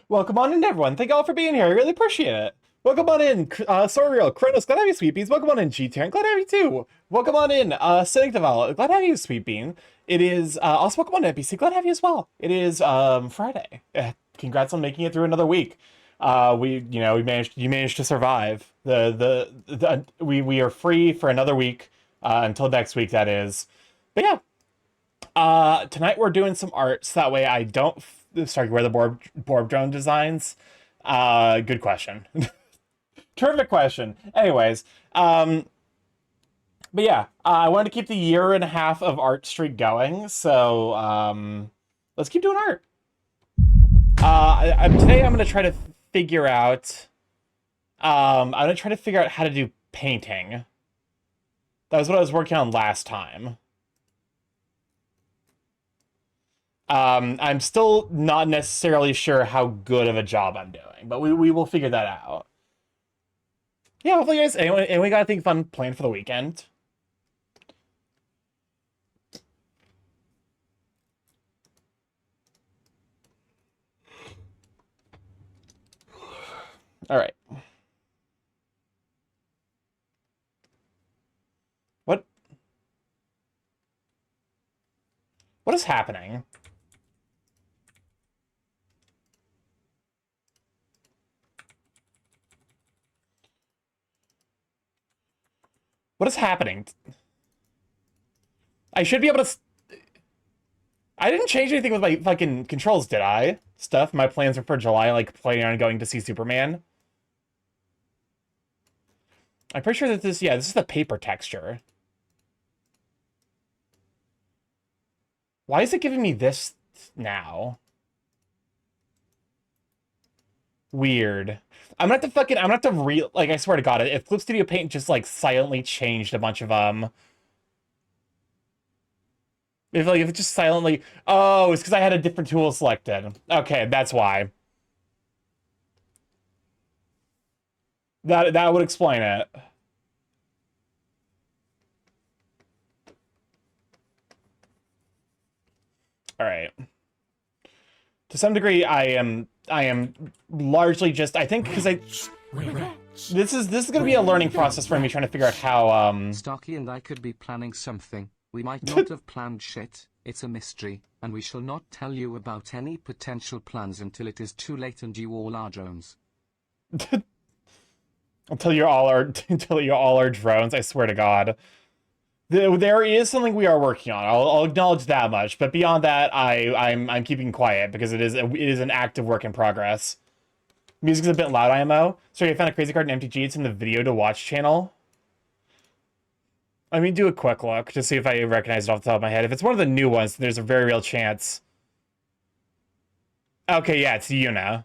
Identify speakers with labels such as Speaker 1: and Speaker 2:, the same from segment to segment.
Speaker 1: Welcome on in, everyone. Thank you all for being here. I really appreciate it. Welcome on in, Soriel, Kronos, glad to have you, Sweet Beans. Welcome on in, G-Tier, glad to have you too. Welcome on in, Cynic Deval, glad to have you, Sweet Bean. It is, also welcome on NPC, glad to have you as well. It is, Friday. Congrats on making it through another week. You managed to survive. We are free for another week, until next week, that is. But yeah, tonight we're doing some art, so that way I don't start where the Borb drone designs. Good question. Terrific question. Anyways, but yeah, I wanted to keep the year and a half of art streak going, so let's keep doing art. Today I'm gonna try to figure out. I'm gonna try to figure out how to do painting. That was what I was working on last time. I'm still not necessarily sure how good of a job I'm doing, but we will figure that out. Yeah, hopefully, guys. Anyone got anything fun planned for the weekend? All right. What what is happening? What is happening? I should be able to. I didn't change anything with my fucking controls, did I? Stuff. My plans are for July, like planning on going to see Superman. I'm pretty sure that this, yeah, this is the paper texture. Why is it giving me this now? Weird. I'm gonna have to like, I swear to God, if Flip Studio Paint just like silently changed a bunch of if it just silently, oh, it's because I had a different tool selected. Okay, that's why. That would explain it. All right. To some degree, I am largely just, I think, because I this is gonna be a learning process for me trying to figure out how
Speaker 2: Starkey and I could be planning something. We might not have planned shit. It's a mystery, and we shall not tell you about any potential plans until it is too late and you all are drones.
Speaker 1: until you're all are until you all are drones. I swear to God. There is something we are working on. I'll acknowledge that much, but beyond that, I'm keeping quiet because it is an active work in progress. Music's a bit loud, IMO. So I found a crazy card in MTG. It's in the video to watch channel. Let me do a quick look to see if I recognize it off the top of my head. If it's one of the new ones, there's a very real chance. Okay, yeah, it's Yuna.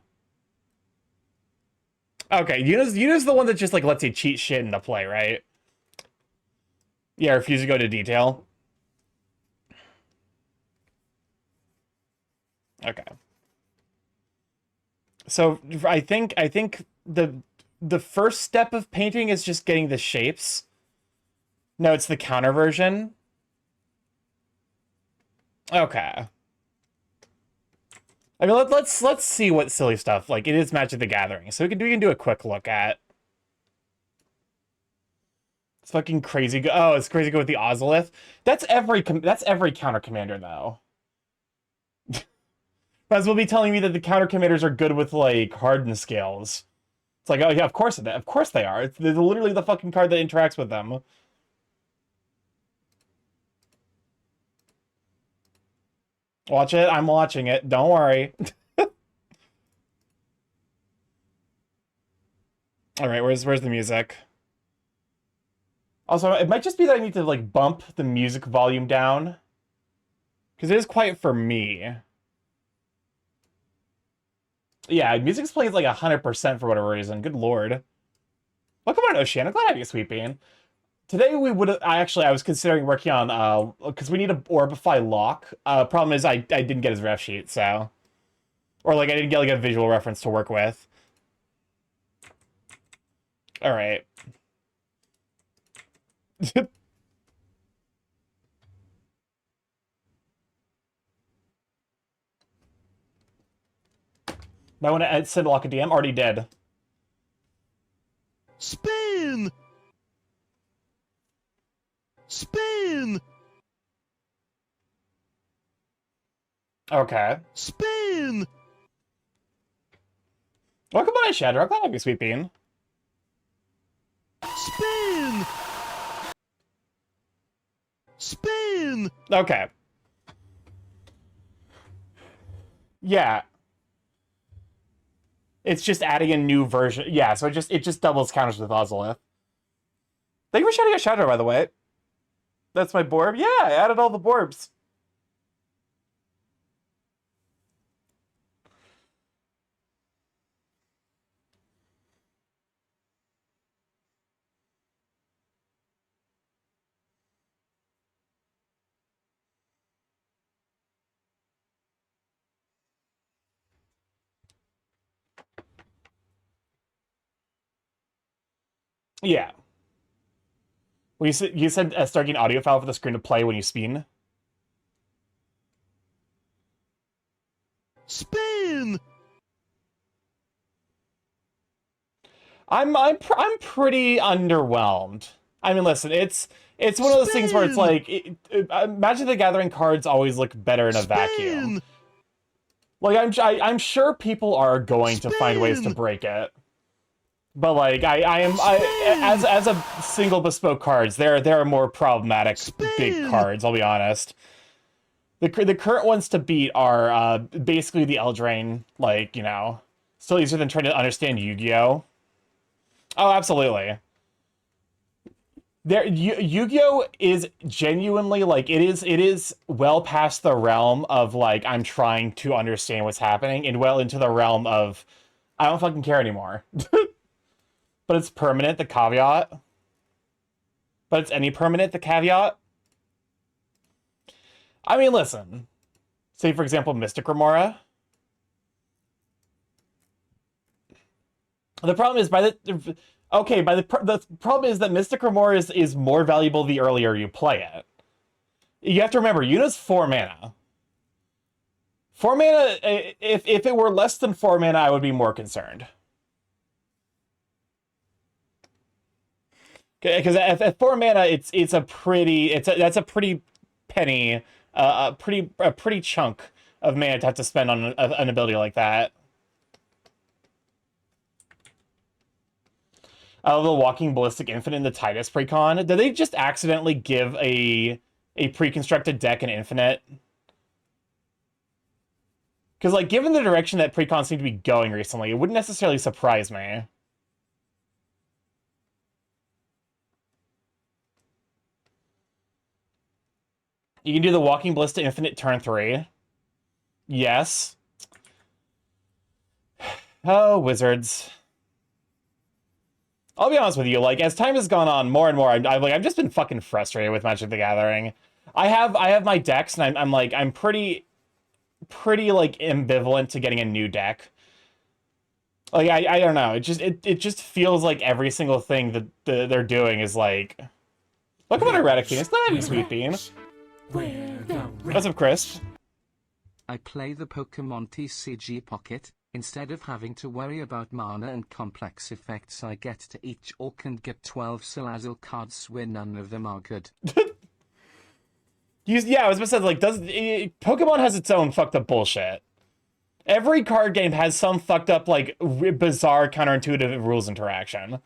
Speaker 1: Okay, Yuna's the one that just like lets you cheat shit into play, right? Yeah, refuse to go to detail. Okay. So I think the first step of painting is just getting the shapes. No, it's the counter version. Okay. I mean, let's see what silly stuff, like, it is Magic the Gathering, so we can do a quick look at. It's fucking crazy. Oh, it's crazy good with the Ozolith. That's every counter commander though. Might as well be telling me that the counter commanders are good with like harden scales. It's like, oh yeah, of course they are. They're literally the fucking card that interacts with them. Watch it. I'm watching it. Don't worry. All right, where's the music? Also, it might just be that I need to like bump the music volume down because it is quiet for me. Yeah, music's playing like 100% for whatever reason. Good lord. Welcome on, Oceana. Glad to have you, Sweet Bean. Today we would I was considering working on because we need a Orbify lock. Problem is I didn't get his ref sheet, so, or like I didn't get like a visual reference to work with. All right. Might want to send lock a DM. Already dead.
Speaker 3: Spin! Spin!
Speaker 1: Okay.
Speaker 3: Spin!
Speaker 1: Welcome on in, Shadow. I'm glad to have you, Sweet Bean.
Speaker 3: Spin! Spin!
Speaker 1: Okay. Yeah. It's just adding a new version. Yeah, so it just doubles counters with Ozolith. Thank you for shouting out Shadow, by the way. That's my Borb. Yeah, I added all the Borbs. Yeah. Well, you said starting an audio file for the screen to play when you spin.
Speaker 3: Spin!
Speaker 1: I'm pretty underwhelmed. I mean, listen, it's one of those things where it's
Speaker 3: Spin!
Speaker 1: like Magic the Gathering cards always look better in a vacuum. Like I'm sure people are going to find ways to
Speaker 3: Spin!
Speaker 1: break it. But like as a single bespoke cards, there are more problematic big
Speaker 3: Spin!
Speaker 1: cards. I'll be honest. The current ones to beat are basically the Eldraine, like, you know, still easier than trying to understand Yu-Gi-Oh. Oh, absolutely. Yu-Gi-Oh is genuinely like it is well past the realm of like I'm trying to understand what's happening and well into the realm of I don't fucking care anymore. But it's permanent, the caveat. But it's any permanent, the caveat. I mean, listen. Say, for example, Mystic Remora. The problem is the problem is that Mystic Remora is more valuable the earlier you play it. You have to remember, Yuna's 4 mana. 4 mana, if it were less than 4 mana, I would be more concerned. Because at 4 mana, that's a pretty penny, a pretty chunk of mana to have to spend on an ability like that. The Walking Ballistic Infinite in the Tidus precon. Did they just accidentally give a pre-constructed deck an infinite? Because like, given the direction that precons seem to be going recently, it wouldn't necessarily surprise me. You can do the Walking Ballista Infinite turn 3. Yes. Oh, Wizards. I'll be honest with you, like, as time has gone on, more and more, I've just been fucking frustrated with Magic the Gathering. I have my decks, and I'm pretty like ambivalent to getting a new deck. Like, I don't know. It just feels like every single thing that they're doing is like, look at Erratic Phoenix. Let me Sweet Bean. What's up, Chris?
Speaker 2: I play the Pokemon TCG Pocket. Instead of having to worry about mana and complex effects, I get to each orc and get 12 Salazzle cards where none of them are good.
Speaker 1: Yeah, I was about to say, like, Pokemon has its own fucked up bullshit. Every card game has some fucked up, like, bizarre, counterintuitive rules interaction.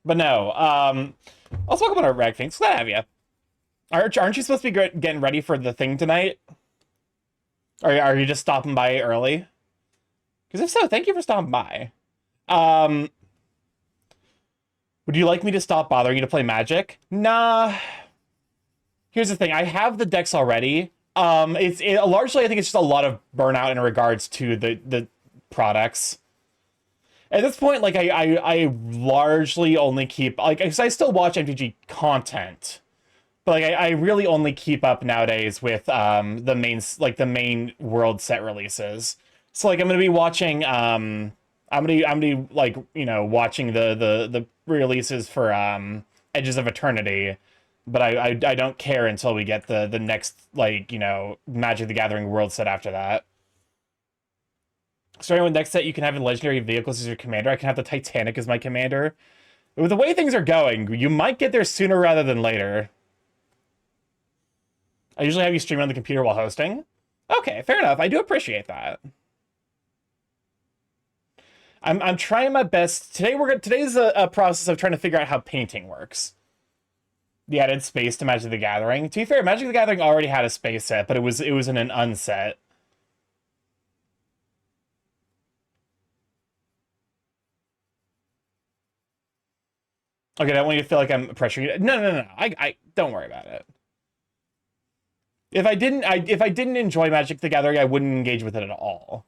Speaker 1: But no, let's talk about our rag things. Glad to have you. Aren't you supposed to be getting ready for the thing tonight? Or are you just stopping by early? Because if so, thank you for stopping by. Would you like me to stop bothering you to play Magic? Nah. Here's the thing. I have the decks already. Largely, I think it's just a lot of burnout in regards to the products. At this point, like, I largely only keep, like, because I still watch MTG content. But like I really only keep up nowadays with the main world set releases. So like I'm gonna be watching I'm gonna be like, you know, watching the releases for Edges of Eternity, but I don't care until we get the next, like, you know, Magic the Gathering world set after that. Starting with next set, you can have legendary vehicles as your commander. I can have the Titanic as my commander. With the way things are going, you might get there sooner rather than later. I usually have you stream on the computer while hosting. Okay, fair enough. I do appreciate that. I'm trying my best. Today's a process of trying to figure out how painting works. The added space to Magic the Gathering. To be fair, Magic the Gathering already had a space set, but it was in an unset. Okay, I don't want you to feel like I'm pressuring you. No. I don't worry about it. If I didn't enjoy Magic the Gathering, I wouldn't engage with it at all.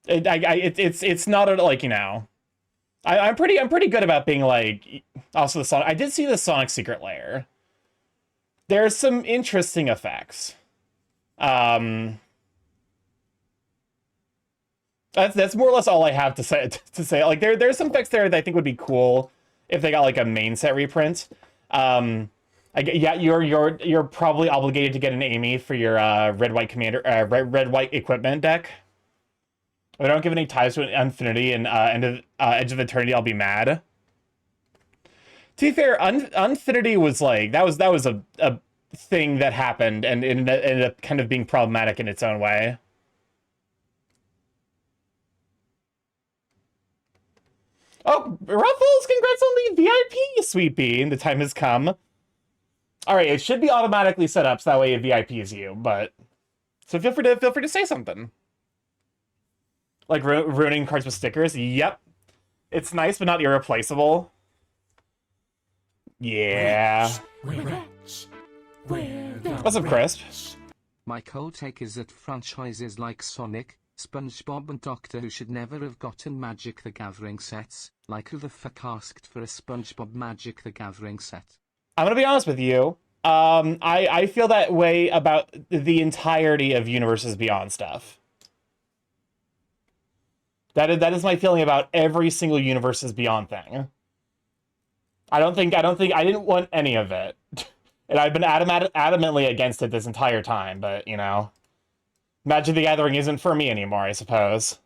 Speaker 1: It's not a, like, you know. I'm pretty good about being like, also the Sonic. I did see the Sonic Secret Lair. There's some interesting effects. That's more or less all I have to say. Like there's some effects there that I think would be cool if they got like a main set reprint. Yeah, you're probably obligated to get an Amy for your red white commander red white equipment deck. If I don't give any ties to Infinity and Edge of Eternity, I'll be mad. To be fair, Infinity was like that was a thing that happened and it ended up kind of being problematic in its own way. Oh, Ruffles, congrats on the VIP, Sweet Bean. The time has come. All right, it should be automatically set up so that way it VIPs you, but so feel free to say something. Like ruining cards with stickers. Yep. It's nice, but not irreplaceable. Yeah. What's up, Crisp?
Speaker 2: My cold take is that franchises like Sonic, SpongeBob and Doctor Who should never have gotten Magic the Gathering sets. Like, who the fuck asked for a SpongeBob Magic the Gathering set?
Speaker 1: I'm gonna be honest with you. I feel that way about the entirety of Universes Beyond stuff. That is my feeling about every single Universes Beyond thing. I didn't want any of it. And I've been adamantly against it this entire time, but, you know, Magic the Gathering isn't for me anymore, I suppose.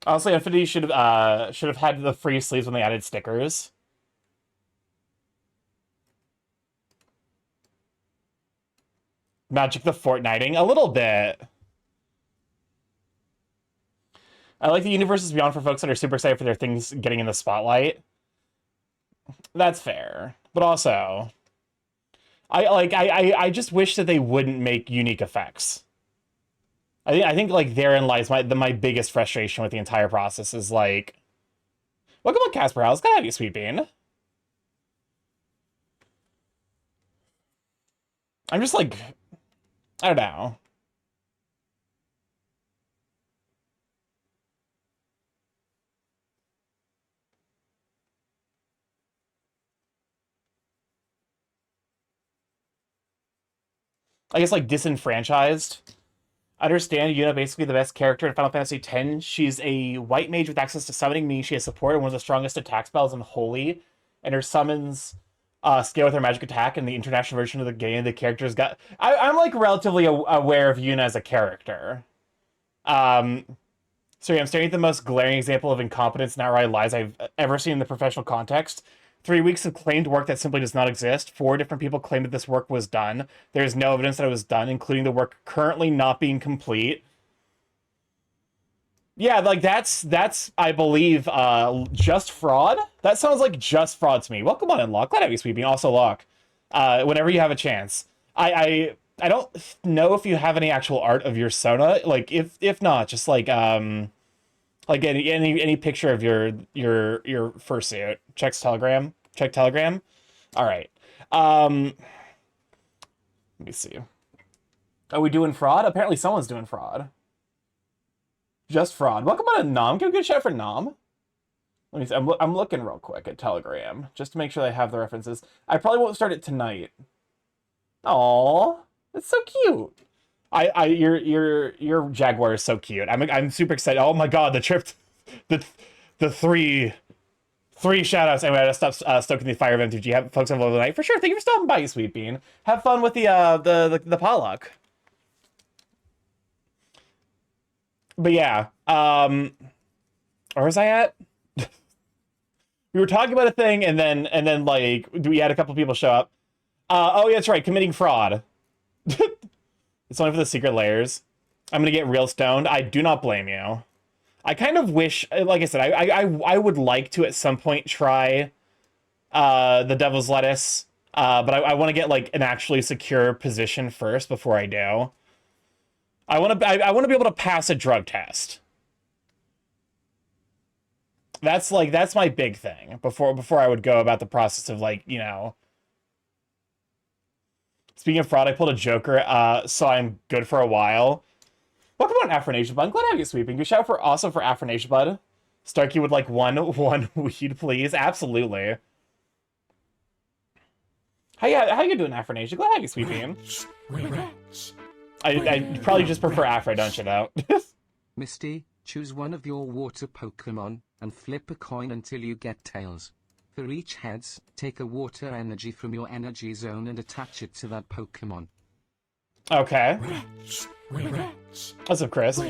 Speaker 1: Honestly, Infinity should have had the free sleeves when they added stickers. Magic the Fortniting, a little bit. I like the Universes Beyond for folks that are super excited for their things getting in the spotlight. That's fair, but also, I just wish that they wouldn't make unique effects. I think like therein lies my biggest frustration with the entire process is like, welcome on Casper House, gotta have you, Sweet Bean. I'm just like, I don't know. I guess like disenfranchised. Understand Yuna basically the best character in Final Fantasy X. She's a white mage with access to summoning, meaning she has support and one of the strongest attack spells in Holy. And her summons scale with her magic attack. In the international version of the game, the character's got... I'm like relatively aware of Yuna as a character. Sorry, I'm staring at the most glaring example of incompetence and outright lies I've ever seen in the professional context. 3 weeks of claimed work that simply does not exist. 4 different people claimed that this work was done. There is no evidence that it was done, including the work currently not being complete. Yeah, like that's I believe just fraud. That sounds like just fraud to me. Welcome on in, Locke. Glad to have you, Sweeping. Also, Locke. Whenever you have a chance. I don't know if you have any actual art of your Sona. Like if not, just like any picture of your fursuit. Check Telegram. All right. Let me see. Are we doing fraud? Apparently someone's doing fraud. Just fraud. Welcome on to Nom. Give a good shout for Nom. Let me see. I'm looking real quick at Telegram just to make sure they have the references. I probably won't start it tonight. Aww, that's so cute. Your Jaguar is so cute. I'm super excited. Oh my god, the trip, the the three shout outs. Anyway, I gotta stop stoking the fire of MTG. Have folks have a lovely night for sure. Thank you for stopping by, you sweet bean. Have fun with the Pollock. But yeah, where was I at? We were talking about a thing, and then like we had a couple people show up. Oh yeah, that's right, committing fraud. It's only for the secret layers. I'm gonna get real stoned. I do not blame you. I kind of wish, like I said, I would like to at some point try the Devil's Lettuce, but I want to get like an actually secure position first before I do. I want to be able to pass a drug test. That's my big thing before I would go about the process of like, you know. Speaking of fraud, I pulled a Joker, so I'm good for a while. Welcome on Afronation Bud. I'm glad to have you sweeping. Good shout for also for Afronation Bud. Starkey would like one weed, please. Absolutely. How you doing, Afronation? Glad to have you sweeping. I probably just prefer Afro, don't you though?
Speaker 2: Misty, choose one of your water Pokemon, and flip a coin until you get tails. For each heads, take a water energy from your energy zone and attach it to that Pokemon.
Speaker 1: Okay. What's up, Chris?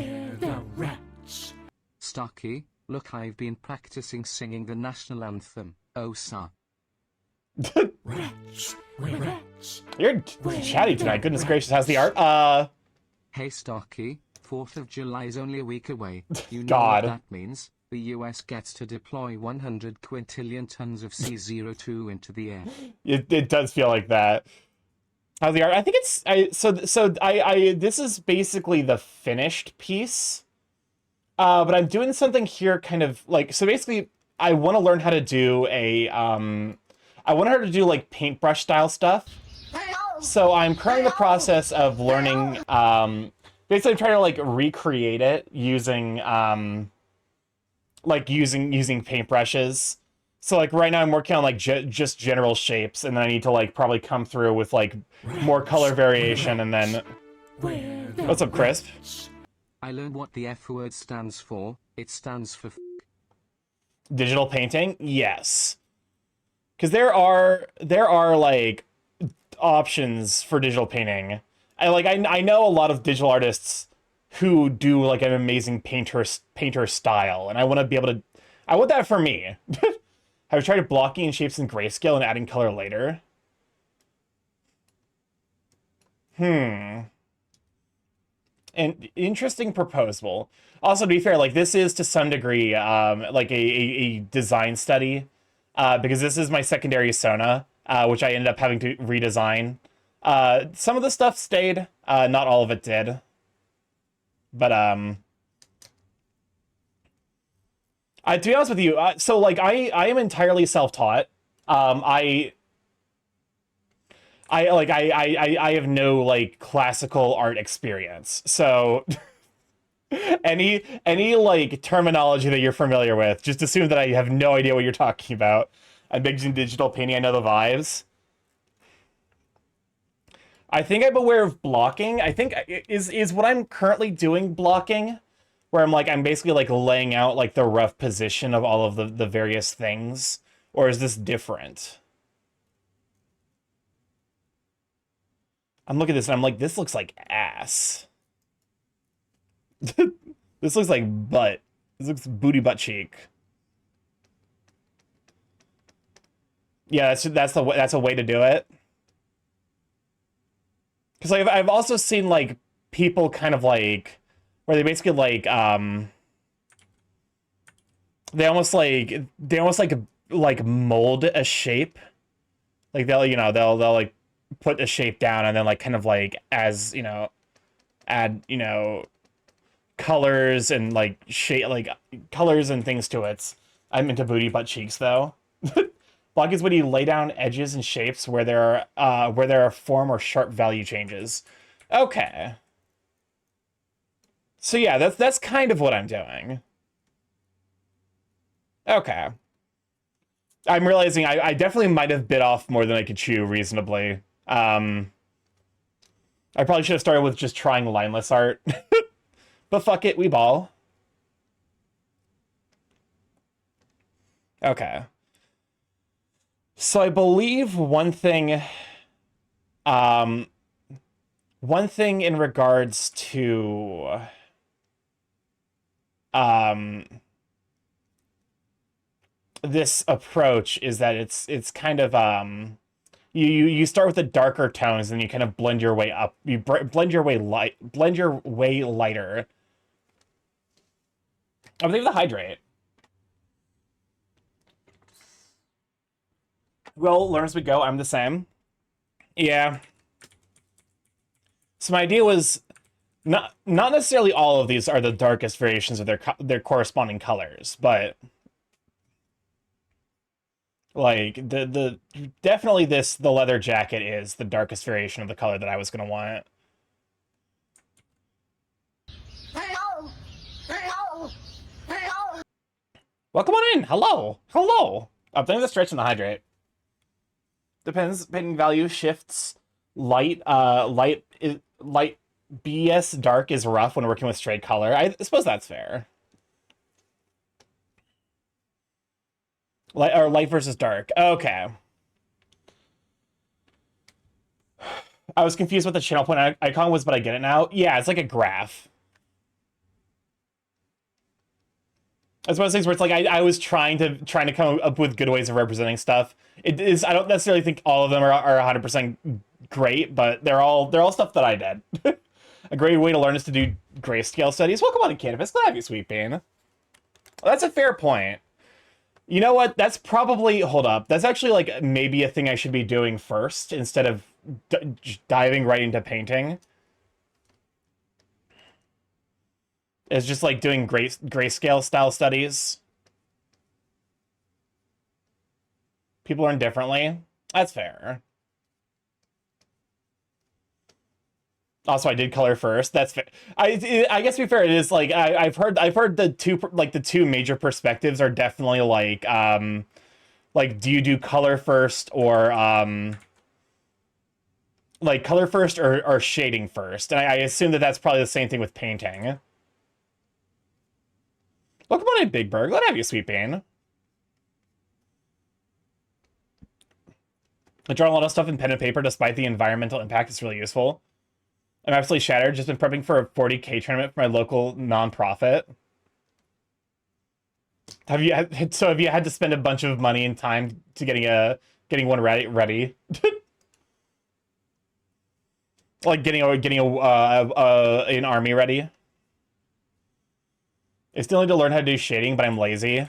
Speaker 2: Starkey, look, I've been practicing singing the national anthem, Oh Sa.
Speaker 1: You're chatty tonight. Goodness gracious, how's the art?
Speaker 2: Hey Starkey, 4th of July is only a week away. You know
Speaker 1: God.
Speaker 2: what that means? The US gets to deploy 100 quintillion tons of C-02 into the air.
Speaker 1: It does feel like that. How's the art? I think it's this is basically the finished piece. But I'm doing something here kind of like, so basically I want to learn how to do I want her to do like paintbrush style stuff. So I'm currently in the process of learning, basically I'm trying to like recreate it using using paintbrushes. So like right now I'm working on like just general shapes, and then I need to like probably come through with like more color variation, and then what's up, Crisp?
Speaker 2: I learned what the F word stands for. It stands for
Speaker 1: Digital painting? Yes. Because there are like options for digital painting. I know a lot of digital artists who do like an amazing painter style, and I want to be able to. I want that for me. Have you tried blocking in shapes in grayscale and adding color later? An interesting proposal. Also, to be fair, like this is to some degree like a design study, because this is my secondary Sona, which I ended up having to redesign. Some of the stuff stayed, not all of it did. But to be honest with you, so like I am entirely self-taught. I have no like classical art experience. So any like terminology that you're familiar with, just assume that I have no idea what you're talking about. I'm big in digital painting. I know the vibes. I think I'm aware of blocking. I think is what I'm currently doing blocking, where I'm basically like laying out like the rough position of all of the various things, or is this different? I'm looking at this and I'm like, this looks like ass. This looks like butt. This looks booty butt cheek. Yeah, that's a way to do it. Because like, I've also seen like people kind of like where they basically like they almost like mold a shape. Like they'll like put a shape down and then like kind of like as add colors and like shape like colors and things to it. I'm into booty butt cheeks though. Block is when you lay down edges and shapes where there are form or sharp value changes. Okay. So yeah, that's kind of what I'm doing. Okay. I'm realizing I definitely might have bit off more than I could chew reasonably. I I probably should have started with just trying lineless art. But fuck it, we ball. Okay. So I believe one thing in regards to this approach is that it's kind of you start with the darker tones and you kind of blend your way up. You blend your way lighter. I believe the hydrate. We'll learn as we go. I'm the same. Yeah. So my idea was not necessarily all of these are the darkest variations of their corresponding colors, but like the definitely the leather jacket is the darkest variation of the color that I was gonna want. Welcome on in. Hello. I'm thinking the stretch and the hydrate. Depends. Painting value shifts. Light BS dark is rough when working with straight color. I suppose that's fair. Light versus dark. Okay. I was confused what the channel point icon was, but I get it now. Yeah, it's like a graph. That's one of those things where it's like I was trying to come up with good ways of representing stuff. It is. I don't necessarily think all of them are 100% great, but they're all stuff that I did. A great way to learn is to do grayscale studies. Welcome on to Canvas. Glad to have you, Sweet Bean. Well, that's a fair point. You know what? That's probably... Hold up. That's actually, like, maybe a thing I should be doing first instead of diving right into painting. It's just, like, doing grayscale style studies. People learn differently. That's fair. Also, I did color first. That's fair. I guess to be fair, it is like I've heard the two major perspectives are definitely like do you do color first or like color first or shading first? And I assume that that's probably the same thing with painting. Welcome on in, Big Bird. Glad to have you, Sweet Bean. I draw a lot of stuff in pen and paper despite the environmental impact. It's really useful. I'm absolutely shattered. Just been prepping for a 40K tournament for my local nonprofit. Have you had to spend a bunch of money and time to getting one ready? Like getting an army ready? I still need to learn how to do shading, but I'm lazy.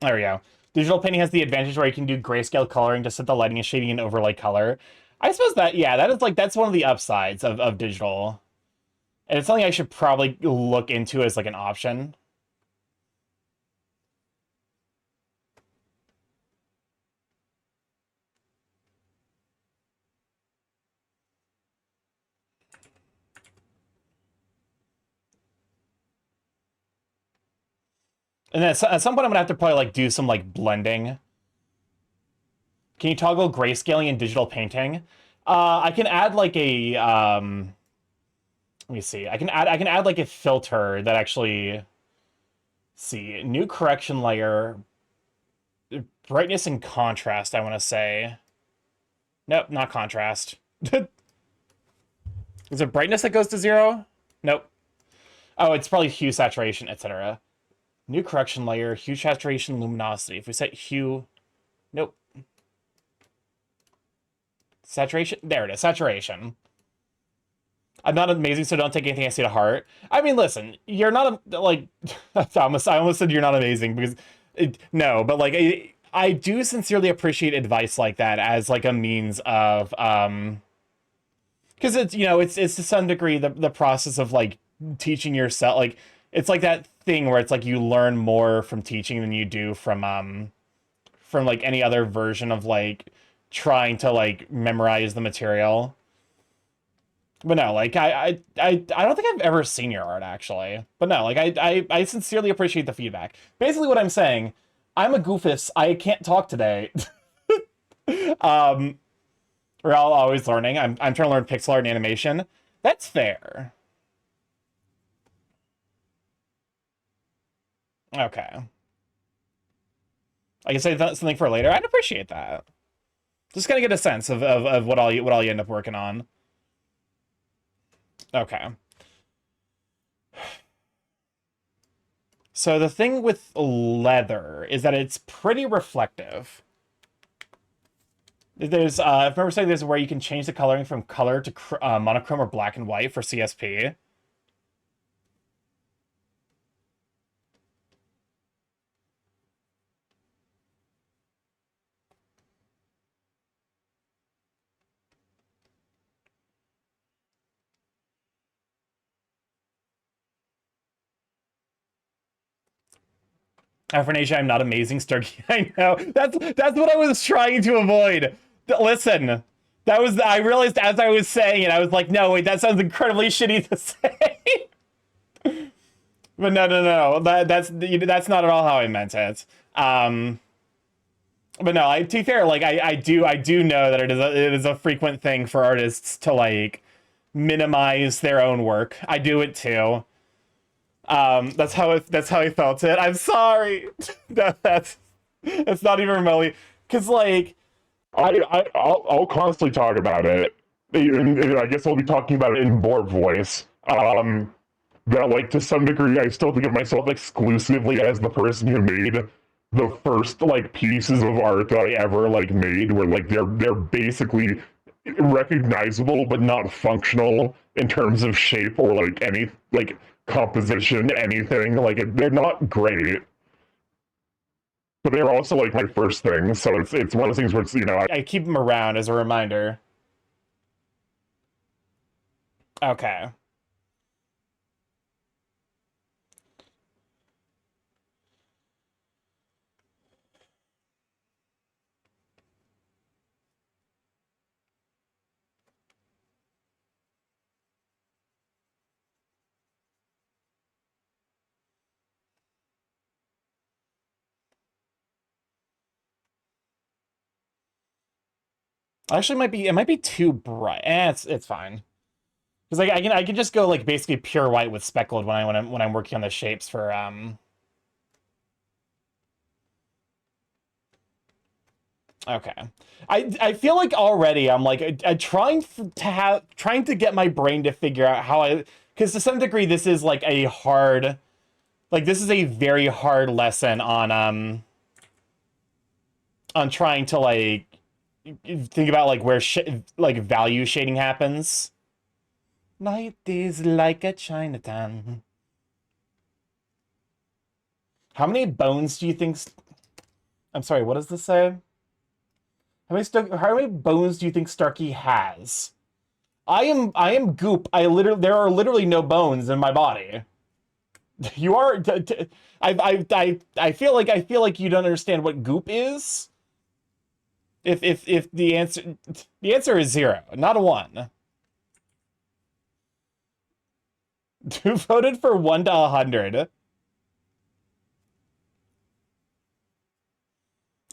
Speaker 1: There we go. Digital painting has the advantage where you can do grayscale coloring to set the lighting and shading and overlay color. I suppose that, yeah, that's one of the upsides of digital. And it's something I should probably look into as like an option. And then at some point I'm gonna have to probably like do some like blending. Can you toggle grayscaling in digital painting? I can add like a let me see. I can add like a filter that actually see new correction layer, brightness and contrast. I want to say, nope, not contrast. Is it brightness that goes to 0? Nope. Oh, it's probably hue, saturation, etc. New correction layer, hue, saturation, luminosity. If we set hue, nope. Saturation, there it is, saturation. I'm not amazing, so don't take anything I say to heart. I mean, listen, you're not, like, I almost said you're not amazing, because, no, but, like, I do sincerely appreciate advice like that as, like, a means of, because it's, you know, it's to some degree the process of, like, teaching yourself, like, it's like that thing where it's like you learn more from teaching than you do from like, any other version of, like, trying to like memorize the material. But no, like I don't think I've ever seen your art actually. But no, like I sincerely appreciate the feedback. Basically what I'm saying, I'm a goofus. I can't talk today. We're all always learning. I'm trying to learn pixel art and animation. That's fair. Okay. I can say something for later. I'd appreciate that. Just gonna get a sense of what all you end up working on. Okay. So the thing with leather is that it's pretty reflective. There's, if I remember saying, there's where you can change the coloring from color to monochrome or black and white for CSP. Afronasia, I'm not amazing, Starkey. I know. That's what I was trying to avoid. Listen, I realized as I was saying it, I was like, no, wait, that sounds incredibly shitty to say. But no. That's not at all how I meant it. But no, to be fair, like I do know that it is a frequent thing for artists to like minimize their own work. I do it too. That's how I felt it. I'm sorry. That's not even remotely, because like
Speaker 4: I'll constantly talk about it. And I guess I'll be talking about it in more voice. That like to some degree, I still think of myself exclusively as the person who made the first like pieces of art that I ever like made, where like they're basically recognizable but not functional in terms of shape or like any like composition, anything. Like they're not great, but they're also like my first thing. So it's one of those things where it's, you know,
Speaker 1: I keep them around as a reminder. Okay. Actually, it might be too bright. It's fine. Because like I can just go like basically pure white with speckled when I'm working on the shapes for Okay. I feel like already I'm like trying to get my brain to figure out how because to some degree this is like this is a very hard lesson on trying to like think about like where like value shading happens. Night is like a Chinatown. How many bones do you think? I'm sorry, what does this say? How many bones do you think Starkey has? I am goop. There are literally no bones in my body. You are. I feel like you don't understand what goop is. If the answer is 0, not a 1. Who voted for 1 to 100?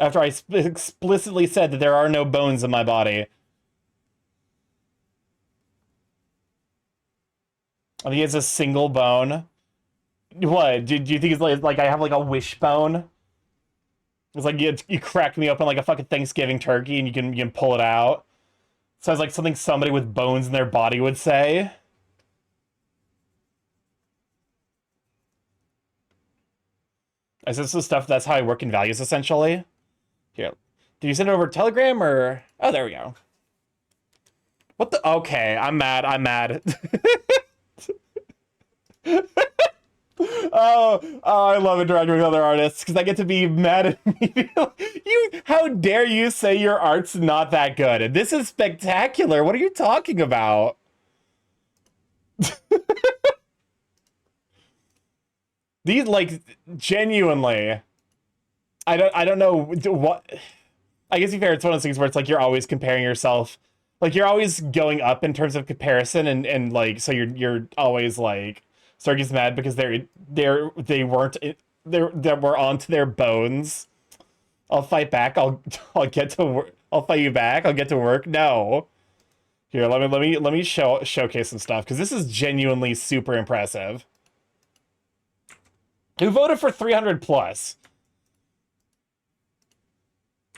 Speaker 1: After I explicitly said that there are no bones in my body. I think he has a single bone. What? Do you think it's like I have like a wishbone? It's like you crack me open like a fucking Thanksgiving turkey and you can pull it out. Sounds like something somebody with bones in their body would say. Is this the stuff that's how I work in values essentially? Here. Did you send it over Telegram or? Oh, there we go. What the? Okay, I'm mad. Oh, I love interacting with other artists because I get to be mad at me. How dare you say your art's not that good? This is spectacular. What are you talking about? These, like, genuinely, I don't know what. I guess to be fair, it's one of those things where it's like you're always comparing yourself, like you're always going up in terms of comparison, and like so you're always like Stark gets mad because they weren't they were onto their bones. I'll fight back. I'll get to work. I'll fight you back. I'll get to work. No. Here, let me showcase some stuff because this is genuinely super impressive. Who voted for 300 plus?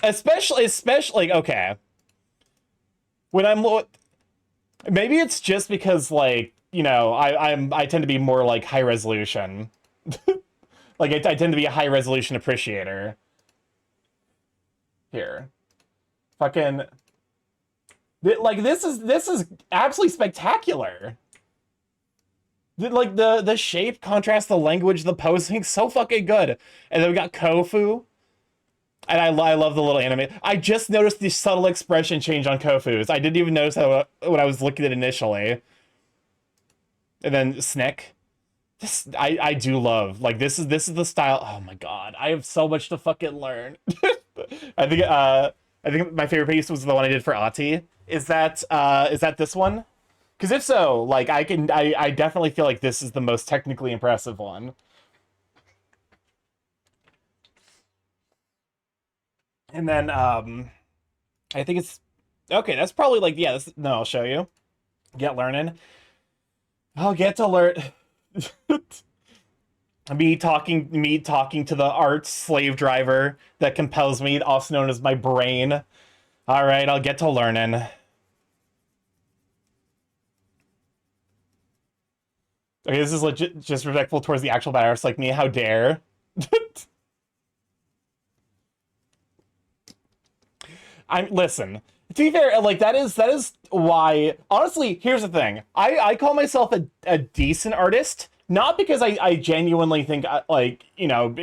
Speaker 1: Especially like, okay. When I'm maybe it's just because like, you know, I tend to be more like high resolution. Like I tend to be a high resolution appreciator. Here. Fucking like this is absolutely spectacular. Like the shape, contrast, the language, the posing, so fucking good. And then we got Kofu. And I love the little anime. I just noticed the subtle expression change on Kofu's. I didn't even notice that when I was looking at it initially. And then Snick. This I do love. Like this is the style. Oh my god, I have so much to fucking learn. I think my favorite piece was the one I did for Ati. Is that this one? Because if so, like I definitely feel like this is the most technically impressive one. And then I think it's okay. That's probably like no, I'll show you. Get learning. I'll get to learn. me talking to the art slave driver that compels me, also known as my brain. All right, I'll get to learning. Okay, this is legit just respectful towards the actual badass like me. How dare? Listen. To be fair, like that is why. Honestly, here's the thing. I call myself a decent artist, not because I genuinely think like, you know,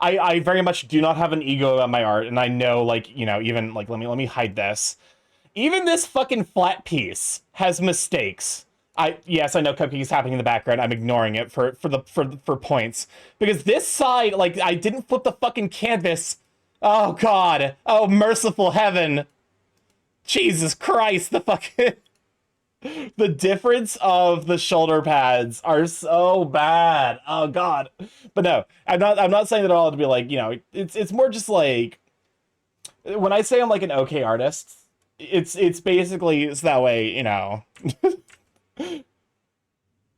Speaker 1: I very much do not have an ego about my art, and I know, like, you know, even like let me hide this. Even this fucking flat piece has mistakes. Yes, I know Cupcake's happening in the background. I'm ignoring it for points, because this side, like, I didn't flip the fucking canvas. Oh god. Oh merciful heaven. Jesus Christ, the fucking the difference of the shoulder pads are so bad. Oh god. But no, I'm not saying that at all to be like, you know, it's more just like when I say I'm like an okay artist, it's basically it's that way, you know.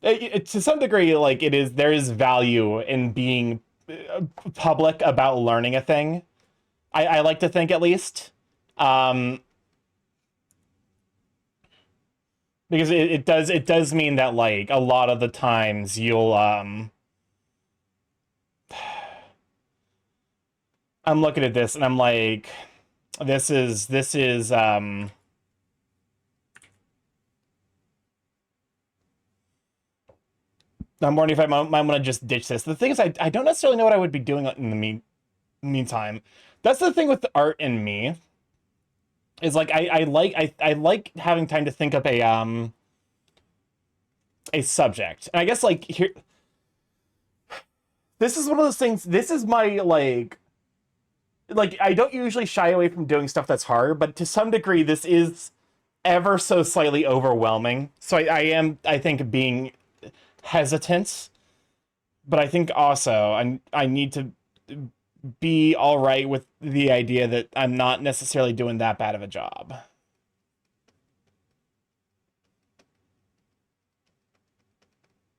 Speaker 1: To some degree, like there is value in being public about learning a thing. I like to think, at least. Because it does mean that, like, a lot of the times you'll I'm looking at this and I'm like, this is I'm wondering if I might want to just ditch this. The thing is, I don't necessarily know what I would be doing in the meantime. That's the thing with the art and me. Is like I like having time to think up a subject. And I guess like here, this is one of those things. This is my like I don't usually shy away from doing stuff that's hard, but to some degree this is ever so slightly overwhelming. So I am, I think, being hesitant, but I think also I need to be all right with the idea that I'm not necessarily doing that bad of a job.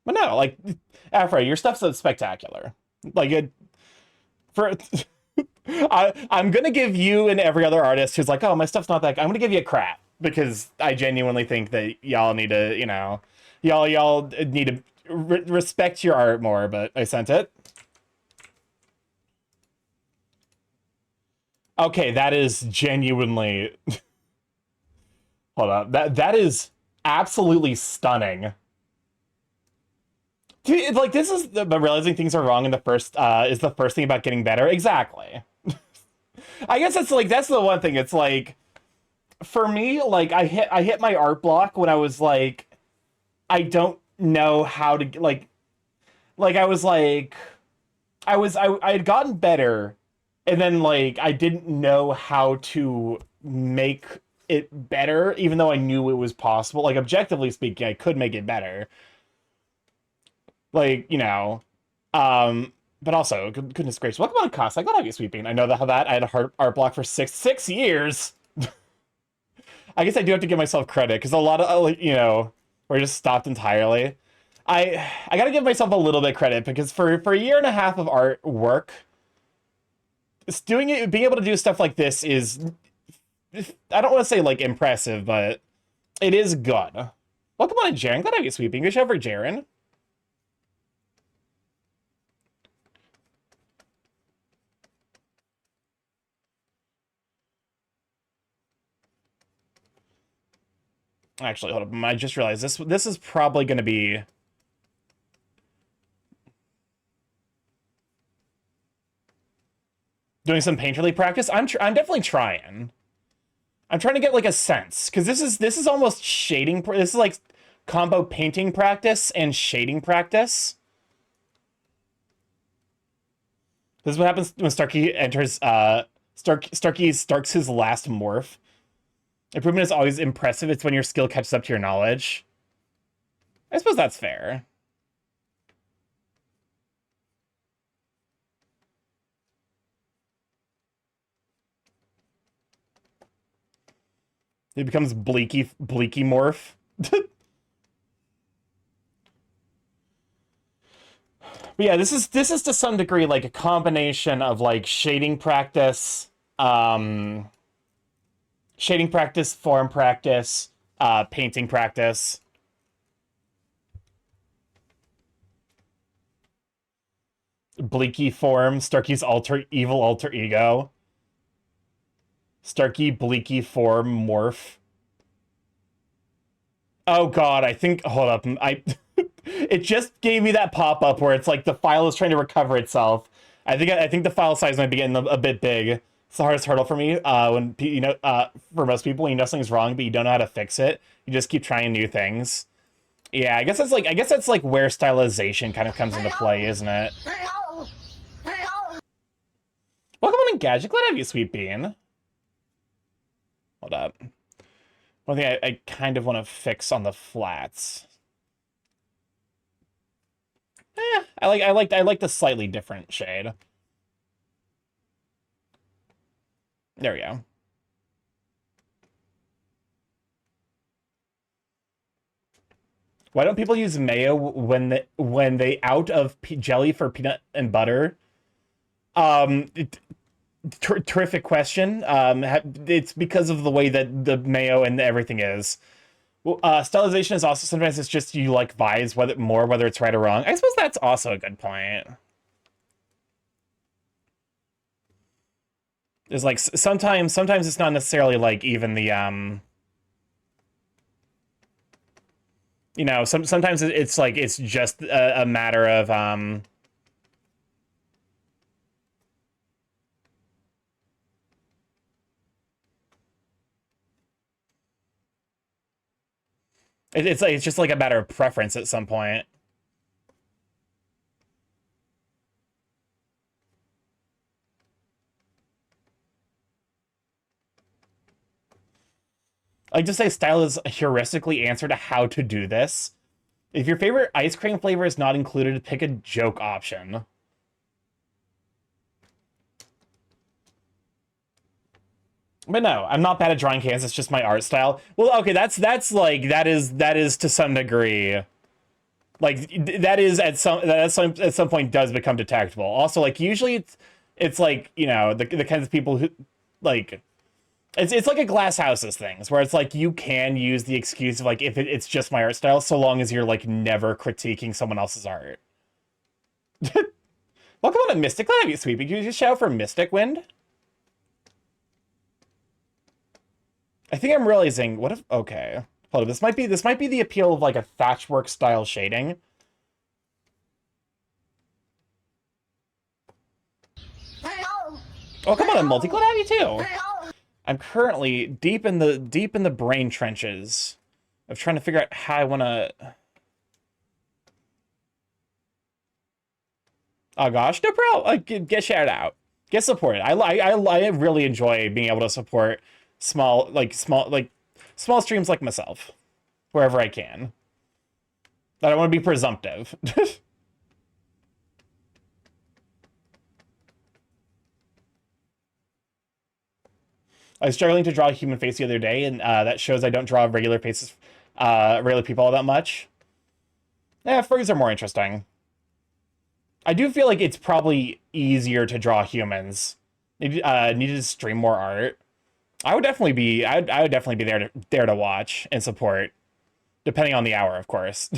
Speaker 1: But no, like, Afra, your stuff's spectacular. Like, I'm gonna give you and every other artist who's like, oh, my stuff's not that good, I'm gonna give you a crap, because I genuinely think that y'all need to, you know, y'all need to respect your art more, but I sent it. Okay, that is genuinely... Hold up. That is absolutely stunning. Dude, like, this is... realizing things are wrong in the first... is the first thing about getting better. Exactly. I guess that's, like, that's the one thing. It's, like... For me, like, I hit my art block when I was, like... I don't know how to... Like, I was, like... I had gotten better... and then like I didn't know how to make it better, even though I knew it was possible. Like objectively speaking, I could make it better. Like, you know, but also, goodness gracious, welcome on Cost. I gotta be sweeping. I know that I had a art block for six years. I guess I do have to give myself credit because a lot of like, you know, where I just stopped entirely. I gotta give myself a little bit of credit because for a year and a half of art work, being able to do stuff like this is, I don't want to say like impressive, but it is good. Welcome on, Jaren. Glad I get sweeping. Good show for Jaren. Actually, hold up. I just realized this is probably going to be doing some painterly practice. I'm definitely trying. I'm trying to get like a sense because this is almost shading. This is like combo painting practice and shading practice. This is what happens when Starkey enters. Starkey starts his last morph. Improvement is always impressive. It's when your skill catches up to your knowledge. I suppose that's fair. It becomes bleaky morph. But yeah, this is to some degree like a combination of like shading practice, form practice, painting practice. Bleaky form, Starkey's evil alter ego. Starkey bleaky form morph. Oh god, I think, hold up, it just gave me that pop-up where it's like the file is trying to recover itself. I think the file size might be getting a bit big. It's the hardest hurdle for me, when you know, for most people, when you know something's wrong but you don't know how to fix it, you just keep trying new things. Yeah, I guess that's like where stylization kind of comes into play, isn't it? Welcome on, Gadget. Glad to have you, Sweet Bean. Hold up. One thing I kind of want to fix on the flats. I like the slightly different shade. There we go. Why don't people use mayo when they out of jelly for peanut and butter? Terrific question. It's because of the way that the mayo and everything is. Well, stylization is also sometimes it's just you like vibes whether it's right or wrong. I suppose that's also a good point. It's like sometimes it's not necessarily like even the you know, sometimes it's like it's just a matter of it's just like a matter of preference at some point. I like to say style is a heuristically answer to how to do this. If your favorite ice cream flavor is not included, pick a joke option. But no, I'm not bad at drawing cans. It's just my art style. Well, okay, that is to some degree, like that is at some point does become detectable. Also, like usually it's like, you know, the kinds of people who like it's like a Glass Houses things where it's like you can use the excuse of like if it's just my art style so long as you're like never critiquing someone else's art. Welcome on to Mystic. Glad to have you, Sweepy. Can you just shout for Mystic Wind? I think I'm realizing what if okay. Hold on, this might be the appeal of like a Thatchwork style shading. Oh, come on, I'm multi. Glad to have you too. I'm currently deep in the brain trenches of trying to figure out how I want to. Oh gosh, no problem. Get shouted out. Get supported. I really enjoy being able to support small streams like myself wherever I can. I don't want to be presumptive. I was struggling to draw a human face the other day, and that shows I don't draw regular faces, regular people all that much. Yeah, furries are more interesting. I do feel like it's probably easier to draw humans. Needed to stream more art. I would definitely be. I would definitely be there to watch and support, depending on the hour, of course.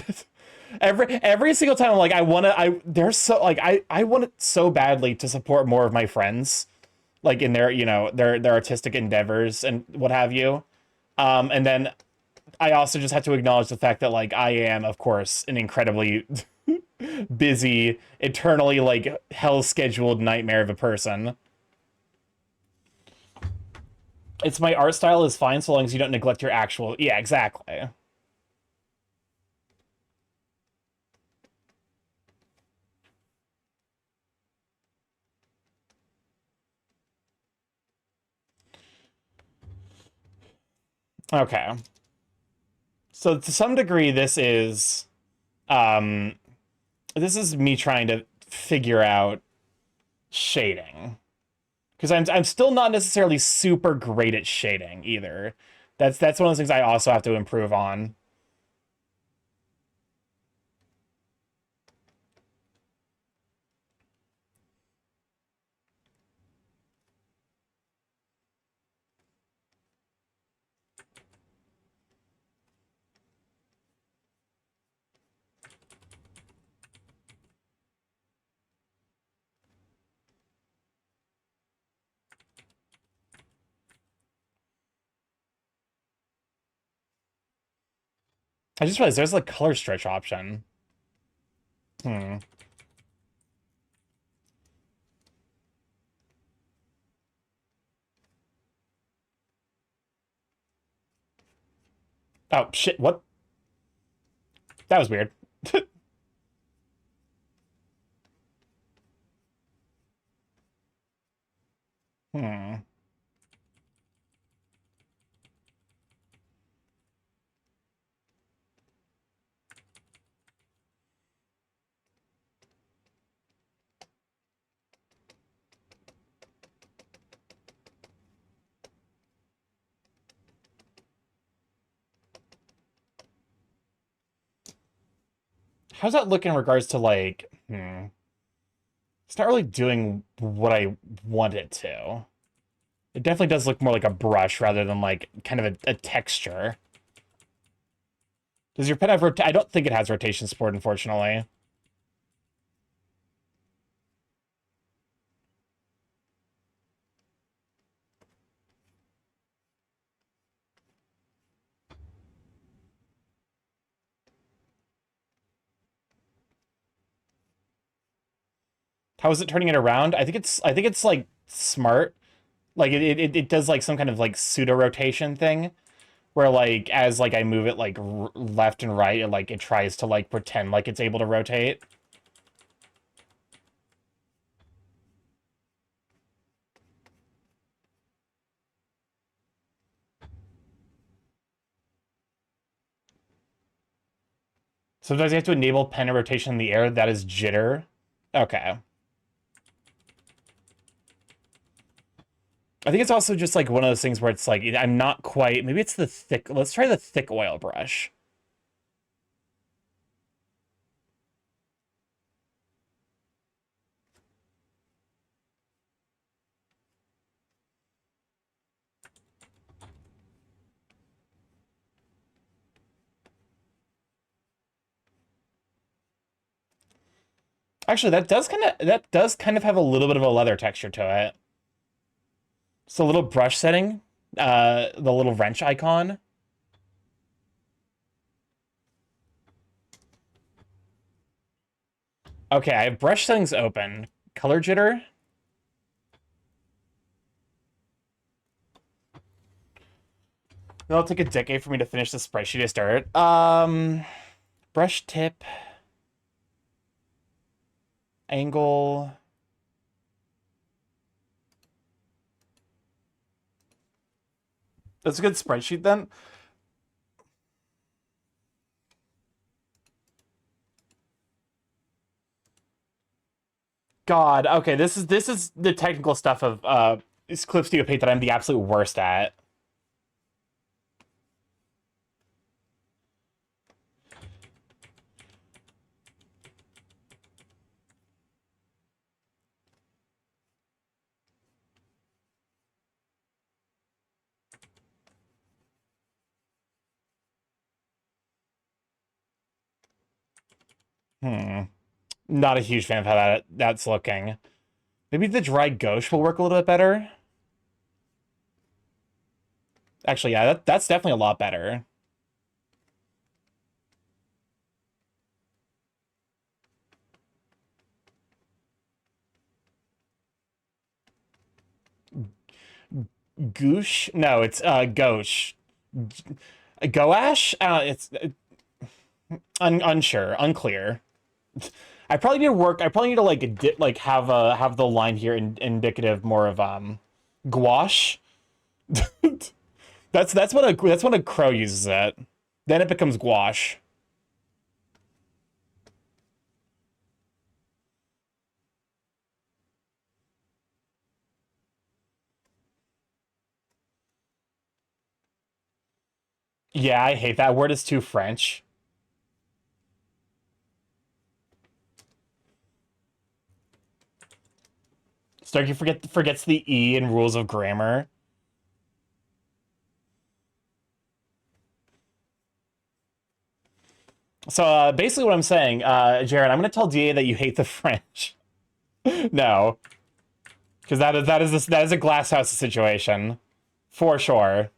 Speaker 1: every single time, I'm like, I want it so badly to support more of my friends, like in their their artistic endeavors and what have you. And then I also just have to acknowledge the fact that like I am, of course, an incredibly busy, eternally like hell scheduled nightmare of a person. It's my art style is fine so long as you don't neglect your actual. Yeah, exactly. Okay. So to some degree, this is me trying to figure out shading. Because I'm still not necessarily super great at shading either. That's one of those things I also have to improve on. I just realized there's a color stretch option. Hmm. Oh, shit, what? That was weird. Hmm. How's that look in regards to like, It's not really doing what I want it to. It definitely does look more like a brush rather than like kind of a texture. Does your pen have I don't think it has rotation support, unfortunately. How is it turning it around? I think it's like smart. Like it does like some kind of like pseudo rotation thing where like as like I move it like left and right, it tries to like pretend like it's able to rotate. Sometimes you have to enable pen rotation in the air. That is jitter. Okay. I think it's also just like one of those things where it's like I'm not quite. Maybe it's the thick. Let's try the thick oil brush. Actually, that does kind of have a little bit of a leather texture to it. So a little brush setting, the little wrench icon. Okay, I have brush settings open. Color jitter. It'll take a decade for me to finish the spreadsheet I started. Brush tip. Angle. That's a good spreadsheet then. God, okay, this is the technical stuff of Clip Studio Paint that I'm the absolute worst at. Not a huge fan of how that's looking. Maybe the dry gauche will work a little bit better. Actually, yeah, that's definitely a lot better. Gouache? No, it's gauche. Gouache? It's unsure, unclear. I probably need to work. I probably need to like have the line here indicative more of gouache. That's what a crow uses it. Then it becomes gouache. Yeah, I hate that word. It's too French. Starkey forgets the E in rules of grammar. So basically what I'm saying, Jared, I'm going to tell DA that you hate the French. No. Because that is a glass house situation. For sure.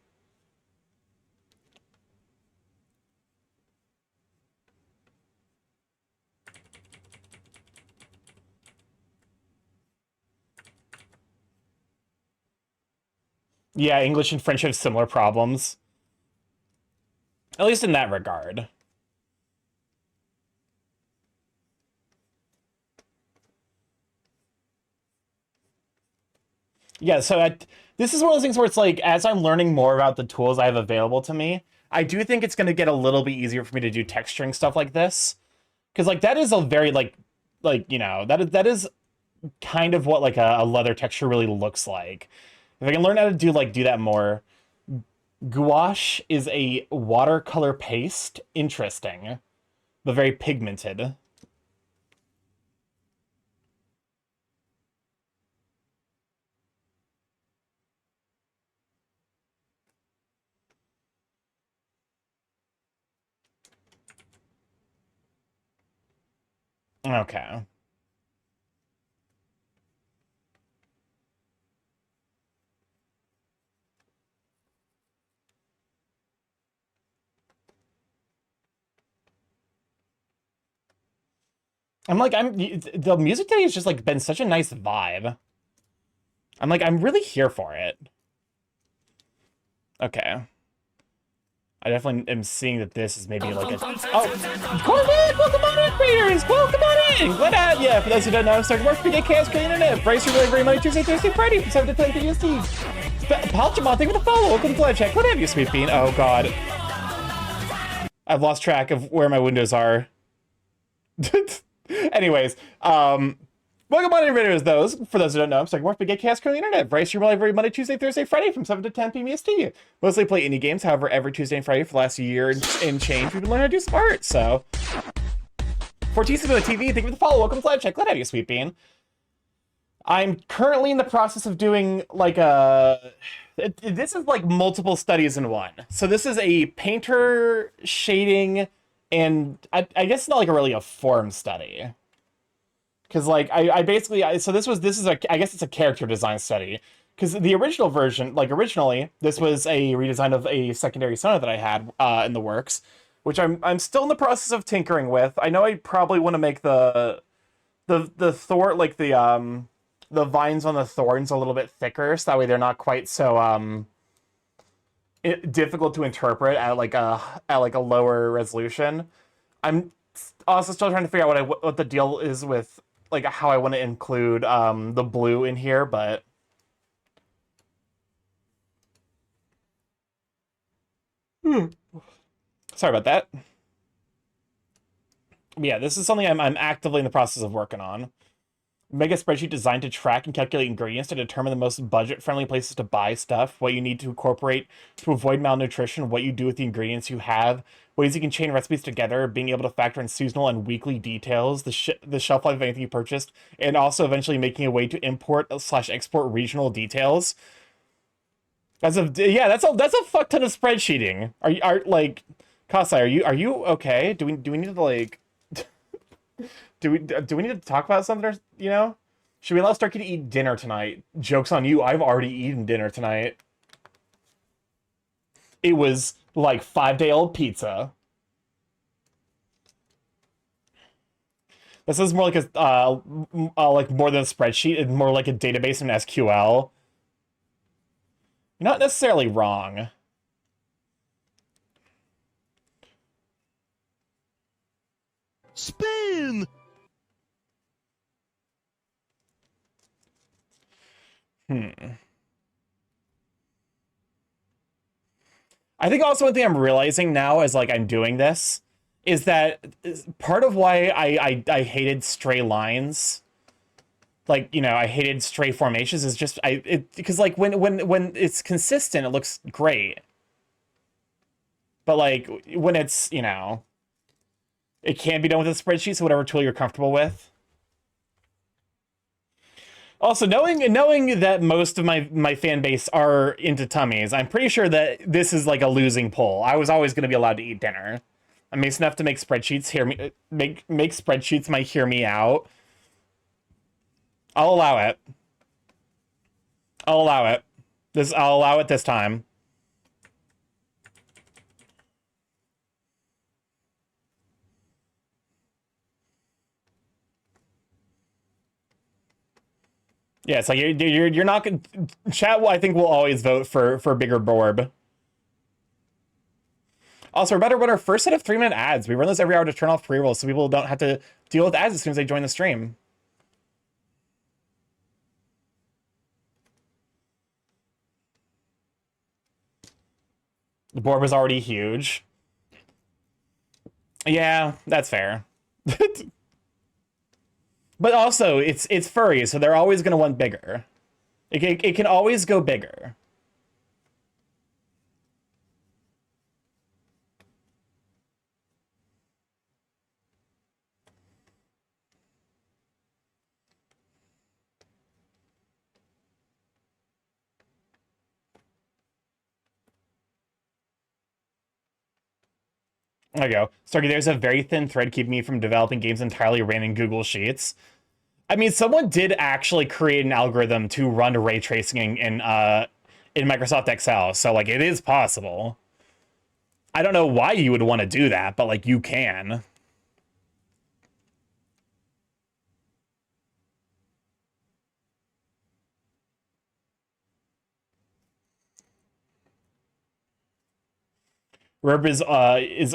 Speaker 1: Yeah, English and French have similar problems. At least in that regard. Yeah, so this is one of those things where it's like, as I'm learning more about the tools I have available to me, I do think it's going to get a little bit easier for me to do texturing stuff like this. Because, like, that is a very, you know, that is kind of what, like, a leather texture really looks like. If I can learn how to do that more. Gouache is a watercolor paste. Interesting. But very pigmented. Okay. The music today has just like been such a nice vibe. I'm really here for it. Okay. I definitely am seeing that this is maybe like a... Oh! Corvette! Welcome on in, creators! Welcome on in! Glad yeah, for those who don't know, I'm starting to work for Get Chaos Creating Internet. Brace your delivery Monday, Tuesday, Thursday, Friday from 7 to 10 PST. Palchamon, thank you for the follow. Welcome to Glad Check. Glad to have you, Sweet Bean. Oh, God. I've lost track of where my windows are. Anyways, welcome on in, those. For those who don't know, I'm starting work for Get Chaos Creating Internet. Bryce, you're every Monday, Tuesday, Thursday, Friday from 7 to 10 p.m. EST. Mostly play indie games, however, every Tuesday and Friday for the last year and change, we've been learning how to do some art, so. Fortissimo TV, thank you for the follow. Welcome to Live Check. Glad to have you, Sweet Bean. I'm currently in the process of doing, like, this is, like, multiple studies in one. So this is a painter shading, and I guess it's not, like, really a form study. Because, like, I basically, so this is I guess it's a character design study. Because the original version, like, originally, this was a redesign of a secondary Sona that I had in the works, which I'm still in the process of tinkering with. I know I probably want to make the Thor, like, the vines on the thorns a little bit thicker, so that way they're not quite so, difficult to interpret at, like, a lower resolution. I'm also still trying to figure out what the deal is with, like, how I want to include the blue in here, but Sorry about that. But yeah, this is something I'm actively in the process of working on. Make a spreadsheet designed to track and calculate ingredients to determine the most budget-friendly places to buy stuff, what you need to incorporate to avoid malnutrition, what you do with the ingredients you have, ways you can chain recipes together, being able to factor in seasonal and weekly details, the shelf life of anything you purchased, and also eventually making a way to import/export regional details. That's a fuck ton of spreadsheeting. Are like, Kasai, are you okay? Do we need to like? Do we need to talk about something, or, you know? Should we allow Starkey to eat dinner tonight? Joke's on you, I've already eaten dinner tonight. It was like 5-day-old pizza. This is more like a like more than a spreadsheet, it's more like a database in SQL. You're not necessarily wrong.
Speaker 3: Spin!
Speaker 1: I think also one thing I'm realizing now as like I'm doing this is that part of why I hated stray lines, like, you know, I hated stray formations, is just because like when it's consistent it looks great, but like when it's, you know, it can be done with a spreadsheet, so whatever tool you're comfortable with. Also, knowing that most of my fan base are into tummies, I'm pretty sure that this is like a losing poll. I was always going to be allowed to eat dinner. I'm ace enough to make spreadsheets. Make spreadsheets might hear me out. I'll allow it. I'll allow it. I'll allow it this time. Yeah, it's like you're not gonna. Chat, I think, will always vote for bigger Borb. Also, we're about to run our first set of 3-minute ads. We run those every hour to turn off pre-rolls so people don't have to deal with ads as soon as they join the stream. The Borb is already huge. Yeah, that's fair. But also, it's furry, so they're always going to want bigger. It can always go bigger. There you go. Starkey, there's a very thin thread keeping me from developing games entirely ran in Google Sheets. I mean, someone did actually create an algorithm to run ray tracing in Microsoft Excel, so like it is possible. I don't know why you would want to do that, but like you can. Burb is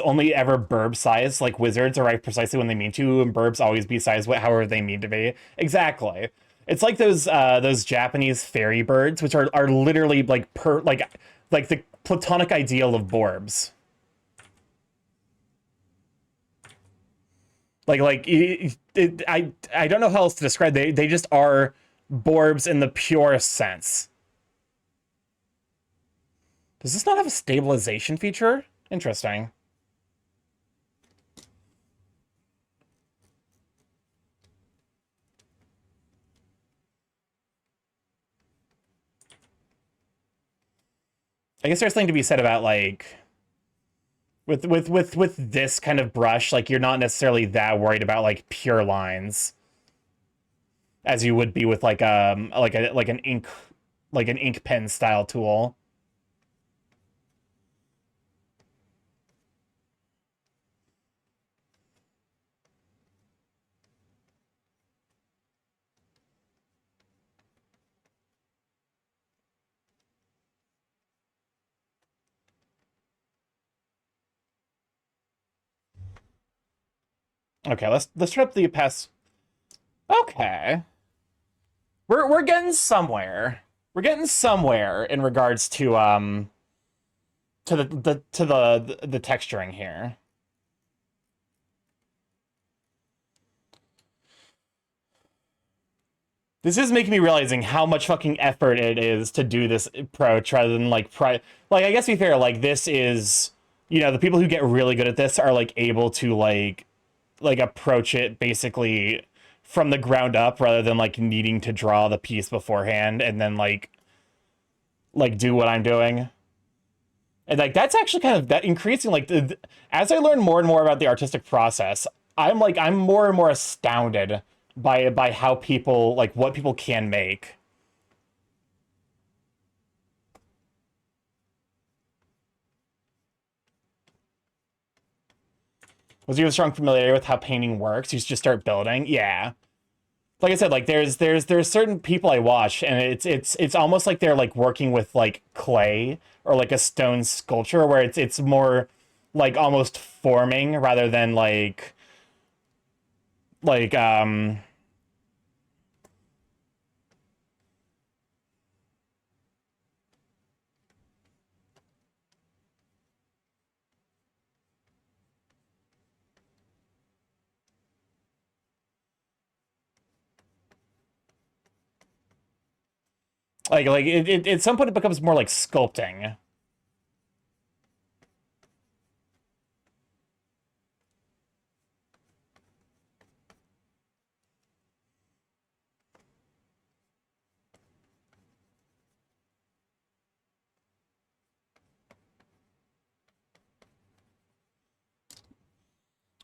Speaker 1: only ever burb size. Like wizards arrive precisely when they mean to, and burbs always be sized however they mean to be. Exactly. It's like those Japanese fairy birds, which are literally like like the platonic ideal of borbs. I don't know how else to describe. They just are borbs in the purest sense. Does this not have a stabilization feature? Interesting. I guess there's something to be said about like with this kind of brush, like you're not necessarily that worried about like pure lines as you would be with like an ink pen style tool. Okay, let's turn up the opacity. Okay. We're getting somewhere. We're getting somewhere in regards to to the texturing here. This is making me realizing how much fucking effort it is to do this approach rather than like like I guess to be fair, like this is, you know, the people who get really good at this are like able to like approach it basically from the ground up rather than like needing to draw the piece beforehand and then like do what I'm doing. And like that's actually kind of that increasing like as I learn more and more about the artistic process, I'm more and more astounded by how people like what people can make. Was you have strong familiarity with how painting works? You just start building? Yeah. Like I said, like there's certain people I watch and it's almost like they're like working with like clay or like a stone sculpture where it's more like almost forming rather than like it at some point it becomes more like sculpting.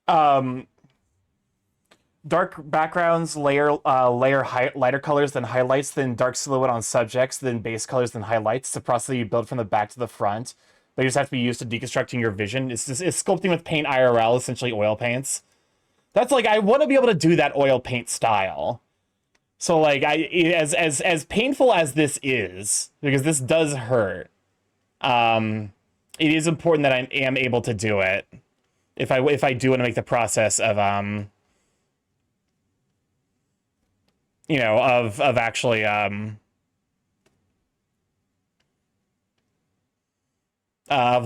Speaker 1: Um, dark backgrounds layer lighter colors than highlights, then dark silhouette on subjects, then base colors than highlights. It's a process that you build from the back to the front. They just have to be used to deconstructing your vision. It's sculpting with paint IRL, essentially oil paints. That's like I want to be able to do that oil paint style. So like as painful as this is, because this does hurt, it is important that I am able to do it. If I do want to make the process of you know, of actually of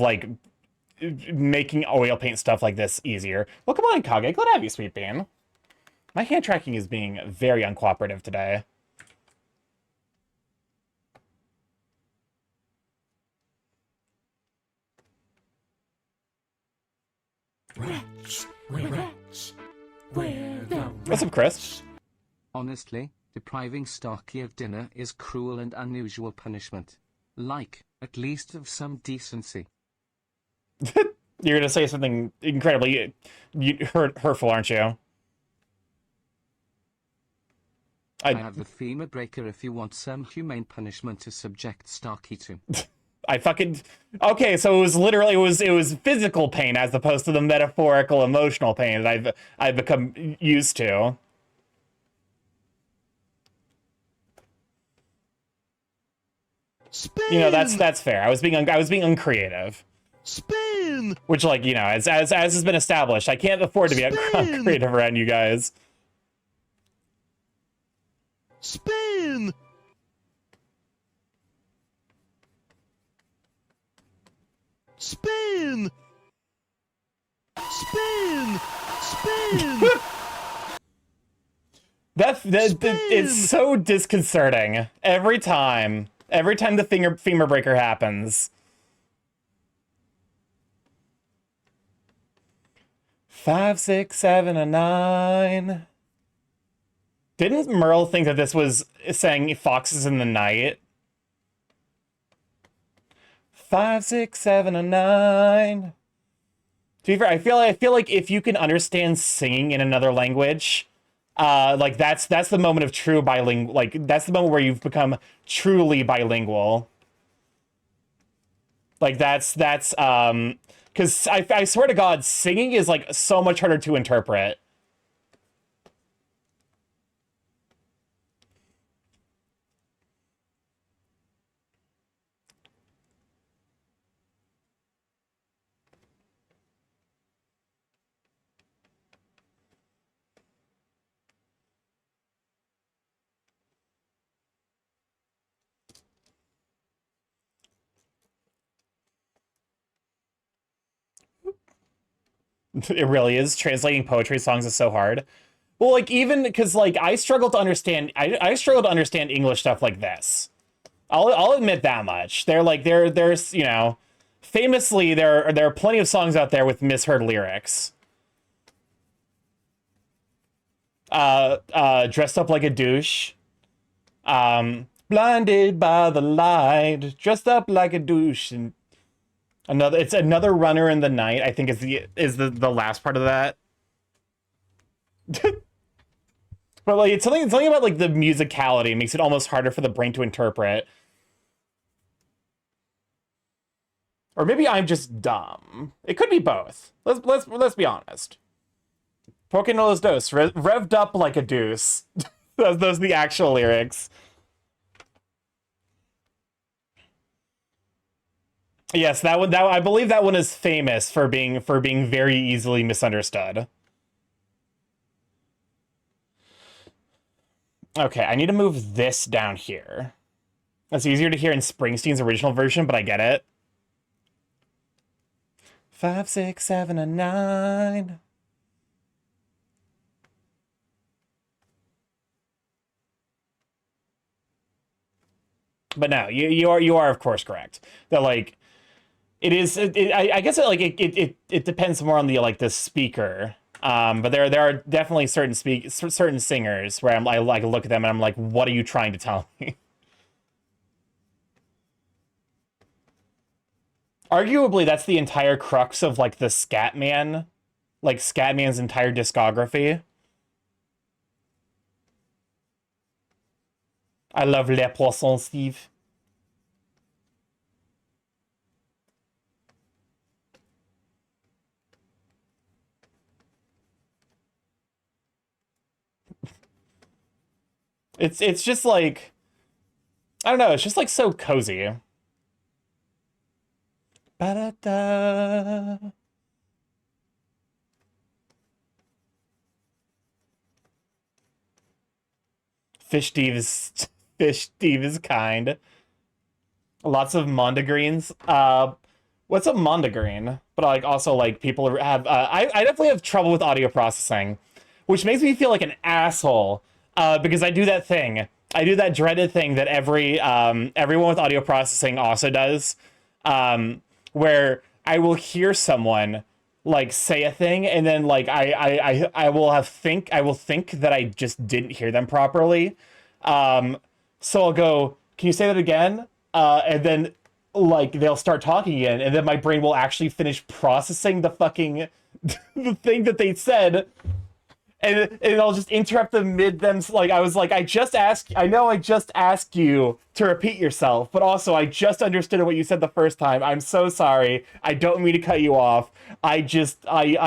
Speaker 1: like making oil paint stuff like this easier. Well, come on, Kage. Glad to have you, Sweet Bean. My hand tracking is being very uncooperative today. What's up, Chris?
Speaker 2: Honestly, depriving Starkey of dinner is cruel and unusual punishment. Like, at least of some decency.
Speaker 1: You're gonna say something incredibly hurtful, aren't you?
Speaker 2: I have the femur breaker if you want some humane punishment to subject Starkey to.
Speaker 1: I fucking okay. So it was literally it was physical pain as opposed to the metaphorical emotional pain that I've become used to.
Speaker 3: Spin!
Speaker 1: You know, that's fair. I was being uncreative.
Speaker 3: Spin!
Speaker 1: Which, like, you know, as has been established, I can't afford to be uncreative around you guys.
Speaker 3: Spin! Spin! Spin! Spin!
Speaker 1: That it's so disconcerting every time the femur breaker happens. 5, 6, 7, and 9. Didn't Merle think that this was saying foxes in the night? 5, 6, 7, and 9. To be fair, I feel like if you can understand singing in another language, like that's the moment of true bilingual. Like that's the moment where you've become truly bilingual. Like that's because I swear to God, singing is like so much harder to interpret. It really is. Translating poetry songs is so hard. Well, like, even because, like, I struggle to understand. I struggle to understand English stuff like this. I'll admit that much. There's you know, famously there are plenty of songs out there with misheard lyrics. Dressed up like a douche. Blinded by the light, dressed up like a douche, and another runner in the night. I think is the last part of that. But like it's something about like the musicality makes it almost harder for the brain to interpret. Or maybe I'm just dumb. It could be both. Let's be honest. Poking los dos, revved up like a deuce. those are the actual lyrics. Yes, that one. That I believe that one is famous for being very easily misunderstood. Okay, I need to move this down here. It's easier to hear in Springsteen's original version, but I get it. 5, 6, 7, and 9. But no, you are of course correct. That like it is. I guess it depends more on the speaker. But there are definitely certain singers where I like look at them and I'm like, what are you trying to tell me? Arguably, that's the entire crux of like the Scatman, like Scatman's entire discography. I love Les Poissons, Steve. It's just like, I don't know, it's just like so cozy. Ba-da-da. Fish Steve is kind. Lots of mondegreens. What's a mondegreen? But like also like people have I definitely have trouble with audio processing, which makes me feel like an asshole. Because I do that thing. I do that dreaded thing that everyone with audio processing also does. Where I will hear someone like say a thing and then like I will think that I just didn't hear them properly. So I'll go, can you say that again? And then like they'll start talking again, and then my brain will actually finish processing the fucking the thing that they said. And I'll just interrupt them mid them. Like I was like, I just asked you to repeat yourself, but also I just understood what you said the first time. I'm so sorry. I don't mean to cut you off. I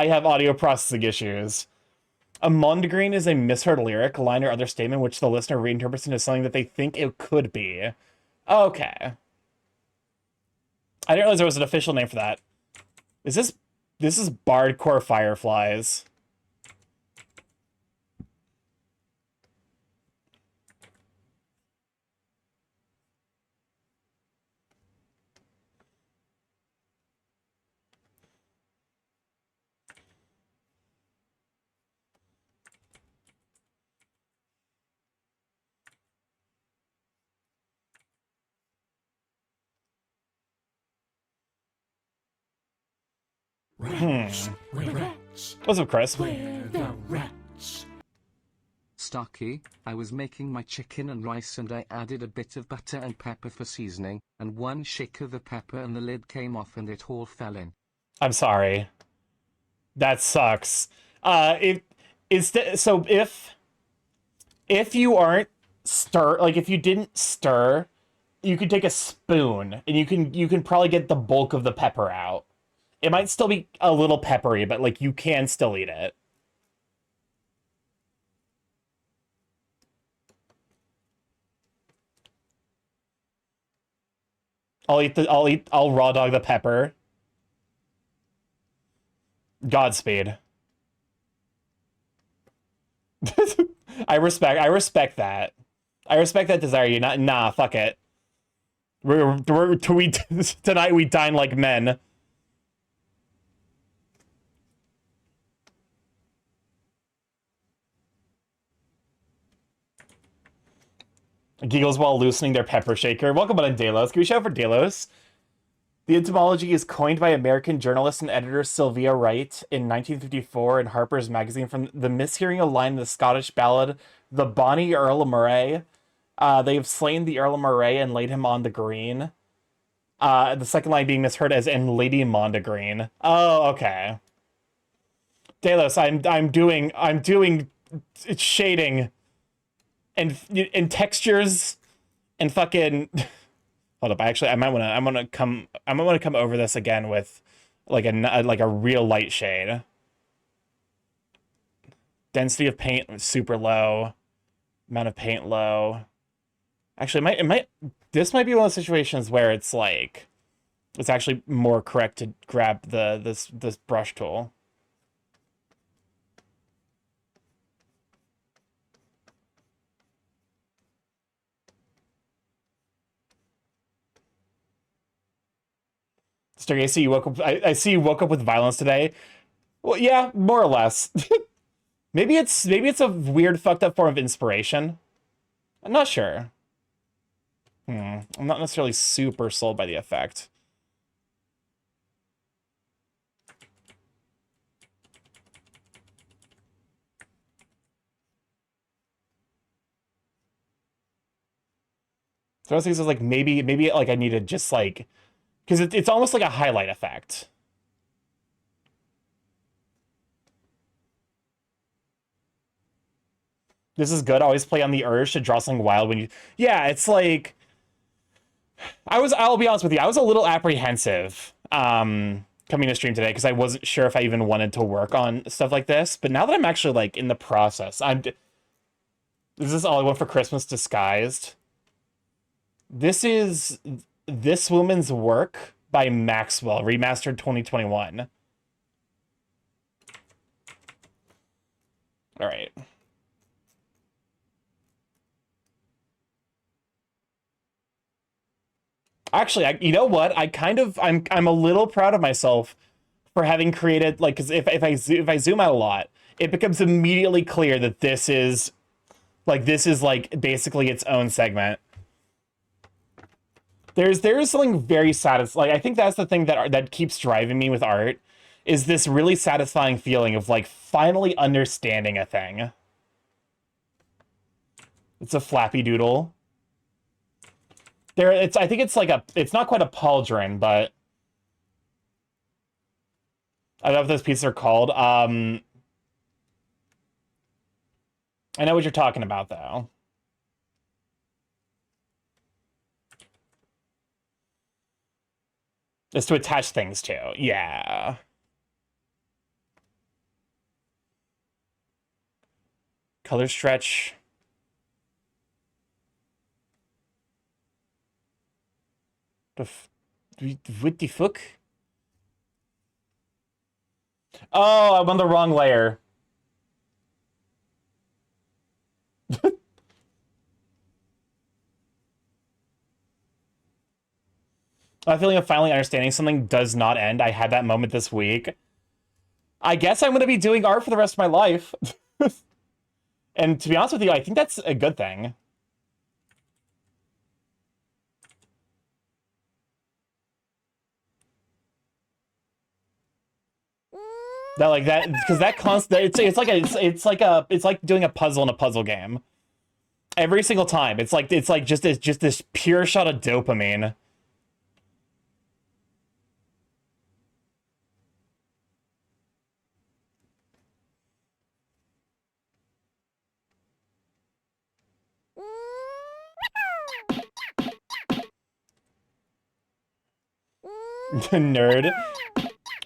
Speaker 1: have audio processing issues. A mondegreen is a misheard lyric, line, or other statement which the listener reinterprets into something that they think it could be. Okay. I didn't realize there was an official name for that. This is Bardcore Fireflies. What's up, Chris?
Speaker 2: Starkey, I was making my chicken and rice and I added a bit of butter and pepper for seasoning, and one shake of the pepper and the lid came off and it all fell in.
Speaker 1: I'm sorry. That sucks. If you aren't if you didn't stir, you could take a spoon and you can probably get the bulk of the pepper out. It might still be a little peppery, but like you can still eat it. I'll raw dog the pepper. Godspeed. I respect that. I respect that desire. You not nah, fuck it. Tonight we dine like men. Giggles while loosening their pepper shaker. Welcome on in, Delos. Can we shout out for Delos? The etymology is coined by American journalist and editor Sylvia Wright in 1954 in Harper's Magazine from the mishearing a line in the Scottish ballad, The Bonnie Earl of Moray. They have slain the Earl of Moray and laid him on the green. The second line being misheard as "and Lady Mondegreen." Oh, okay. Delos, I'm doing shading and textures and fucking. Hold up, I might want to come over this again with like a real light shade. Density of paint super low. Amount of paint low. Actually, this might be one of those situations where it's like it's actually more correct to grab this brush tool. Stargazy, you woke up. I see you woke up with violence today. Well, yeah, more or less. maybe it's a weird, fucked up form of inspiration. I'm not sure. I'm not necessarily super sold by the effect. So I was thinking like maybe like I need to just like. Because it's almost like a highlight effect. This is good. Always play on the urge to draw something wild when you... Yeah, it's like... I'll be honest with you, I was a little apprehensive coming to stream today because I wasn't sure if I even wanted to work on stuff like this. But now that I'm actually like in the process, Is this all I want for Christmas disguised? This is... This Woman's Work by Maxwell, remastered 2021. All right. Actually, you know what? I'm a little proud of myself for having created like because if I zoom out a lot, it becomes immediately clear that this is like basically its own segment. There's something very satisfying. Like, I think that's the thing that keeps driving me with art, is this really satisfying feeling of like finally understanding a thing. It's a Flappy Doodle. I think it's like it's not quite a pauldron, but I don't know what those pieces are called. I know what you're talking about though. Is to attach things to. Yeah. Color stretch. What the fuck? Oh, I'm on the wrong layer. My feeling of finally understanding something does not end. I had that moment this week. I guess I'm going to be doing art for the rest of my life. And to be honest with you, I think that's a good thing. That like that because that constant it's like doing a puzzle in a puzzle game. Every single time, it's like just this pure shot of dopamine. Nerd.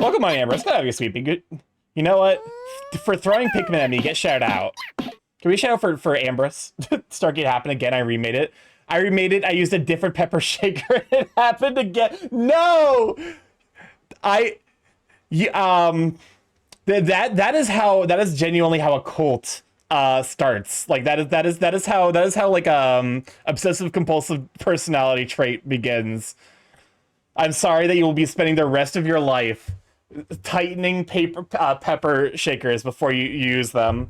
Speaker 1: Welcome on, Amber. It's glad to have you, sweet. Good. You know what? For throwing Pikmin at me, get shouted out. Can we shout out for Ambrose? Stargate happened again. I remade it. I used a different pepper shaker. It happened again. No. That is genuinely how a cult starts. Like that is how like obsessive compulsive personality trait begins. I'm sorry that you will be spending the rest of your life tightening pepper shakers before you use them.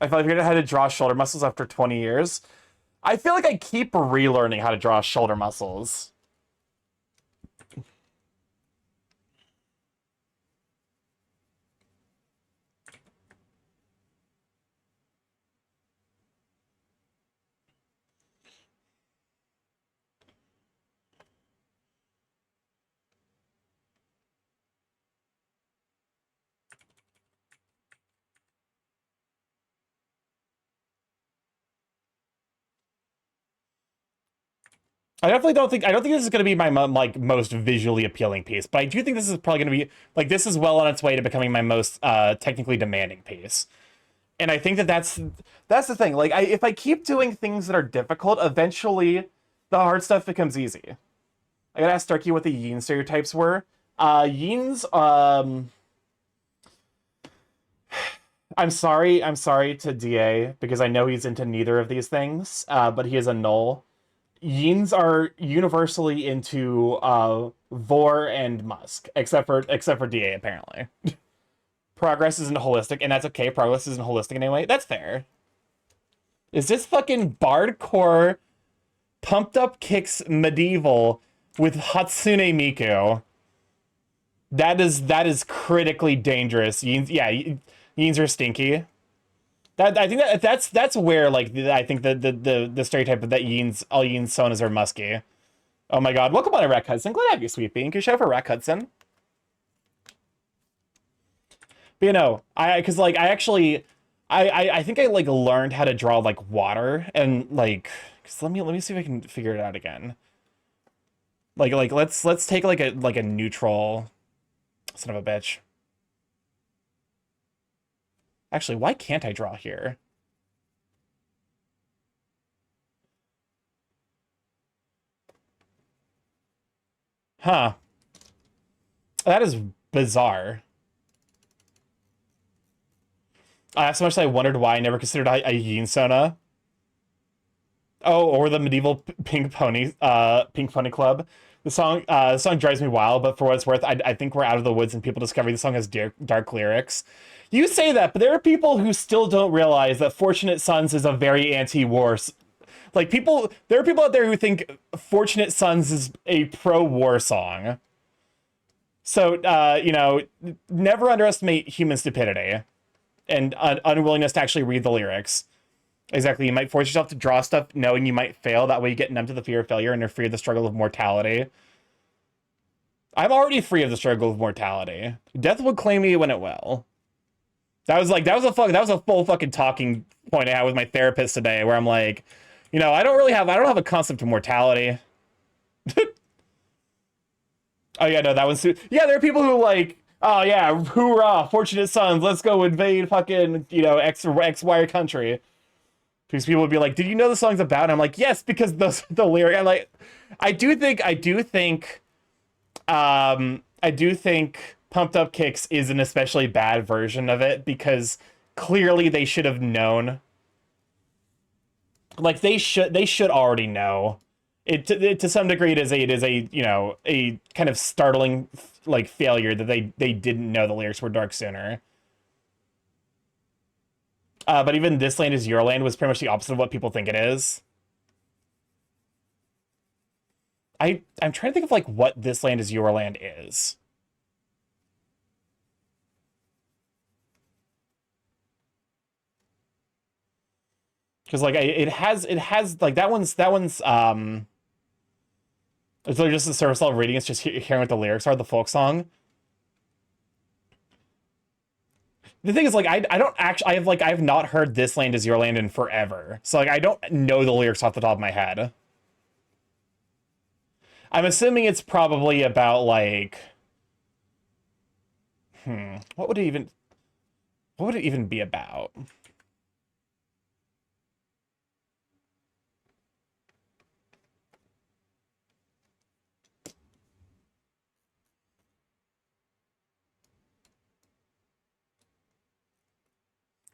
Speaker 1: I feel like I figured out how to draw shoulder muscles after 20 years. I feel like I keep relearning how to draw shoulder muscles. I definitely don't think this is going to be my like most visually appealing piece, but I do think this is probably going to be like this is well on its way to becoming my most technically demanding piece. And I think that that's the thing. Like if I keep doing things that are difficult, eventually the hard stuff becomes easy. I gotta ask Starkey what the Yin stereotypes were. Yin's I'm sorry to DA because I know he's into neither of these things, but he is a null. Yins are universally into Vor and Musk, except for DA apparently. Progress isn't holistic, and that's okay. Progress isn't holistic anyway. That's fair. Is this fucking bardcore pumped up kicks medieval with Hatsune Miku? That is critically dangerous. Yins, yeah, Yins are stinky. That I think that's where like I think the stereotype of that all Yins sonas are musky. Oh my god, welcome on to Rack Hudson. Glad to have you, Sweet Bean. Can you shout for Rack Hudson? But you know, because like I actually I think I like learned how to draw like water and like cause let me see if I can figure it out again. Like let's take like a neutral son of a bitch. Actually, why can't I draw here? Huh. That is bizarre. So much that I wondered why I never considered a Yin Sona. Oh, or the medieval Pink Pony Club. The song drives me wild, but for what it's worth, I think we're out of the woods and people discover the song has dark lyrics. You say that, but there are people who still don't realize that Fortunate Sons is a very anti-war. Like there are people out there who think Fortunate Sons is a pro-war song. So, you know, never underestimate human stupidity and unwillingness to actually read the lyrics. Exactly. You might force yourself to draw stuff knowing you might fail. That way you get numb to the fear of failure and you're free of the struggle of mortality. I'm already free of the struggle of mortality. Death will claim me when it will. That was a full fucking talking point I had with my therapist today where I'm like, you know, I don't have a concept of mortality. Oh yeah, no, that one's yeah, there are people who like, oh yeah, hoorah, Fortunate Sons, let's go invade fucking, you know, X Y country. Because people would be like, did you know the song's about? And I'm like, yes, because the lyric. I'm like, I do think Pumped Up Kicks is an especially bad version of it because clearly they should have known. Like they should already know. It to some degree it is a you know a kind of startling like failure that they didn't know the lyrics were dark sooner. But even This Land Is Your Land was pretty much the opposite of what people think it is. I'm trying to think of like what This Land Is Your Land is. Because like it has like that one's it's literally just the surface level reading. It's just hearing what the lyrics are, the folk song. The thing is, like, I don't actually, I have not heard This Land Is Your Land in forever. So, like, I don't know the lyrics off the top of my head. I'm assuming it's probably about, like, what would it even be about?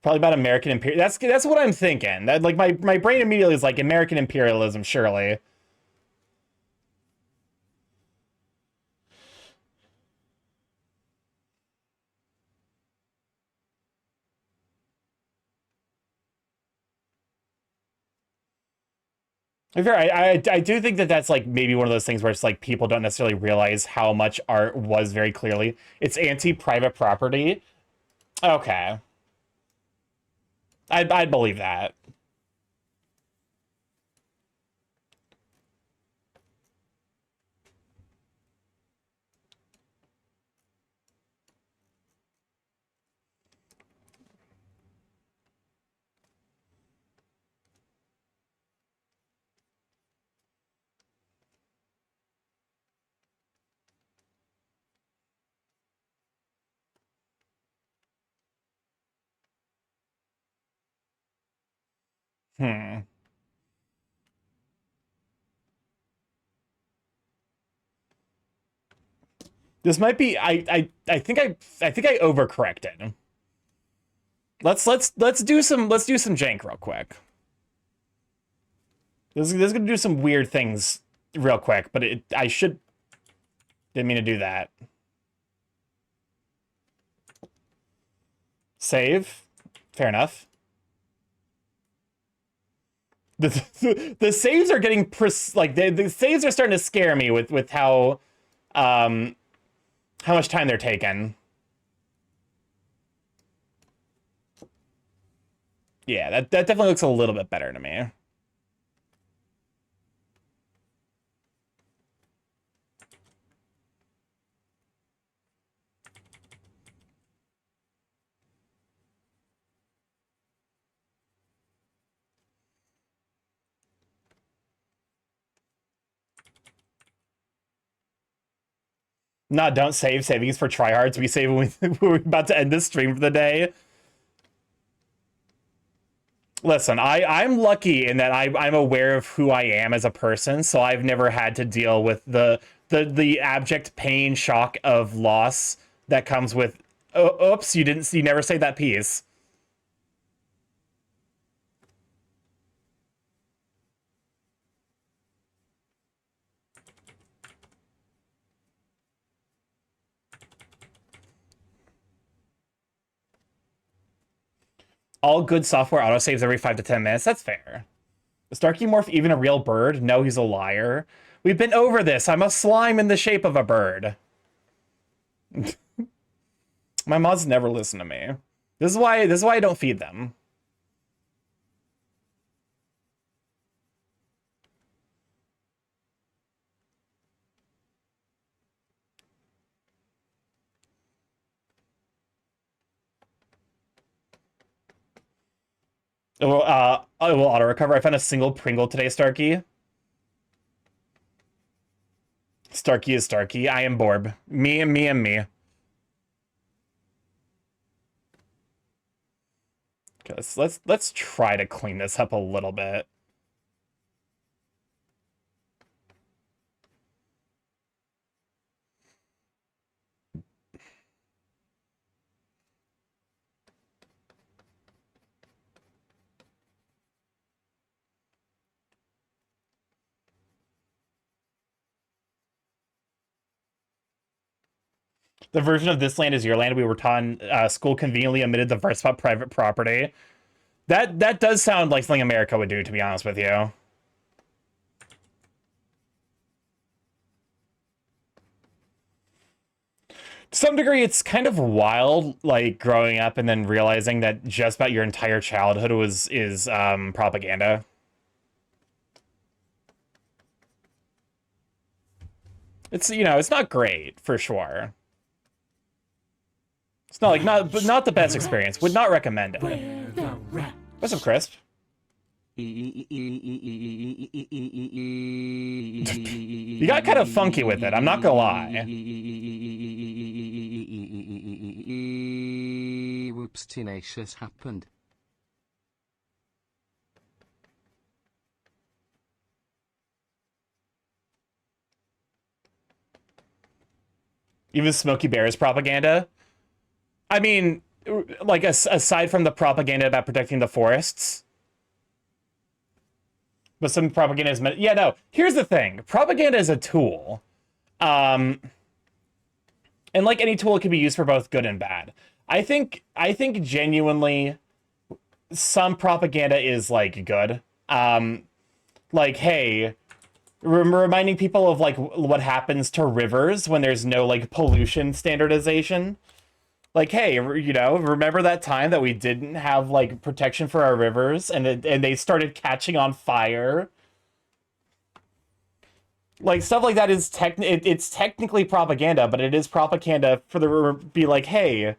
Speaker 1: Probably about American imperial. That's what I'm thinking. That like my brain immediately is like American imperialism, surely. I do think that that's like maybe one of those things where it's like people don't necessarily realize how much art was very clearly. It's anti-private property. Okay. I'd believe that. Hmm. This might be I think I overcorrected. Let's do some jank real quick. This is gonna do some weird things real quick, but I didn't mean to do that. Save. Fair enough. The saves are getting like the saves are starting to scare me with how much time they're taking. Yeah, that definitely looks a little bit better to me. Nah, don't save. Savings for tryhards. We save when we're about to end this stream for the day. Listen, I'm lucky in that I'm aware of who I am as a person, so I've never had to deal with the abject pain, shock of loss that comes with. Oh, oops, you never say that piece. All good software autosaves every 5 to 10 minutes. That's fair. Is Starkey Morph even a real bird? No, he's a liar. We've been over this. I'm a slime in the shape of a bird. My mods never listen to me. This is why I don't feed them. It will auto recover. I found a single Pringle today, Starkey. Starkey is Starkey. I am Borb. Me and me and me. Okay, let's try to clean this up a little bit. The version of This Land Is Your Land we were taught in school conveniently omitted the verse about private property. That does sound like something America would do, to be honest with you. To some degree, it's kind of wild, like, growing up and then realizing that just about your entire childhood is propaganda. It's, it's not great, for sure. It's not like not the best experience. Would not recommend it. What's up, Crisp? You got kind of funky with it, I'm not gonna lie.
Speaker 2: Whoops, tenacious happened.
Speaker 1: Even Smokey Bear is propaganda. I mean, like, aside from the propaganda about protecting the forests. But some propaganda is meant... Yeah, no. Here's the thing. Propaganda is a tool. And like any tool, it can be used for both good and bad. I think genuinely some propaganda is, like, good. like, hey, reminding people of like what happens to rivers when there's no like pollution standardization. Like, hey, you know, remember that time that we didn't have like protection for our rivers and they started catching on fire? Like stuff like that is it's technically propaganda, but it is propaganda for the be like, hey,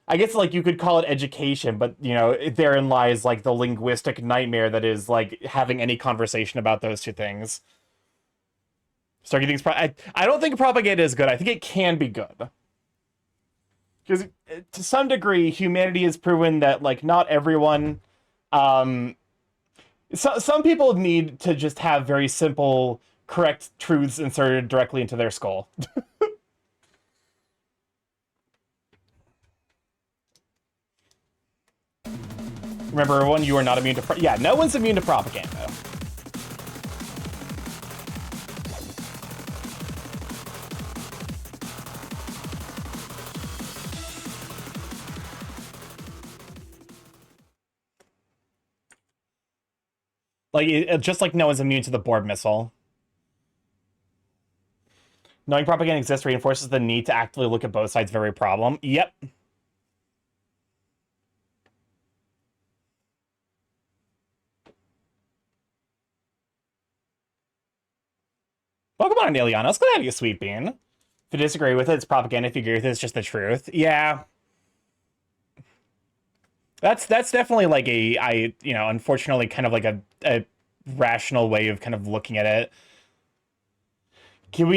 Speaker 1: I guess like you could call it education, but you know, therein lies like the linguistic nightmare that is like having any conversation about those two things. Starkey thinks I don't think propaganda is good. I think it can be good. Because to some degree, humanity has proven that like not everyone some people need to just have very simple, correct truths inserted directly into their skull. Remember, everyone, you are not immune to... Yeah, no one's immune to propaganda. Like, just like no one's immune to the Board missile. Knowing propaganda exists reinforces the need to actively look at both sides of every problem. Yep. Welcome on, Ileana. It's good to have you, Sweet Bean. If you disagree with it, it's propaganda. If you agree with it, it's just the truth. Yeah. That's definitely like you know, unfortunately kind of like a rational way of kind of looking at it. Can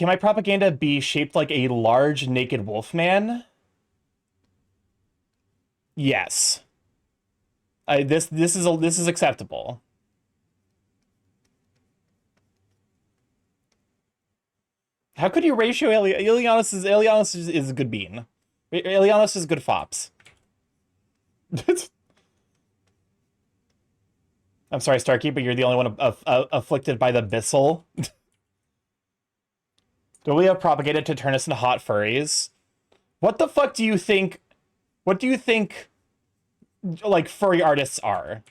Speaker 1: my propaganda be shaped like a large naked wolf man? Yes. This is acceptable. How could you ratio Ilianos is a good bean. Ilianos is good fops. I'm sorry, Starkey, but you're the only one afflicted by the Bissell. Do we have propagated to turn us into hot furries? What the fuck do you think? What do you think, like, furry artists are?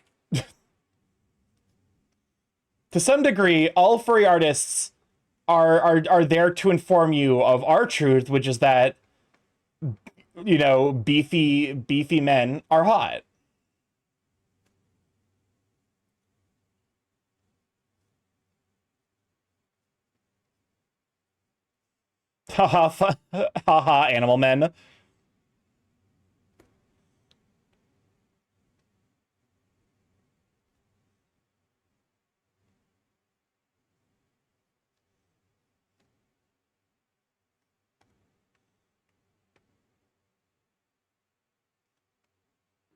Speaker 1: To some degree, all furry artists are there to inform you of our truth, which is that, you know, beefy men are hot. Haha, haha, animal men.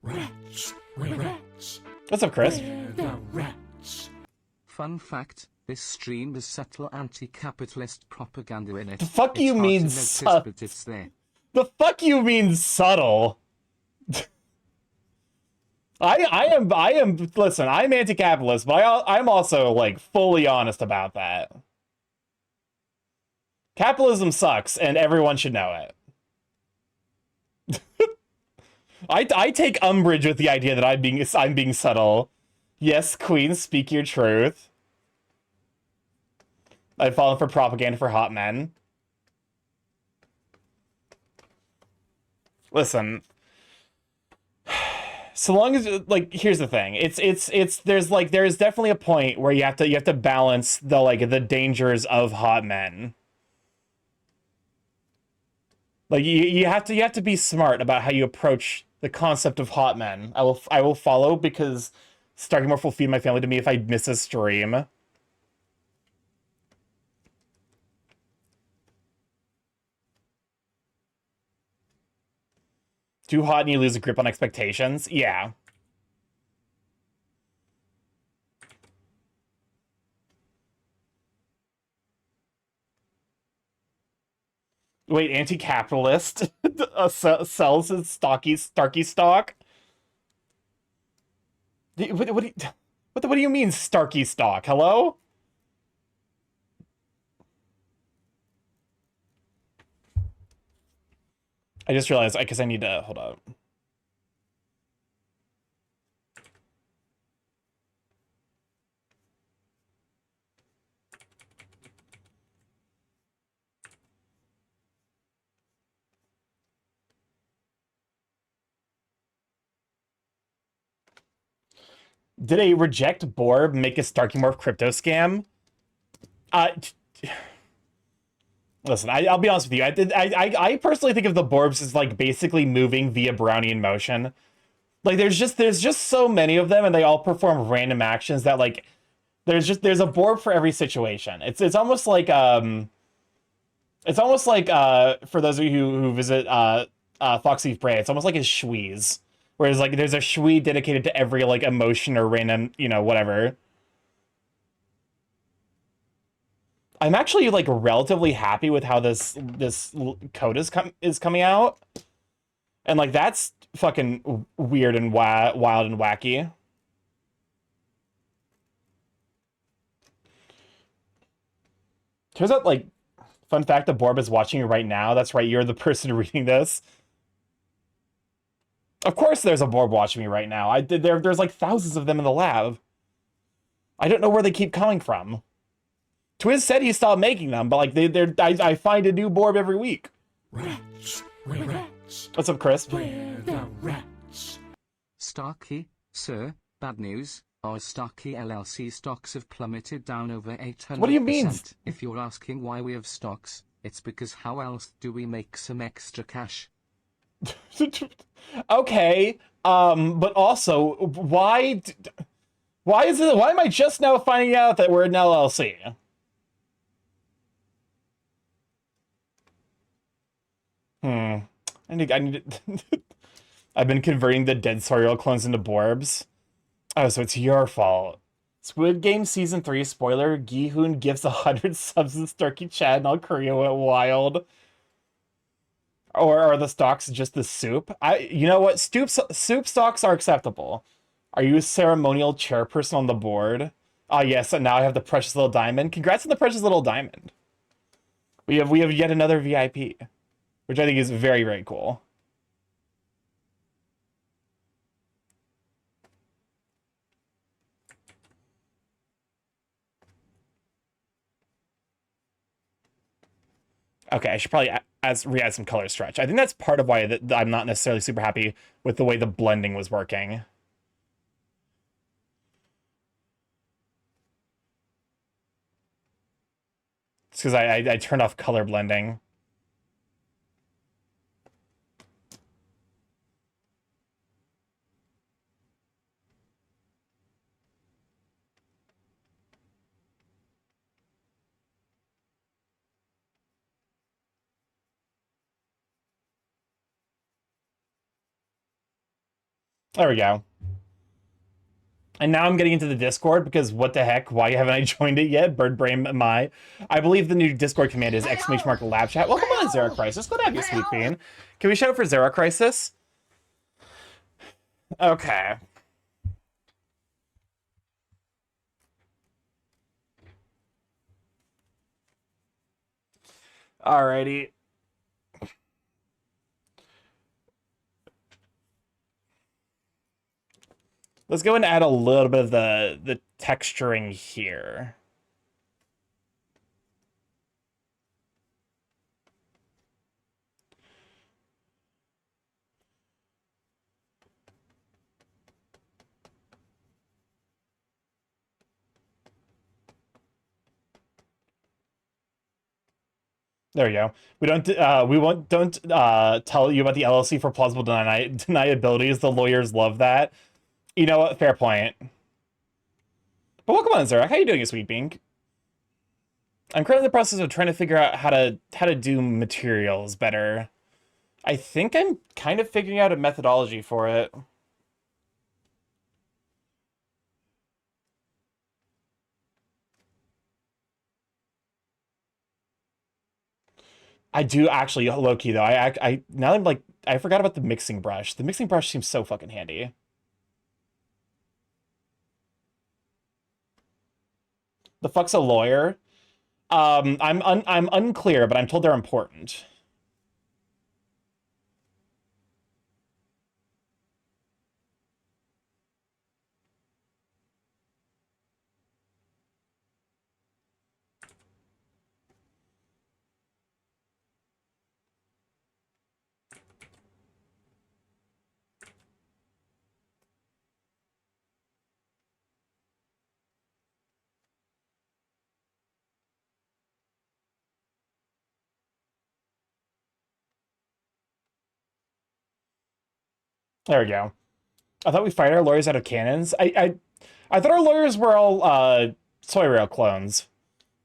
Speaker 5: Rats, we're rats.
Speaker 1: What's up, Chris?
Speaker 5: We're the rats.
Speaker 2: Fun fact, this stream has subtle anti-capitalist propaganda in it.
Speaker 1: The fuck
Speaker 2: It's
Speaker 1: you
Speaker 2: hard
Speaker 1: mean
Speaker 2: to notice,
Speaker 1: subtle?
Speaker 2: but it's there.
Speaker 1: The fuck you mean subtle? I am listen, I'm anti-capitalist, but I'm also like fully honest about that. Capitalism sucks and everyone should know it. I take umbrage with the idea that I'm being subtle. Yes, Queen, speak your truth. I've fallen for propaganda for hot men. Listen, so long as like here's the thing, there's definitely a point where you have to balance the dangers of hot men. Like you have to be smart about how you approach the concept of hot men. I will follow because Starkey Morph will feed my family to me if I miss a stream. Too hot and you lose a grip on expectations? Yeah. Wait, anti-capitalist sells his Starkey stock? What do you mean Starkey stock? Hello? I just realized because I need to hold up. Did a reject Borb make a Starkymorph crypto scam? Listen, I'll be honest with you. I personally think of the Borbs as like basically moving via Brownian motion. Like there's just so many of them, and they all perform random actions that like there's a Borb for every situation. It's almost like for those of you who visit Foxy Bray, it's almost like his Shweez. Whereas like there's a Shwee dedicated to every like emotion or random, whatever. I'm actually like relatively happy with how this code is coming out. And like that's fucking weird and wild and wacky. Turns out, like, fun fact, the Borb is watching you right now. That's right, you're the person reading this. Of course there's a Borb watching me right now. There's like thousands of them in the lab. I don't know where they keep coming from. Twiz said he stopped making them, but like I find a new Borb every week.
Speaker 5: Rats, we're rats.
Speaker 1: What's up, Chris?
Speaker 5: We're the rats.
Speaker 2: Starkey, sir, bad news. Our Starkey LLC stocks have plummeted down over 800%.
Speaker 1: What do you mean?
Speaker 2: If you're asking why we have stocks, it's because how else do we make some extra cash?
Speaker 1: Okay, but also, why am I just now finding out that we're an LLC? I need I've been converting the dead Sorial clones into Borbs. Oh, so it's your fault. Squid Game Season 3 spoiler, Gihoon gives 100 subs in Starkey chat and all Korea went wild. Or are the stocks just the soup? You know what? Soup stocks are acceptable. Are you a ceremonial chairperson on the board? Ah, yes, and now I have the precious little diamond. Congrats on the precious little diamond. We have yet another VIP, which I think is very, very cool. Okay, I should probably re-add some color stretch. I think that's part of why I'm not necessarily super happy with the way the blending was working. It's because I turned off color blending. There we go. And now I'm getting into the Discord because what the heck? Why haven't I joined it yet? Birdbrain am I? I believe the new Discord command is !lab chat. Welcome on, Zera Crisis. Good to have you, Sweet Bean. Can we shout for Zera Crisis? Okay. Alrighty. Let's go and add a little bit of the texturing here. There we go. Don't tell you about the LLC for plausible deniabilities. The lawyers love that. You know what? Fair point. But welcome on, Zerek. How you doing, Sweet Bean? I'm currently in the process of trying to figure out how to do materials better. I think I'm kind of figuring out a methodology for it. I do actually, low-key though. Now I'm like, I forgot about the mixing brush. The mixing brush seems so fucking handy. The fuck's a lawyer? I'm unclear, but I'm told they're important. There we go. I thought we fired our lawyers out of cannons. I thought our lawyers were all Soy Rail clones.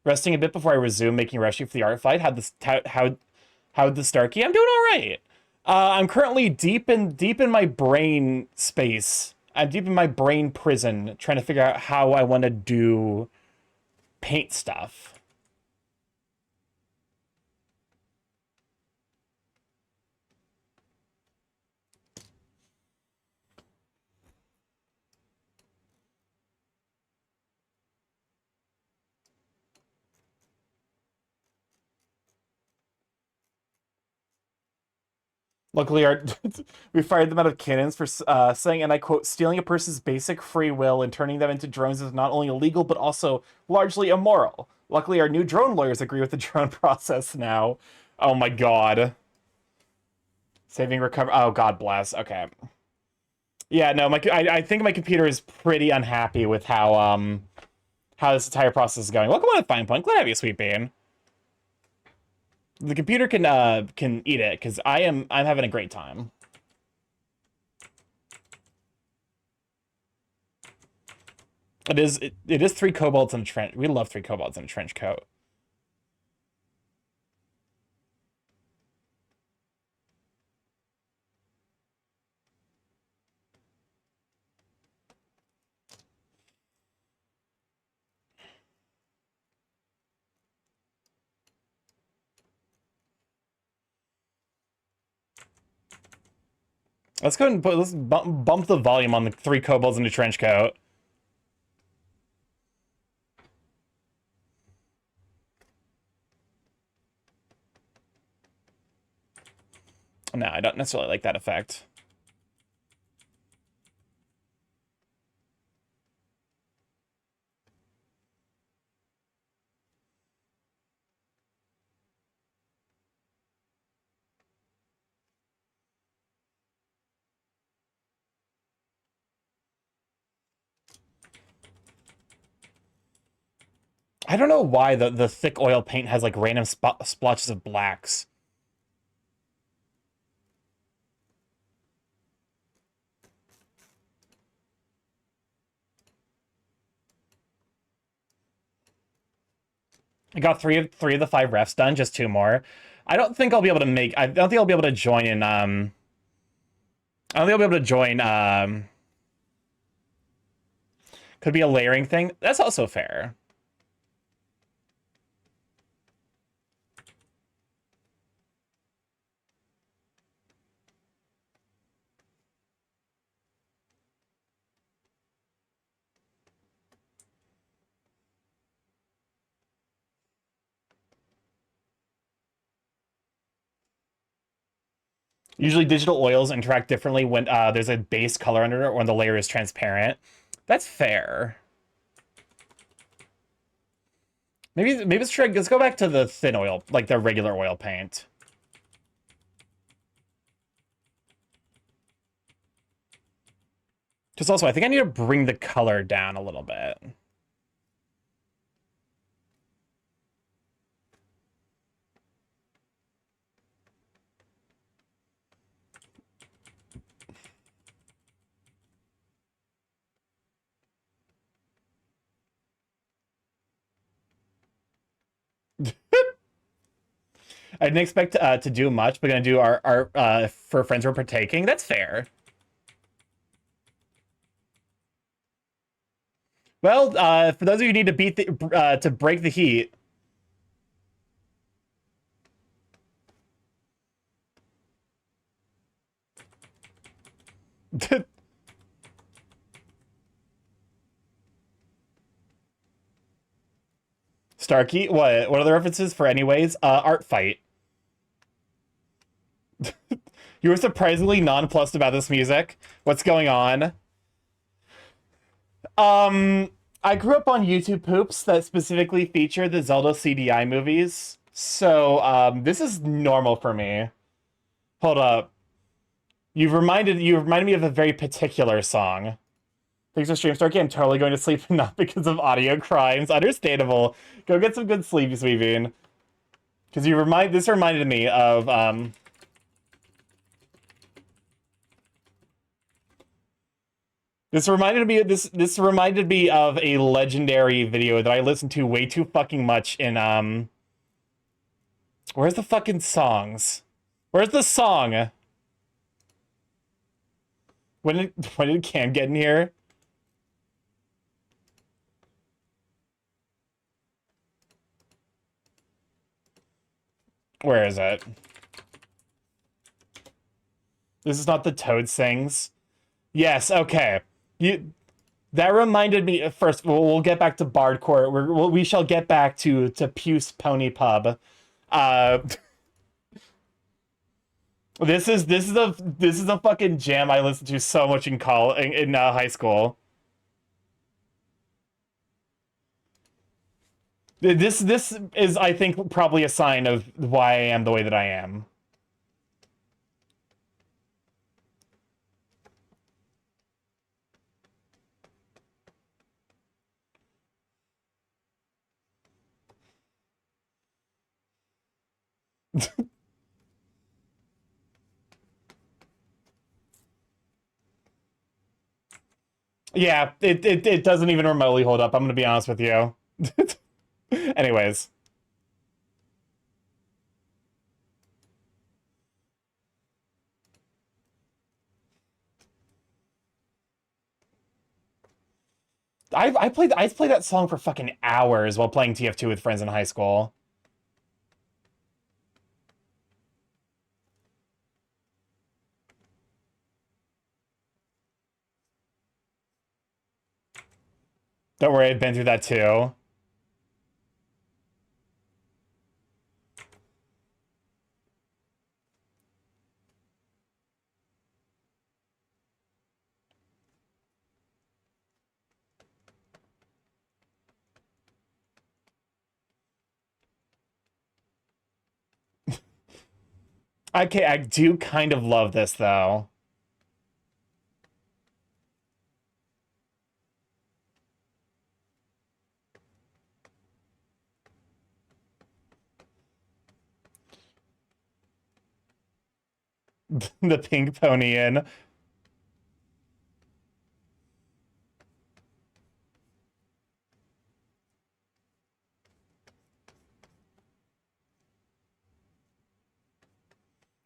Speaker 1: Resting a bit before I resume making Rushy for the art fight. How'd the Starkey? I'm doing all right. I'm currently deep in my brain space. I'm deep in my brain prison, trying to figure out how I want to do paint stuff. Luckily, we fired them out of cannons for saying, and I quote, stealing a person's basic free will and turning them into drones is not only illegal, but also largely immoral. Luckily, our new drone lawyers agree with the drone process now. Oh my god. Saving recover. Oh, God bless. Okay. Yeah, no, I think my computer is pretty unhappy with how this entire process is going. Welcome on to Fine Point. Glad to have you, Sweet Bean. The computer can eat it because I'm having a great time. It is 3 kobolds in a trench. We love 3 kobolds in a trench coat. Let's go ahead and let's bump the volume on the 3 kobolds in a trench coat. No, I don't necessarily like that effect. I don't know why the thick oil paint has like random splotches of blacks. I got three of the 5 refs done, just 2 more. I don't think I'll be able to make. I don't think I'll be able to join in. I don't think I'll be able to join. Could be a layering thing. That's also fair. Usually digital oils interact differently when there's a base color under it or when the layer is transparent. That's fair. Maybe let's go back to the thin oil, like the regular oil paint. Just also, I think I need to bring the color down a little bit. I didn't expect to do much, but gonna do our for friends we're partaking. That's fair. Well, for those of you who need to beat the to break the heat. Starkey, what are the references for anyways? Art fight. You were surprisingly nonplussed about this music. What's going on? I grew up on YouTube poops that specifically feature the Zelda CDI movies. So, this is normal for me. Hold up. You reminded me of a very particular song. Thanks for stream, Starkey. I'm totally going to sleep, not because of audio crimes. Understandable. Go get some good sleep, Sweetin. Because this reminded me of This reminded me of this reminded me of a legendary video that I listened to way too fucking much in where's the fucking songs? Where's the song? When did Cam get in here? Where is it? This is not the Toad Sings. Yes, okay. That reminded me. First, we'll get back to Bardcourt. We shall get back to Puce Pony Pub. Uh, this is a fucking jam I listened to so much in high school. This is, I think, probably a sign of why I am the way that I am. Yeah, it doesn't even remotely hold up. I'm gonna be honest with you. Anyways. I played that song for fucking hours while playing TF2 with friends in high school. Don't worry, I've been through that too. Okay, I do kind of love this though. The pink pony in.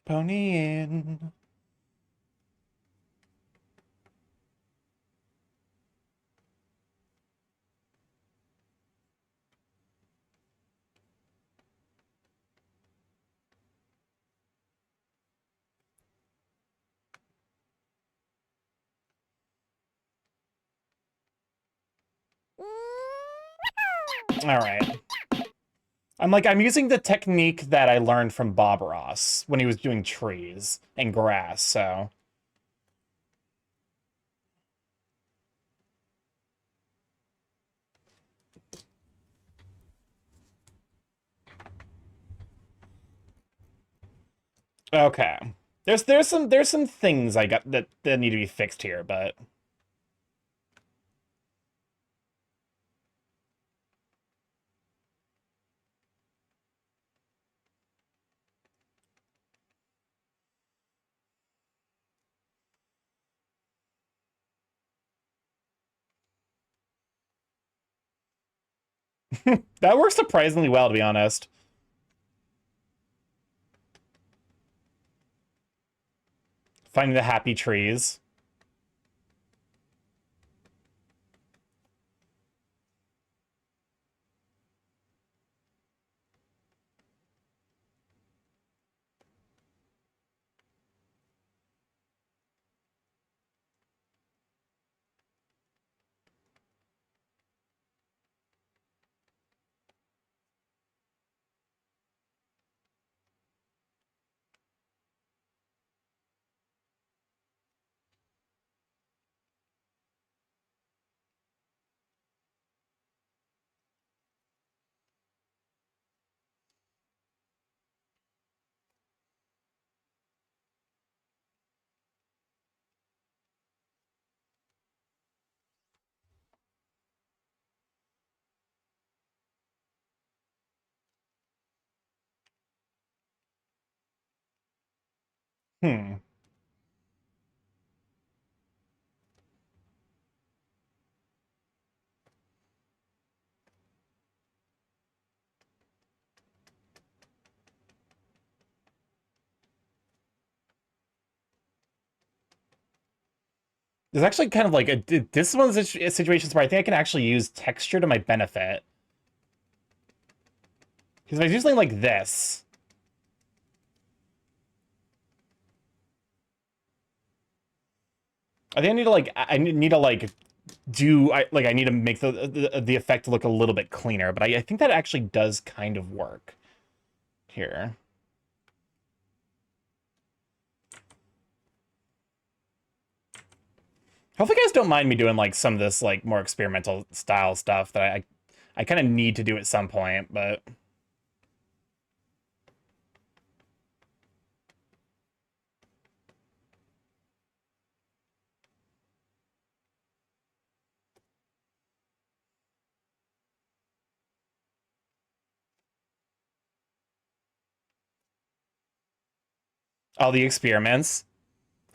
Speaker 1: Pony in. All right. I'm using the technique that I learned from Bob Ross when he was doing trees and grass, so. Okay. There's some things I got that need to be fixed here, but that works surprisingly well, to be honest. Finding the happy trees. Hmm. There's actually kind of like this one's a situations where I think I can actually use texture to my benefit. Because if I do something like this, I think I need to like I need to like I need to make the effect look a little bit cleaner, but I think that actually does kind of work here. Hopefully you guys don't mind me doing like some of this like more experimental style stuff that I kind of need to do at some point, but all the experiments.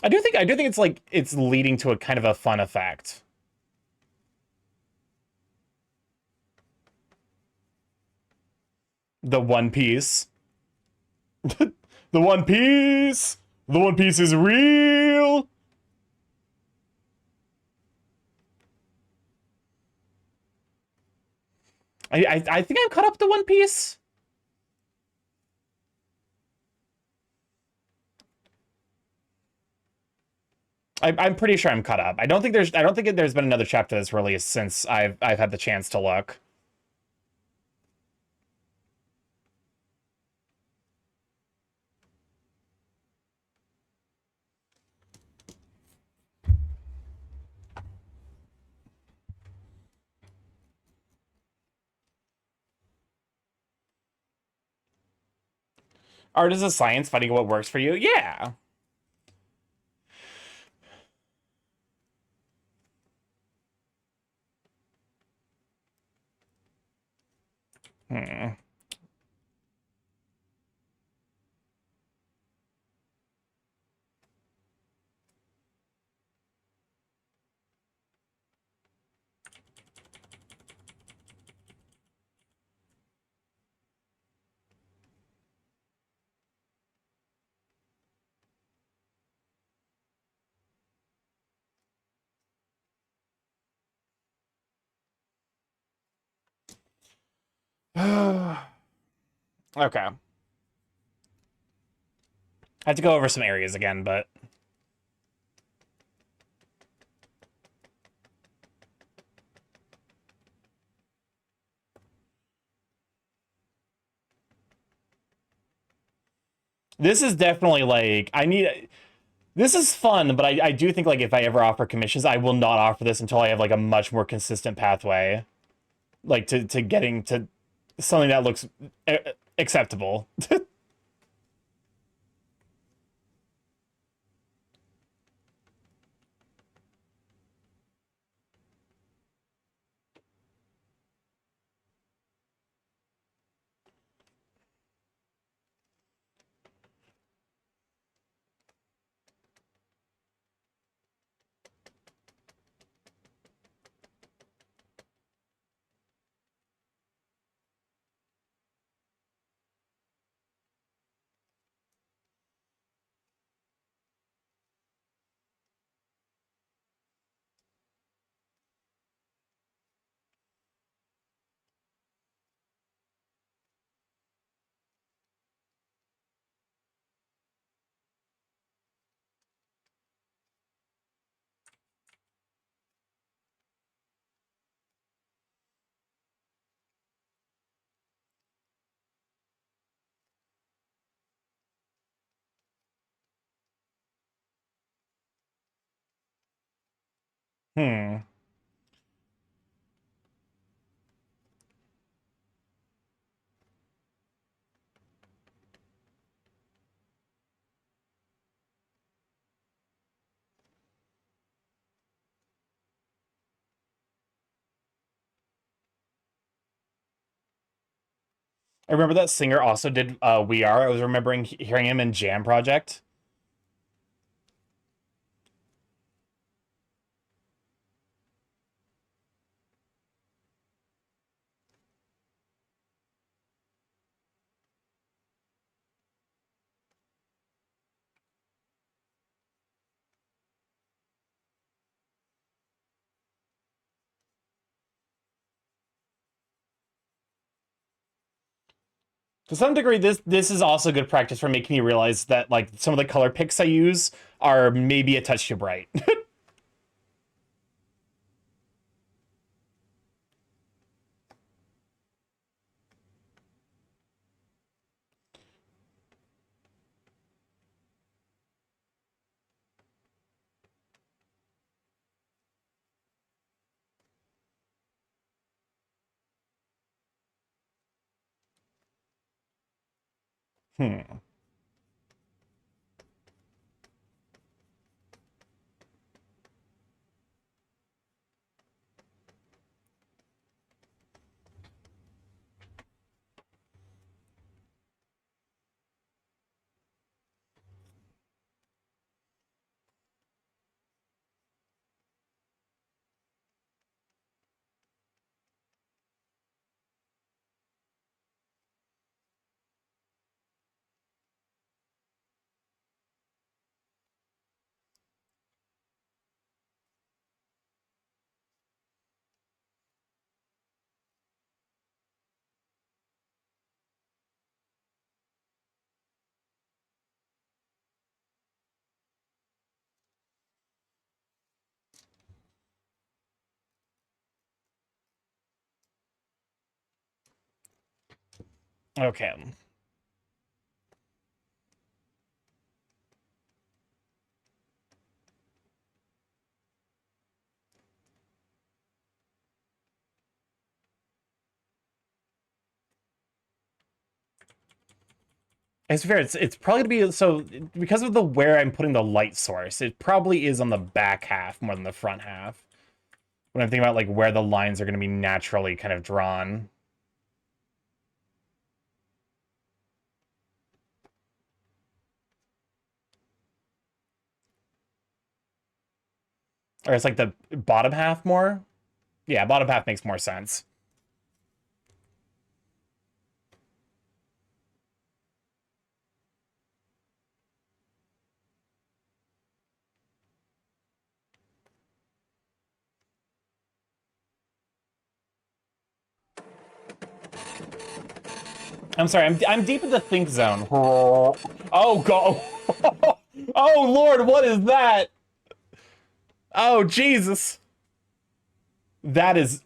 Speaker 1: I do think it's like it's leading to a kind of a fun effect. The One Piece. The One Piece. The One Piece is real. I think I've caught up to One Piece. I'm pretty sure I'm caught up. I don't think there's been another chapter that's released since I've had the chance to look. Art is a science, finding what works for you. Yeah. Hmm. Okay. I have to go over some areas again, but this is definitely like this is fun, but I do think like if I ever offer commissions, I will not offer this until I have like a much more consistent pathway, like to getting to something that looks acceptable. Hmm. I remember that singer also did We Are. I was remembering hearing him in Jam Project. To some degree, this is also good practice for making me realize that like some of the color picks I use are maybe a touch too bright. Hmm. Okay. It's fair. It's probably gonna be so because of the where I'm putting the light source. It probably is on the back half more than the front half. When I'm thinking about like where the lines are gonna be naturally kind of drawn. Or it's like the bottom half more. Yeah, bottom half makes more sense. I'm sorry, I'm deep in the think zone. Oh god. Oh lord, what is that? Oh Jesus. That is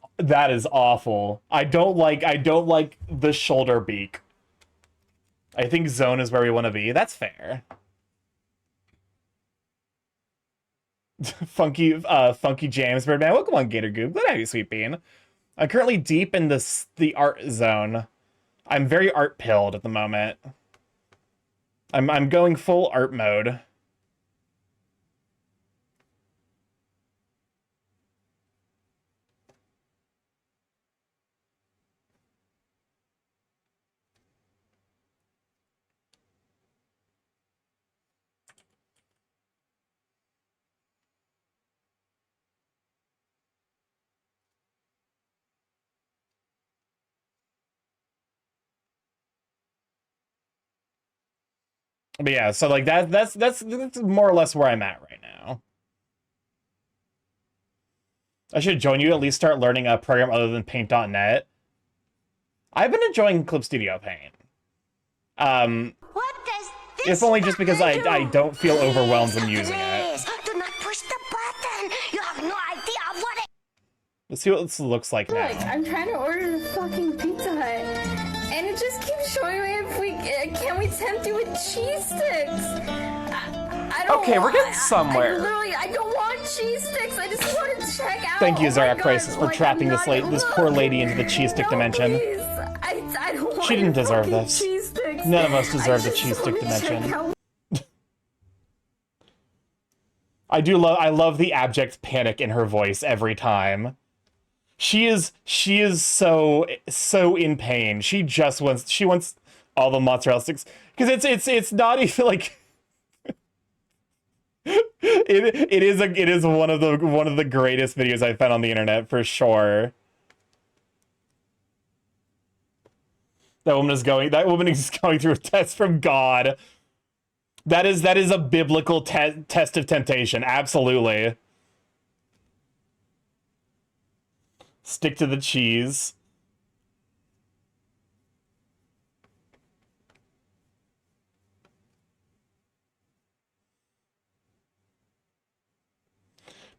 Speaker 1: awful. I don't like the shoulder beak. I think zone is where we want to be. That's fair. Funky James Birdman. Welcome on Gator Goob. Good to have you, Sweet Bean. I'm currently deep in the art zone. I'm very art pilled at the moment. I'm going full art mode. But yeah, so like that's more or less where I'm at right now. I should join you, at least start learning a program other than paint.net. I've been enjoying Clip Studio Paint.
Speaker 6: What does this
Speaker 1: If only just because I
Speaker 6: button do?
Speaker 1: don't feel overwhelmed when using it.
Speaker 6: Please, do not push the button. You have no idea of what it.
Speaker 1: Let's see what this looks like
Speaker 7: Look,
Speaker 1: now.
Speaker 7: I'm trying to order the fucking Pizza Hut, and it just keeps showing me if we can we tempt you with cheese sticks. I don't.
Speaker 1: Okay, we're getting
Speaker 7: I
Speaker 1: somewhere.
Speaker 7: I don't want cheese sticks. I just want to check out.
Speaker 1: Thank you,
Speaker 7: Oh my
Speaker 1: Zara
Speaker 7: God,
Speaker 1: Crisis, for
Speaker 7: like,
Speaker 1: trapping
Speaker 7: I'm
Speaker 1: this
Speaker 7: not-
Speaker 1: poor lady into the cheese stick
Speaker 7: no,
Speaker 1: dimension.
Speaker 7: Please. I don't want
Speaker 1: She didn't
Speaker 7: your
Speaker 1: deserve
Speaker 7: fucking
Speaker 1: this.
Speaker 7: cheese sticks.
Speaker 1: None of us deserve the
Speaker 7: I just
Speaker 1: cheese stick
Speaker 7: wanna check
Speaker 1: dimension.
Speaker 7: out-
Speaker 1: I love the abject panic in her voice every time. She is so in pain. She wants all the mozzarella sticks because it's not even like it is one of the greatest videos I've found on the internet for sure. That woman is going through a test from God. That is a biblical test of temptation. Absolutely. Stick to the cheese.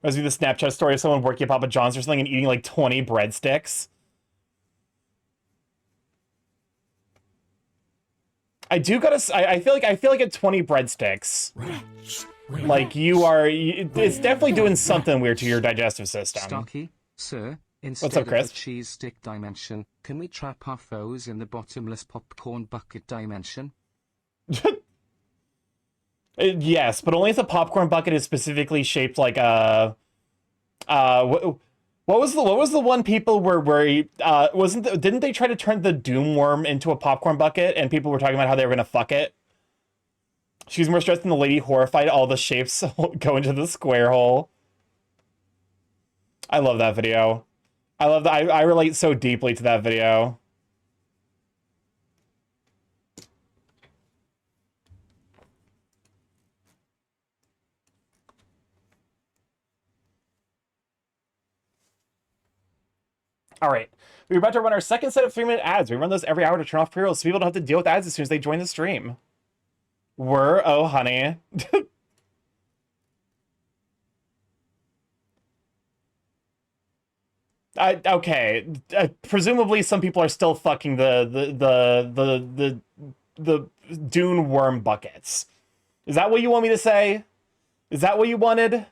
Speaker 1: Reminds me of the Snapchat story of someone working at Papa John's or something and eating like 20 breadsticks. I do gotta. I feel like at 20 breadsticks,
Speaker 5: Wretch.
Speaker 1: like you are. It's definitely doing something weird to your digestive system.
Speaker 2: Stocky, sir, instead
Speaker 1: up,
Speaker 2: of
Speaker 1: Chris?
Speaker 2: the cheese stick dimension, can we trap our foes in the bottomless popcorn bucket dimension?
Speaker 1: Yes, but only if the popcorn bucket is specifically shaped like a. What was the one people were didn't they try to turn the Doom Worm into a popcorn bucket and people were talking about how they were gonna fuck it? She's more stressed than the lady horrified all the shapes go into the square hole. I love that video. I love that. I relate so deeply to that video. All right, we're about to run our second set of 3-minute ads. We run those every hour to turn off pre-rolls so people don't have to deal with ads as soon as they join the stream. Oh, honey. Okay. Presumably, some people are still fucking the Dune worm buckets. Is that what you want me to say? Is that what you wanted?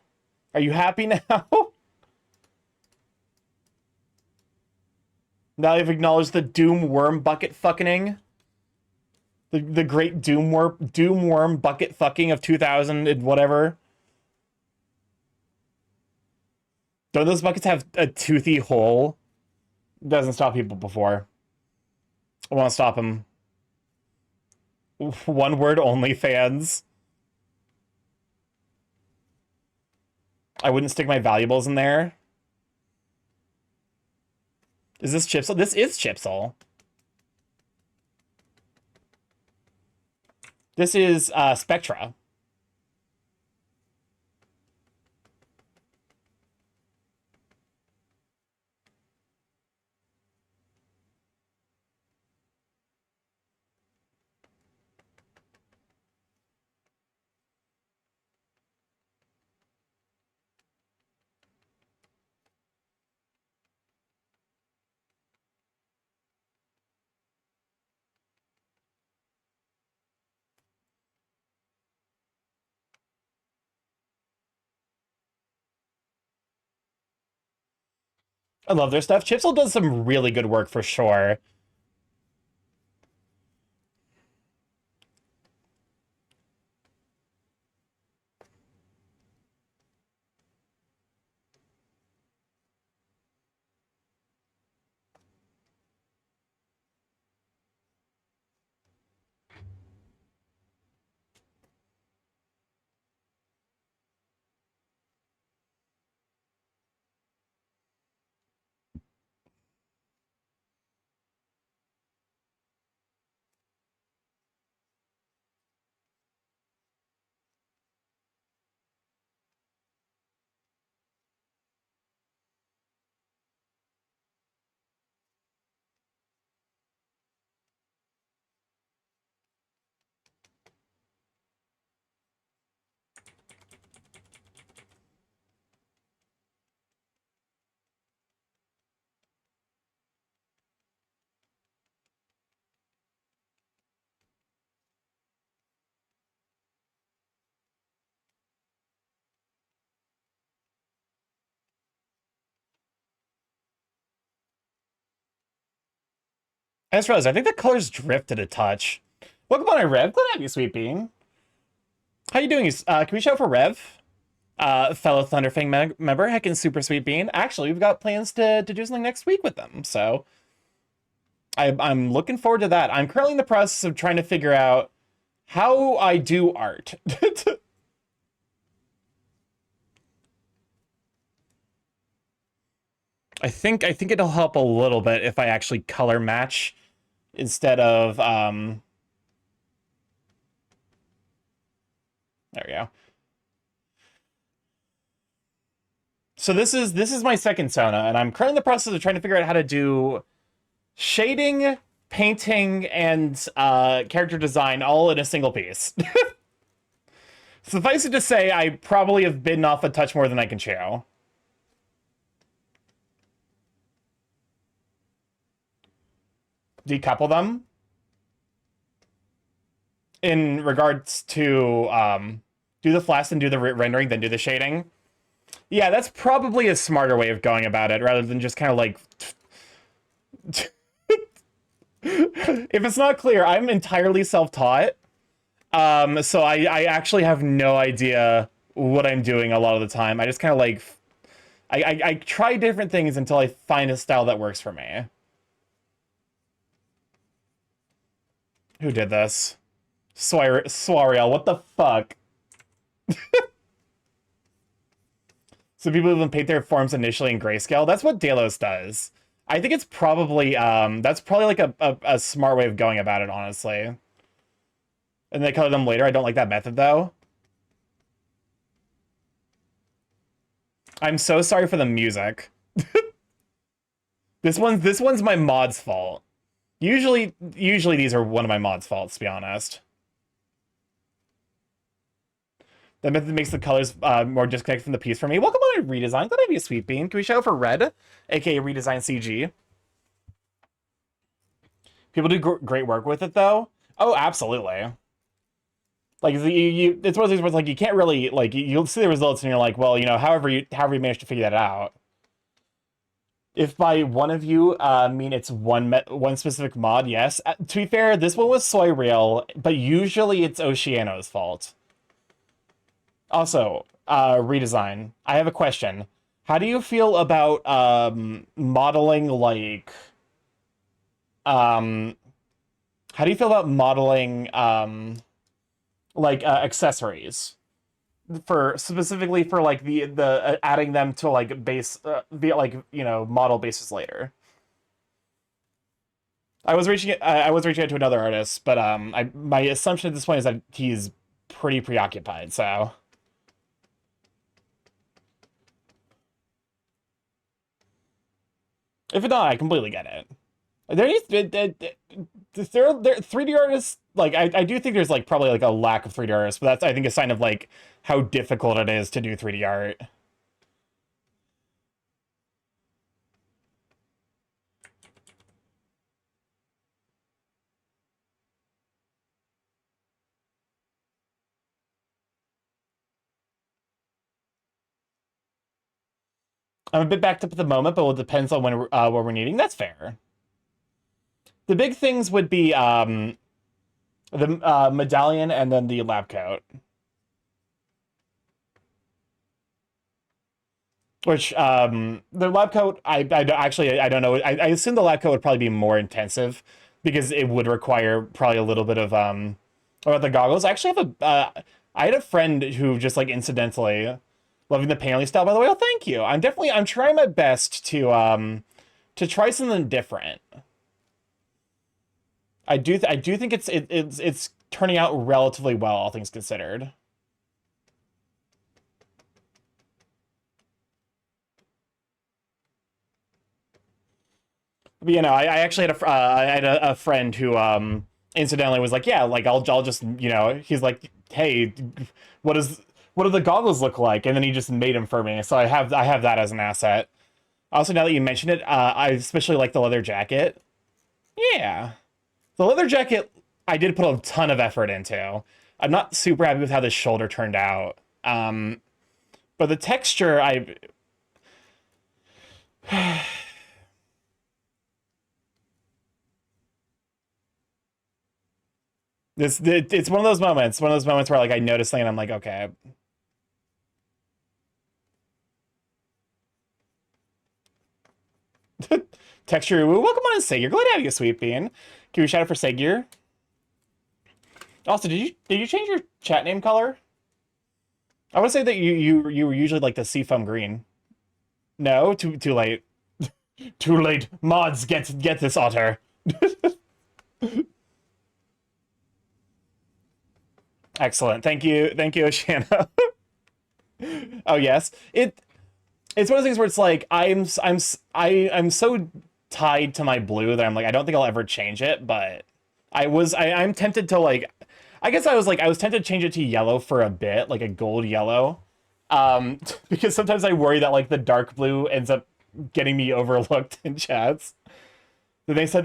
Speaker 1: Are you happy now? Now you've acknowledged the Doom worm bucket fucking. The great Doom worm bucket fucking of 2000 and whatever. Don't those buckets have a toothy hole? Doesn't stop people before. I want to stop them. One word only, fans. I wouldn't stick my valuables in there. Is this Chipsol? This is Chipsol. This is Spectra. I love their stuff. Chipsol does some really good work for sure. I just realized, I think the colors drifted a touch. Welcome on, Rev. Glad to have you, Sweet Bean. How you doing? Can we shout for Rev? Fellow Thunderfang member, heckin' super Sweet Bean. Actually, we've got plans to do something next week with them, so I'm looking forward to that. I'm currently in the process of trying to figure out how I do art. I think it'll help a little bit if I actually color match instead of there we go. So this is my second Sona, and I'm currently in the process of trying to figure out how to do shading, painting, and character design all in a single piece. Suffice it to say, I probably have bitten off a touch more than I can chew. Decouple them. In regards to, do the flash and do the rendering, then do the shading. Yeah, that's probably a smarter way of going about it, rather than just kind of like... If it's not clear, I'm entirely self-taught. So I actually have no idea what I'm doing a lot of the time. I just kind of like... I try different things until I find a style that works for me. Who did this? Swariel, what the fuck? So people even paint their forms initially in grayscale. That's what Delos does. I think it's probably, that's probably like a smart way of going about it, honestly. And they color them later. I don't like that method, though. I'm so sorry for the music. This one's my mod's fault. Usually these are one of my mod's faults, to be honest. That method makes the colors more disconnected from the piece for me. Welcome on to Redesign. Glad to have you, Sweet Bean. Can we shout out for Red, aka Redesign CG? People do great work with it, though. Oh, absolutely. Like it's one of those where it's like you can't really like you'll see the results and you're like, well, you know, however you managed to figure that out. If by one of you mean it's one specific mod, yes. To be fair, this one was Soy Real, but usually it's Oceano's fault. Also, Redesign. I have a question. How do you feel about modeling like how do you feel about modeling accessories for specifically for like the adding them to like base model bases later? I was reaching out to another artist, but my assumption at this point is that he's pretty preoccupied, so if not, I completely get it. There 3D artists, like I do think there's like probably like a lack of 3D artists, but that's I think a sign of like how difficult it is to do 3D art. I'm a bit backed up at the moment, but it depends on when what we're needing. That's fair. The big things would be the medallion and then the lab coat. Which, the lab coat, I don't know. I assume the lab coat would probably be more intensive because it would require probably a little bit of, what about the goggles? I actually have I had a friend who just like incidentally, loving the painterly style, by the way. Oh, thank you. I'm trying my best to try something different. I do think it's turning out relatively well, all things considered. But, you know, I actually had I had a friend who incidentally was like, yeah, like I'll just, you know, he's like, hey, what do the goggles look like? And then he just made them for me. So I have that as an asset. Also, now that you mention it, I especially like the leather jacket. Yeah. The leather jacket, I did put a ton of effort into. I'm not super happy with how the shoulder turned out. But the texture, it's one of those moments where like I notice something and I'm like, okay. Texture, welcome on in, Sagier. Glad to have you, Sweet Bean. Can we shout out for Sagier? Also, did you change your chat name color? I would say that you were usually like the seafoam green. No, too late. Too late. Mods, get this otter. Excellent. Thank you, Oceana. Oh yes, it's one of those things where it's like I'm so tied to my blue that I'm like I don't think I'll ever change it, but I'm tempted to like I guess I was tempted to change it to yellow for a bit, like a gold yellow. Because sometimes I worry that like the dark blue ends up getting me overlooked in chats. Then they said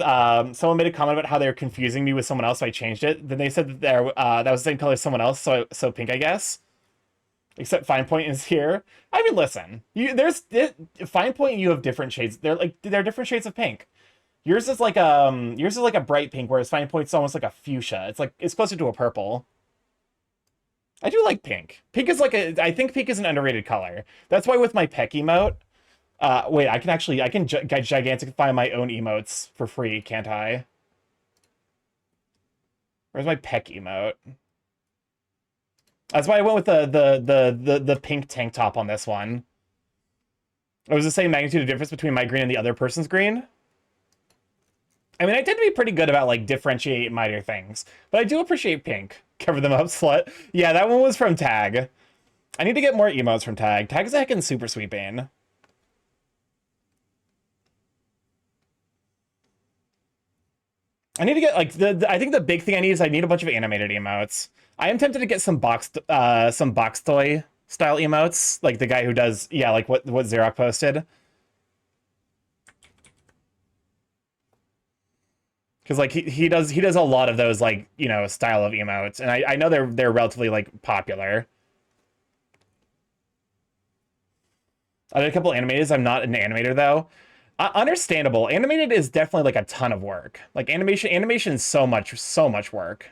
Speaker 1: someone made a comment about how they were confusing me with someone else, so I changed it. Then they said that that was the same color as someone else, so pink, I guess. Except Fine Point is here. I mean, listen, Fine Point and you have different shades. They're different shades of pink. Yours is like a bright pink, whereas Fine Point's almost like a fuchsia. It's closer to a purple. I do like pink. Pink is I think pink is an underrated color. That's why with my Peck emote, wait, I can gigantify my own emotes for free, can't I? Where's my Peck emote? That's why I went with the pink tank top on this one. It was the same magnitude of difference between my green and the other person's green. I mean, I tend to be pretty good about like differentiate minor things, but I do appreciate pink. Cover them up, slut. Yeah, that one was from Tag. I need to get more emotes from Tag. Tag is a heckin' super sweet bane. I need to get like I think the big thing I need is I need a bunch of animated emotes. I am tempted to get some box toy style emotes, like the guy who does, yeah, like what Xerox posted. Because like he does a lot of those, like, you know, style of emotes, and I know they're relatively like popular. I did a couple animateds. I'm not an animator though. Understandable. Animated is definitely like a ton of work. Like animation is so much work.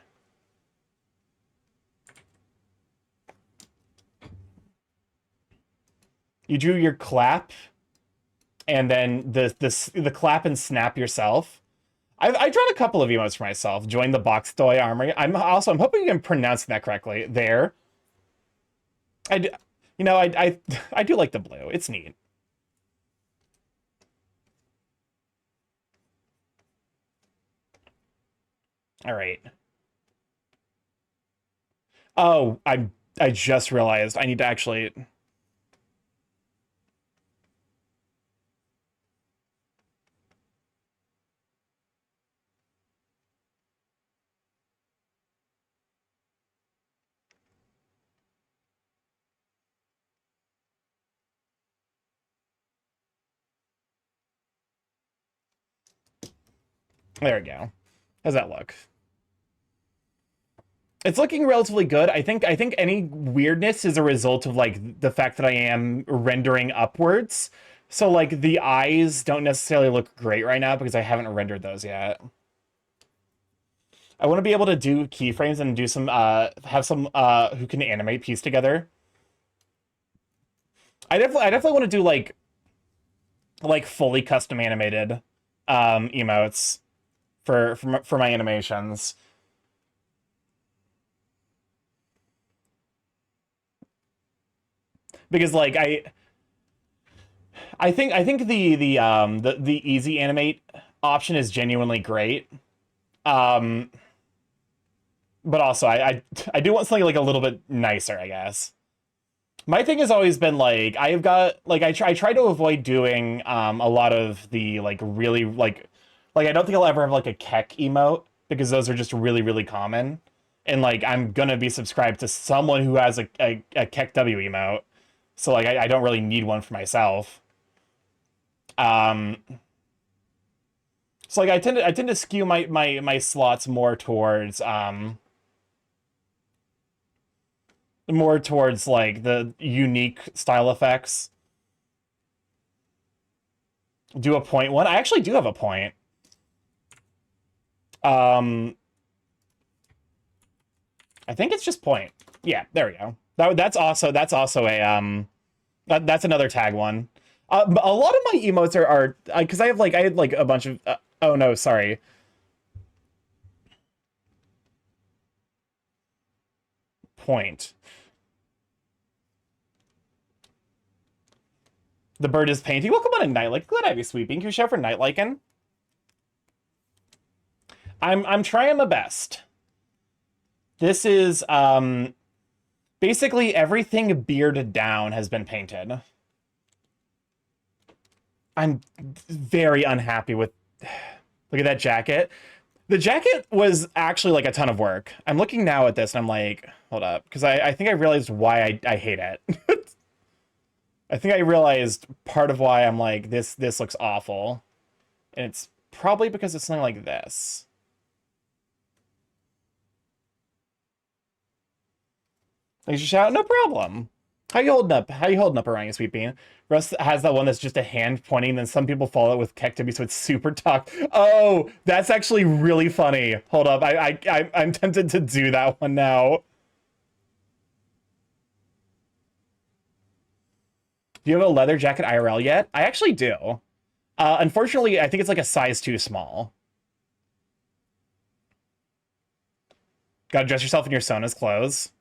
Speaker 1: You drew your clap, and then the clap and snap yourself. I've drawn a couple of emotes for myself. Join the box toy armory. I'm hoping I'm pronouncing that correctly. There. I do like the blue. It's neat. All right. Oh, I just realized I need to actually. There we go. How's that look? It's looking relatively good. I think any weirdness is a result of like the fact that I am rendering upwards. So like the eyes don't necessarily look great right now because I haven't rendered those yet. I want to be able to do keyframes and do some have some who can animate piece together. I definitely want to do like fully custom animated emotes for my animations. Because like I think the easy animate option is genuinely great. But also I do want something like a little bit nicer, I guess. My thing has always been like I've got like I try to avoid doing a lot of the like really like I don't think I'll ever have like a Keck emote because those are just really common. And like I'm gonna be subscribed to someone who has a Keck W emote. So like I don't really need one for myself. So like I tend to skew my slots more towards like the unique style effects. Do a point one. I actually do have a point. I think it's just point. Yeah, there we go. That's also a that's another tag one. A lot of my emotes are because I had like a bunch of oh no, sorry. Point. The bird is painting. Welcome on a night like. Glad I have you sweeping. Can you shout for night liken? I'm trying my best. This is basically everything bearded down has been painted. I'm very unhappy with. Look at that jacket. The jacket was actually like a ton of work. I'm looking now at this and I'm like, hold up, because I think I realized why I hate it. I think I realized part of why I'm like, this looks awful. And it's probably because it's something like this. Thanks for shout, no problem. How you holding up? How you holding up around you, Sweet Bean? Russ has that one that's just a hand pointing, then some people follow it with Kektibi, so it's super talk. Oh, that's actually really funny. Hold up, I'm tempted to do that one now. Do you have a leather jacket IRL yet? I actually do. Unfortunately, I think it's like a size too small. Gotta dress yourself in your Sona's clothes.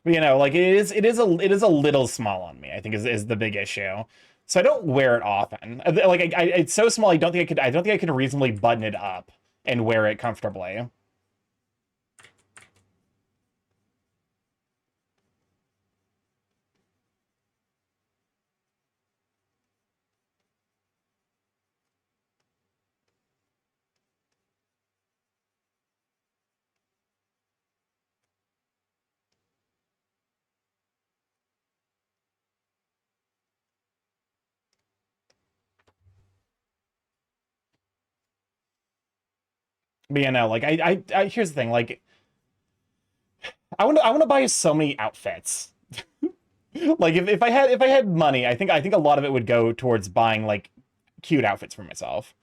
Speaker 1: But, you know, like it is a little small on me, I think is the big issue. So I don't wear it often. Like it's so small I don't think I could reasonably button it up and wear it comfortably. But you know, like I here's the thing, like I want to buy so many outfits. Like if I had money, I think a lot of it would go towards buying like cute outfits for myself.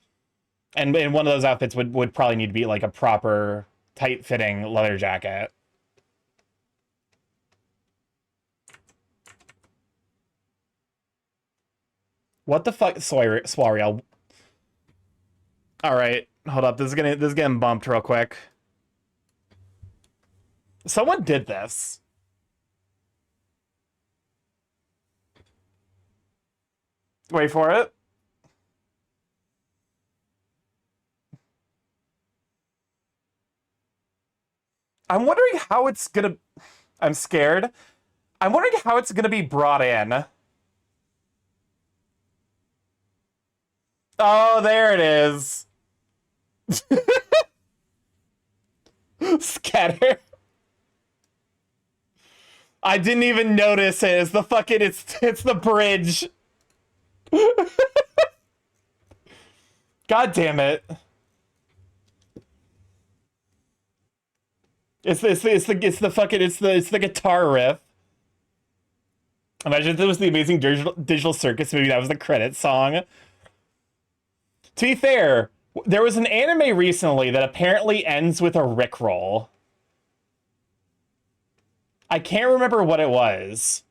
Speaker 1: And one of those outfits would probably need to be like a proper tight-fitting leather jacket. What the fuck, Swariel? All right, hold up. This is getting bumped real quick. Someone did this. Wait for it. I'm wondering how it's gonna... I'm scared. I'm wondering how it's gonna be brought in. Oh, there it is. Scatter. I didn't even notice it. It's the fucking... It's the bridge. God damn it. It's the guitar riff. Imagine if it was the Amazing Digital Circus movie, that was the credit song. To be fair, there was an anime recently that apparently ends with a Rickroll. I can't remember what it was.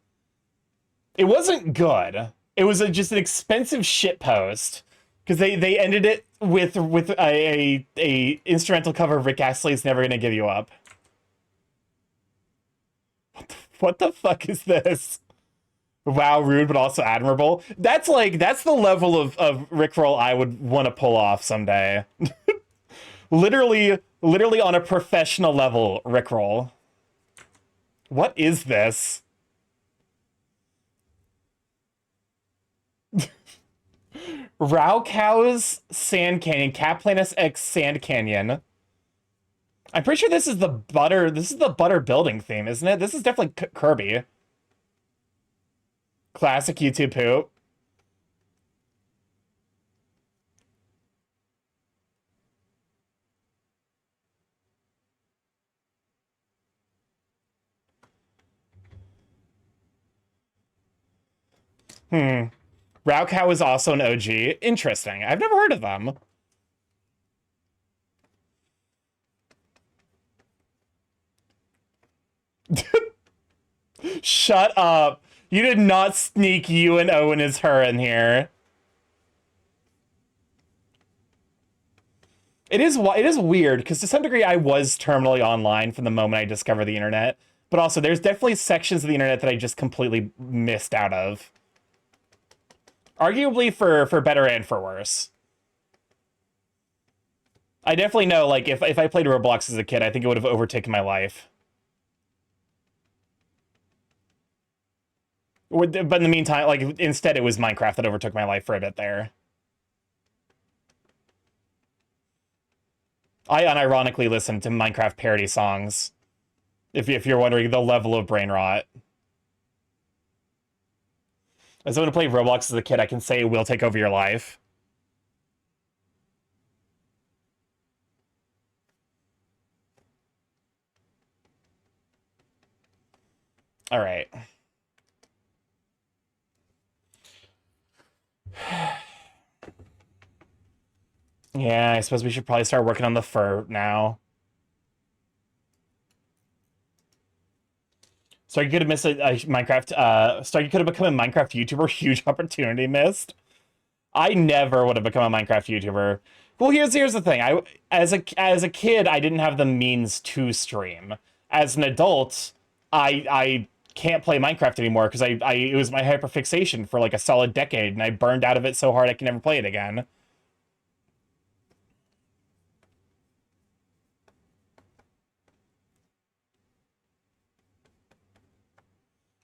Speaker 1: It wasn't good. It was just an expensive shitpost. Because they ended it with a instrumental cover of Rick Astley's Never Gonna Give You Up. What the fuck is this? Wow, rude, but also admirable. That's the level of Rickroll I would want to pull off someday. literally on a professional level, Rickroll. What is this? Raukau's Sand Canyon, Caplanus X Sand Canyon. I'm pretty sure this is the butter building theme, isn't it? This is definitely Kirby. Classic YouTube poop. Raukau is also an OG. Interesting. I've never heard of them. Shut up. You did not sneak you and Owen as her in here. It is weird, because to some degree I was terminally online from the moment I discovered the internet. But also, there's definitely sections of the internet that I just completely missed out of. Arguably for better and for worse. I definitely know, like, if I played Roblox as a kid, I think it would have overtaken my life. But in the meantime, like, instead it was Minecraft that overtook my life for a bit there. I unironically listened to Minecraft parody songs. If you're wondering the level of brain rot. As someone who played Roblox as a kid, I can say it will take over your life. All right. Yeah, I suppose we should probably start working on the fur now. Starkey could have missed a Minecraft. Starkey could have become a Minecraft YouTuber. Huge opportunity missed. I never would have become a Minecraft YouTuber. Well, here's the thing. As a kid, I didn't have the means to stream. As an adult, I can't play Minecraft anymore because it was my hyperfixation for like a solid decade, and I burned out of it so hard I can never play it again.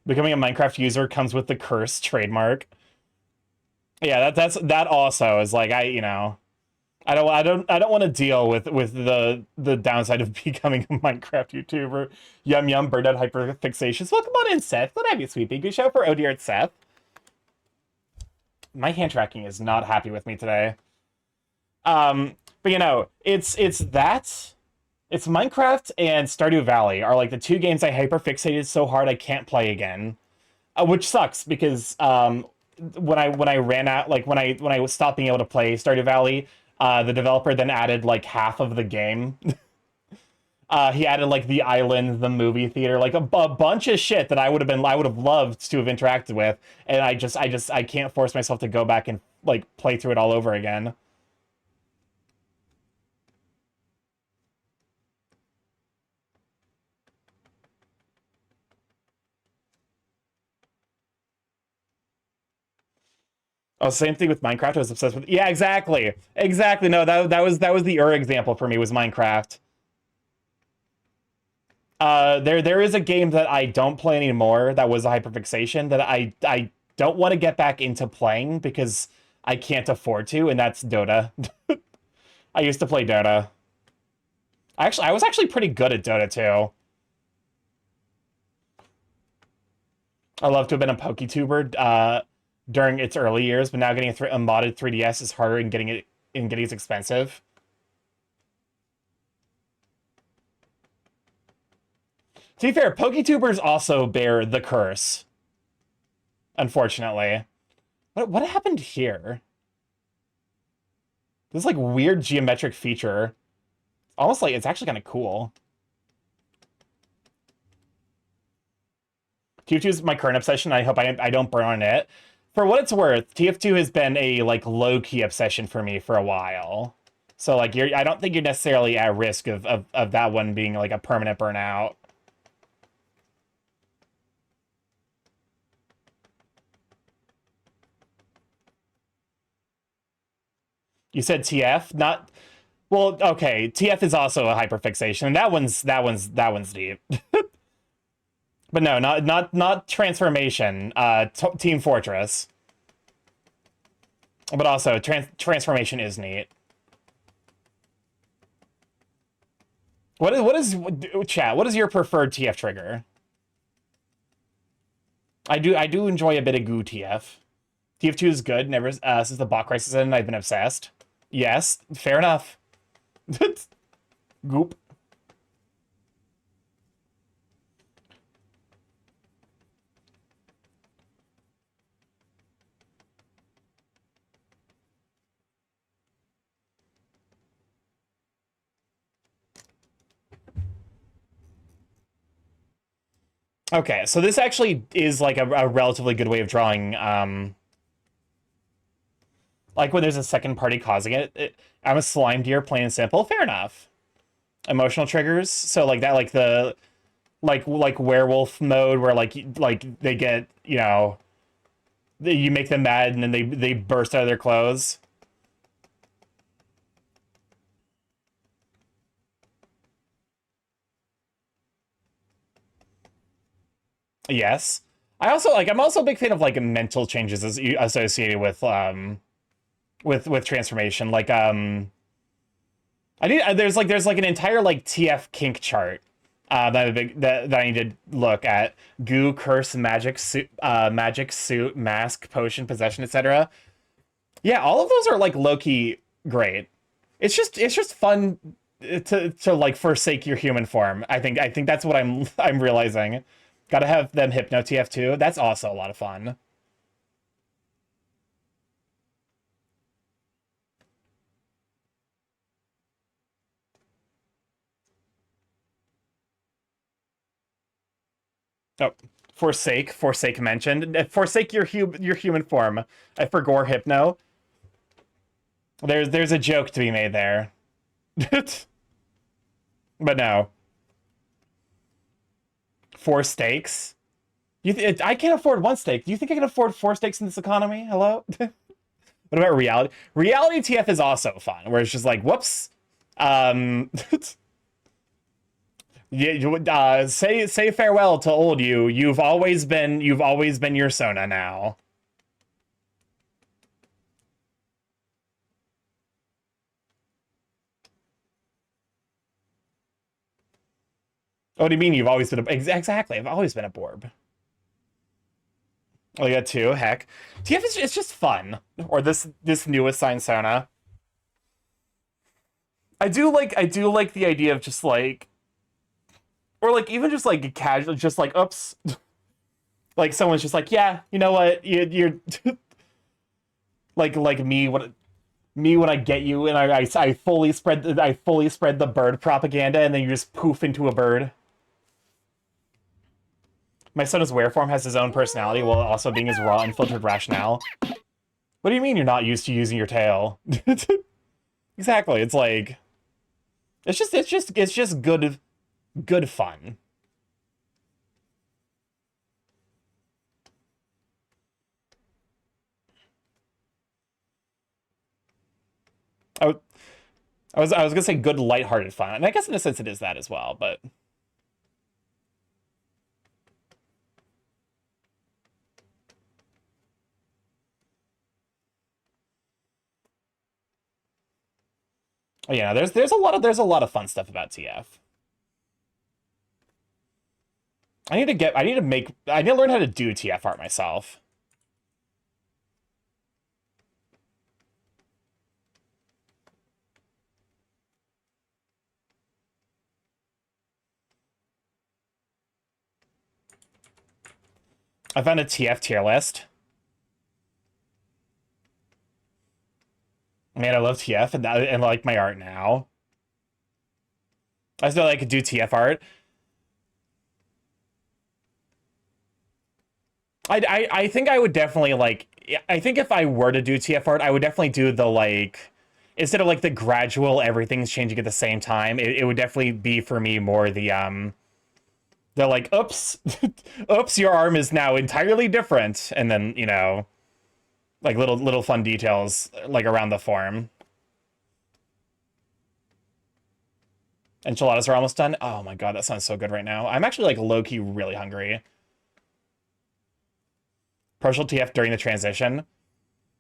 Speaker 1: Becoming a Minecraft user comes with the curse trademark. Yeah, that also is like I don't want to deal with the downside of becoming a Minecraft YouTuber. Yum yum, burned out hyperfixations. Welcome on in, Seth. Glad to have you, sweet pea. Good shout for ODR Seth. My hand tracking is not happy with me today. But it's Minecraft and Stardew Valley are like the two games I hyperfixated so hard I can't play again, which sucks because when I ran out, like when I was stopped being able to play Stardew Valley, the developer then added like half of the game. He added like the island, the movie theater, like a bunch of shit that I would have loved to have interacted with, and I can't force myself to go back and like play through it all over again. Oh, same thing with Minecraft. I was obsessed with. Yeah, exactly. Exactly. No, that was the example for me was Minecraft. There is a game that I don't play anymore that was a hyperfixation that I don't want to get back into playing because I can't afford to, and that's Dota. I used to play Dota. I was actually pretty good at Dota too. I love to have been a PokeTuber during its early years, but now getting a modded 3DS is harder and getting it's expensive. To be fair, PokeTubers also bear the curse. Unfortunately. What happened here? This like weird geometric feature. Almost like it's actually kind of cool. TF2 is my current obsession. I hope I don't burn on it. For what it's worth, TF2 has been a like low-key obsession for me for a while. So like I don't think you're necessarily at risk of that one being like a permanent burnout. You said TF, not well. Okay, TF is also a hyperfixation, and that one's deep. But no, not transformation. Team Fortress. But also transformation is neat. What is chat? What is your preferred TF trigger? I do enjoy a bit of goo TF. TF2 is good. Never since the bot crisis ended, I've been obsessed. Yes, fair enough. Goop. Okay, so this actually is like a relatively good way of drawing, like when there's a second party causing it. I'm a slime deer, plain and simple. Fair enough. Emotional triggers, so like that, like the like werewolf mode where like they get, you make them mad and then they burst out of their clothes. Yes. I'm also a big fan of like mental changes associated with transformation. Like there's like an entire like TF kink chart that I need to look at. Goo, curse, magic suit, mask, potion, possession, etc. Yeah, all of those are like low-key great. It's just fun to like forsake your human form. I think that's what I'm realizing. Gotta have them Hypno TF too. That's also a lot of fun. Oh, forsake mentioned. Forsake your human form. I forgot Hypno. There's a joke to be made there. But no. 4 steaks? I can't afford 1 steak. Do you think I can afford 4 steaks in this economy? Hello? What about reality? Reality TF is also fun, where it's just like, whoops. Say farewell to old you. You've always been your Sona now. Oh, what do you mean you've always been exactly? I've always been a Borb. Oh, you got 2. Heck, TF it's just fun. Or this newest sign Sona. I do like the idea of just like, or like even just like casual, just like oops, like someone's just like, yeah, you know what, you're like me when I get you and I fully spread the bird propaganda and then you just poof into a bird. My Sona's wear form has his own personality while also being his raw, unfiltered rationale. What do you mean you're not used to using your tail? Exactly. It's like, it's just good fun. I was gonna say good lighthearted fun, and I guess in a sense it is that as well, but. Yeah, there's a lot of fun stuff about TF. I need to learn how to do TF art myself. I found a TF tier list. Man, I love TF and like my art now. I still like to do TF art. I think I would definitely like. I think if I were to do TF art, I would definitely do the like, instead of like the gradual everything's changing at the same time. It would definitely be for me more the like, oops, oops, your arm is now entirely different, and then you know, like little fun details like around the form. Enchiladas are almost done. Oh my god, that sounds so good right now. I'm actually like low-key really hungry. Partial TF during the transition.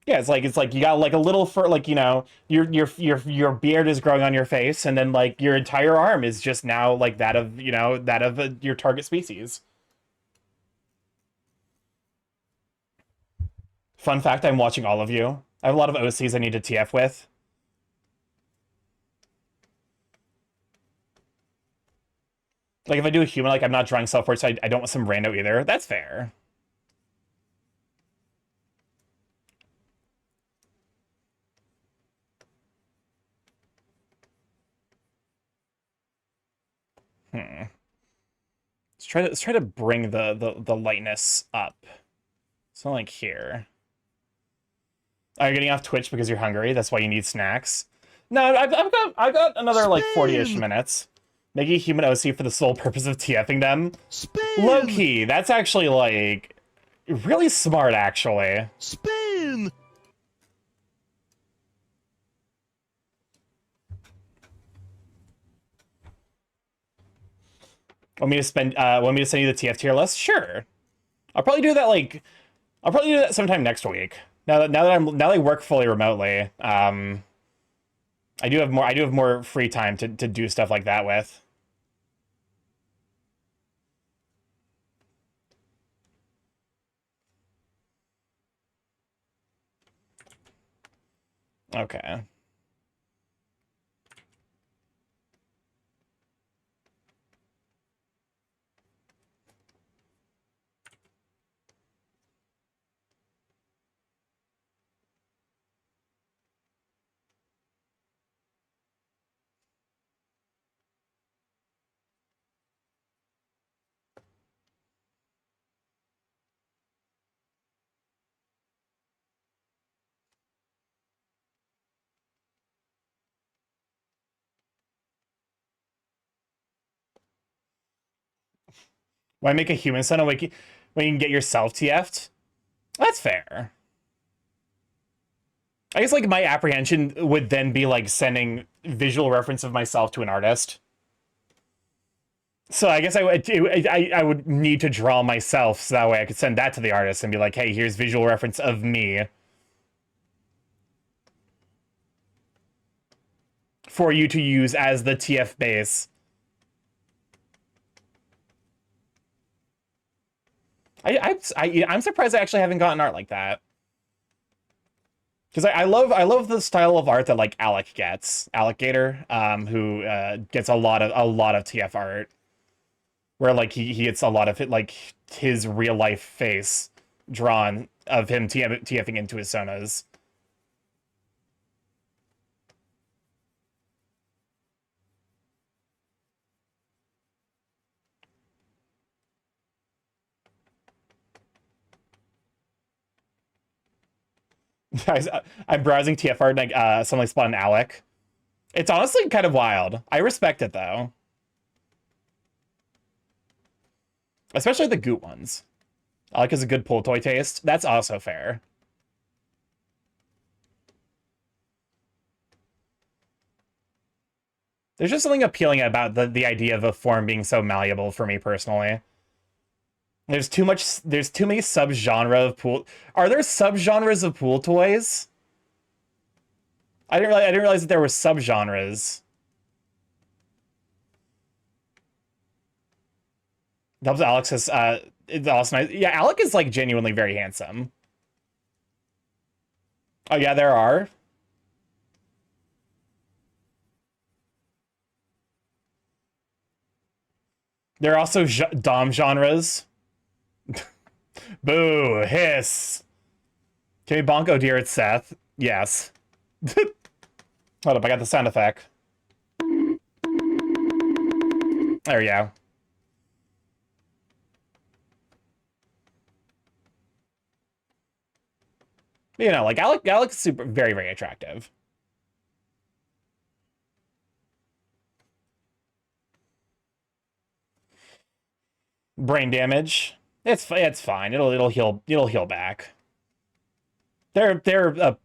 Speaker 1: Yeah, it's like you got like a little fur, like, you know, your beard is growing on your face, and then like your entire arm is just now like that of, you know, that of your target species. Fun fact, I'm watching all of you. I have a lot of OCs I need to TF with. Like if I do a human, like I'm not drawing self-worth, so I don't want some rando either. That's fair. Let's try to bring the lightness up. So like here. Are you getting off Twitch because you're hungry? That's why you need snacks. No, I've got another like 40-ish minutes. Making a human OC for the sole purpose of TFing them.
Speaker 3: Spin!
Speaker 1: Low key, that's actually like really smart actually.
Speaker 3: Spin!
Speaker 1: Want me to send you the TF tier list? Sure. I'll probably do that like I'll probably do that sometime next week. Now that I work fully remotely, I do have more free time to do stuff like that with. Okay. Why make a human son when you can get yourself TF'd? That's fair. I guess like my apprehension would then be like sending visual reference of myself to an artist. So I guess I would need to draw myself so that way I could send that to the artist and be like, hey, here's visual reference of me for you to use as the TF base. I'm surprised I actually haven't gotten art like that. Because I love the style of art that like Alec gets, Alligator, who gets a lot of TF art, where like he gets a lot of it, like his real life face drawn of him TFing into his sonas. I'm browsing TF art and suddenly spawned an Alec. It's honestly kind of wild. I respect it though. Especially the Goot ones. Alec has a good pull toy taste. That's also fair. There's just something appealing about the idea of a form being so malleable for me personally. There's too many subgenre of pool. Are there subgenres of pool toys? I didn't realize that there were subgenres. Helps Alex is it's also nice. Yeah, Alec is like genuinely very handsome. Oh yeah, there are. There are also dom genres. Boo, hiss. Can we bonk oh dear it's Seth? Yes. Hold up, I got the sound effect. There we go. You know, like Alec's super very, very attractive. Brain damage. It's fine. It'll heal back. They're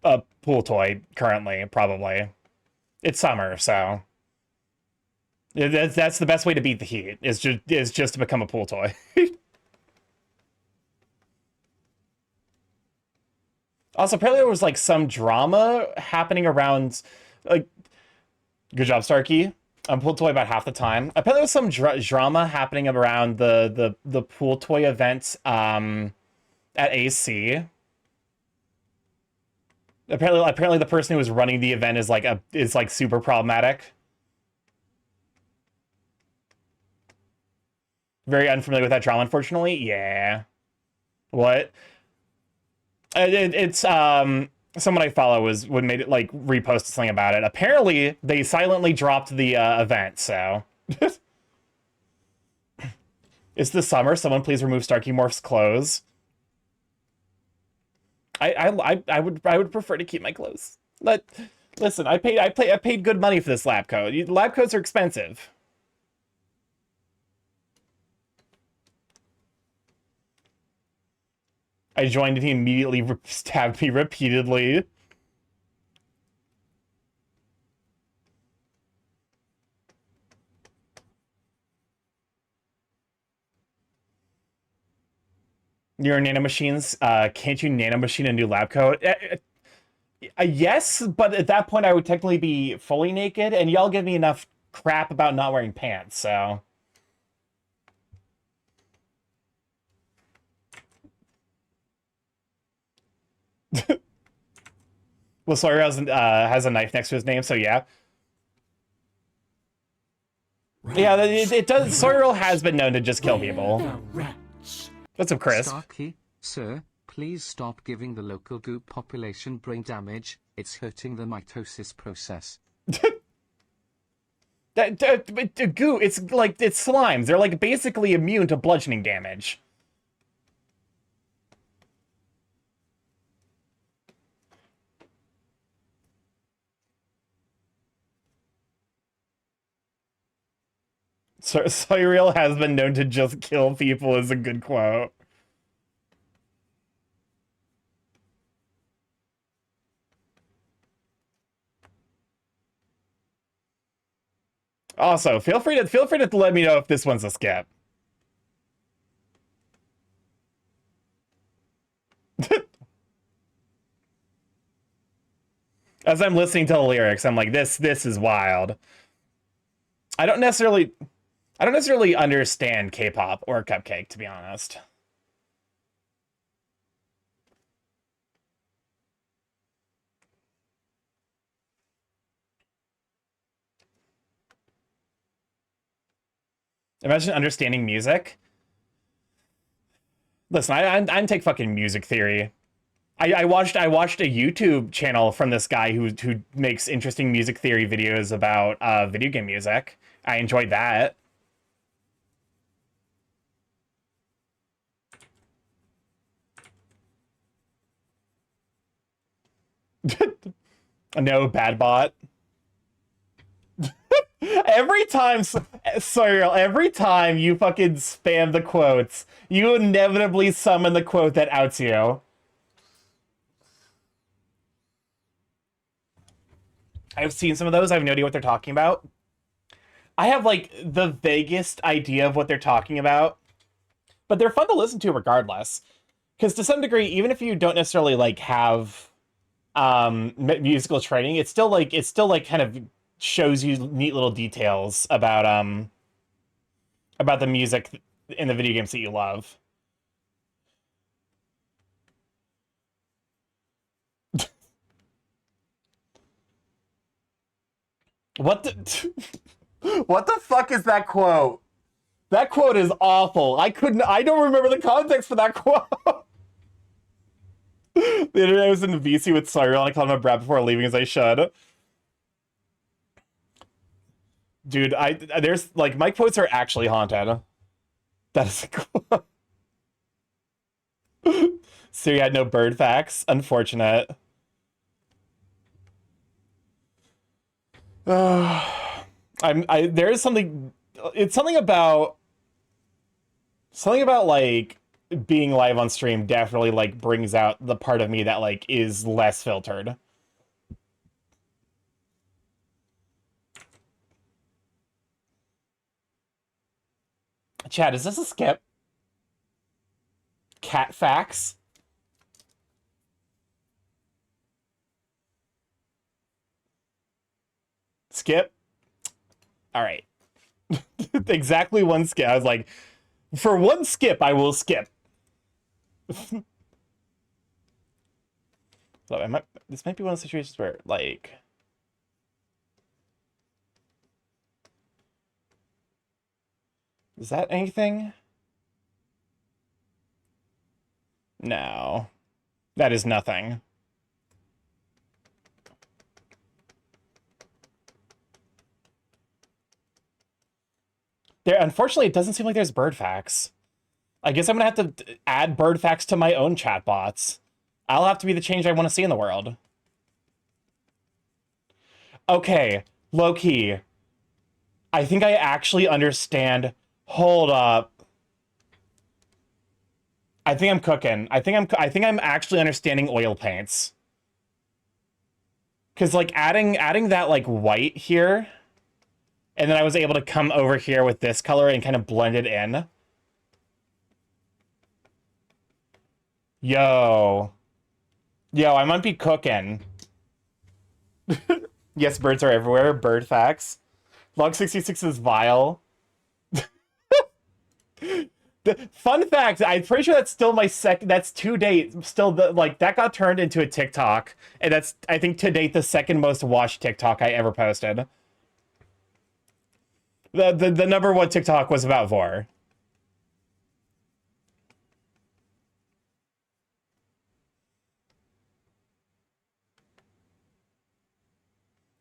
Speaker 1: a pool toy currently, probably. It's summer, so that's the best way to beat the heat. Is just to become a pool toy. Also, apparently there was like some drama happening around, like, good job, Starkey. I'm pool toy about half the time. Apparently there was some drama happening around the pool toy event at AC. Apparently the person who was running the event is like super problematic. Very unfamiliar with that drama, unfortunately. Yeah. What? It's someone I follow would made it like reposted something about it. Apparently they silently dropped the event, so it's the summer. Someone please remove Starkey Morph's clothes. I would prefer to keep my clothes. Listen, I paid good money for this lab coat. Lab coats are expensive. I joined and he immediately stabbed me repeatedly. Your nanomachines, can't you nanomachine a new lab coat? Yes, but at that point I would technically be fully naked, and y'all give me enough crap about not wearing pants, so... Well, Sawyer has a knife next to his name, so yeah. Yeah, it does. Sawyer has been known to just kill people.
Speaker 5: The rats.
Speaker 1: What's up, Chris?
Speaker 2: Starkey, sir, please stop giving the local goop population brain damage. It's hurting the mitosis process.
Speaker 1: Goo, it's like, it's slimes. They're like basically immune to bludgeoning damage. Sawyer has been known to just kill people is a good quote. Also, feel free to let me know if this one's a skip. As I'm listening to the lyrics, I'm like, this is wild. I don't necessarily understand K-pop or Cupcake, to be honest. Imagine understanding music. Listen, I take fucking music theory. I watched a YouTube channel from this guy who makes interesting music theory videos about video game music. I enjoyed that. No, bad bot. Every time, Sorry, every time you fucking spam the quotes, you inevitably summon the quote that outs you. I've seen some of those. I have no idea what they're talking about. I have, like, the vaguest idea of what they're talking about. But they're fun to listen to regardless. Because to some degree, even if you don't necessarily, like, have musical training, it's still like kind of shows you neat little details about the music in the video games that you love. What the fuck is that quote? That quote is awful. I don't remember the context for that quote. The other day I was in VC with Sawyer, and I called him a brat before leaving, as I should. Dude, there's, like, my quotes are actually haunted. That is a quote. Siri had no bird facts. Unfortunate. There is something, it's something about like being live on stream definitely like brings out the part of me that like is less filtered. Chad, is this a skip? Cat facts? Skip? All right. Exactly one skip. I was like, for one skip, I will skip. Look, this might be one of the situations where, like... Is that anything? No. That is nothing. Unfortunately, it doesn't seem like there's bird facts. I guess I'm gonna have to add bird facts to my own chatbots. I'll have to be the change I want to see in the world. Okay, low-key. I think I actually understand. Hold up. I think I'm cooking. I think I'm actually understanding oil paints. Cause like adding that like white here, and then I was able to come over here with this color and kind of blend it in. Yo. Yo, I might be cooking. Yes, birds are everywhere. Bird facts. Log 66 is vile. The fun fact, I'm pretty sure that's still my that's to date, still like that got turned into a TikTok, and that's, I think, to date the second most watched TikTok I ever posted. The number one TikTok was about Vor.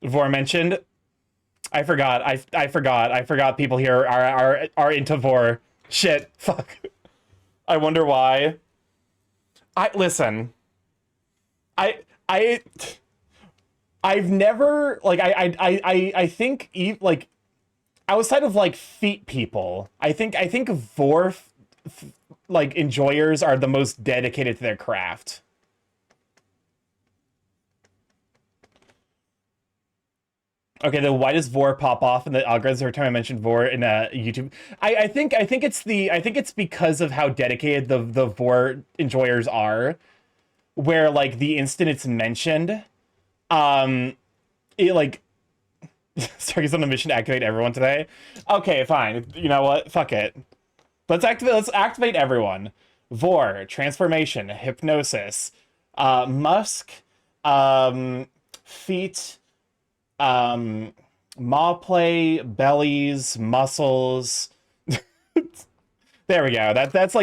Speaker 1: Vor mentioned. I forgot. I forgot people here are into Vor. Shit. Fuck. I wonder why. Listen. I've never, like, I think like outside of like feet people, I think Vor like enjoyers are the most dedicated to their craft. Okay, then why does Vor pop off in the algorithms every time I mention Vor in YouTube? I think it's because of how dedicated the Vor enjoyers are, where like the instant it's mentioned, it like Starkey's on a mission to activate everyone today. Okay, fine. You know what? Fuck it. Let's activate everyone. Vor, transformation, hypnosis, Musk, feet, maw play, bellies, muscles. There we go. That's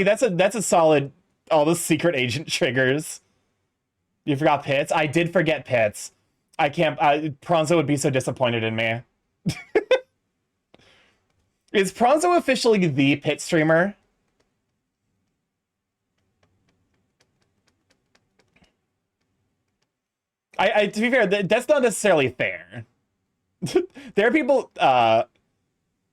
Speaker 1: a solid, all the secret agent triggers. You forgot Pits? I did forget Pits. I can't, Pronzo would be so disappointed in me. Is Pronzo officially the Pit streamer? To be fair, that's not necessarily fair. There are people,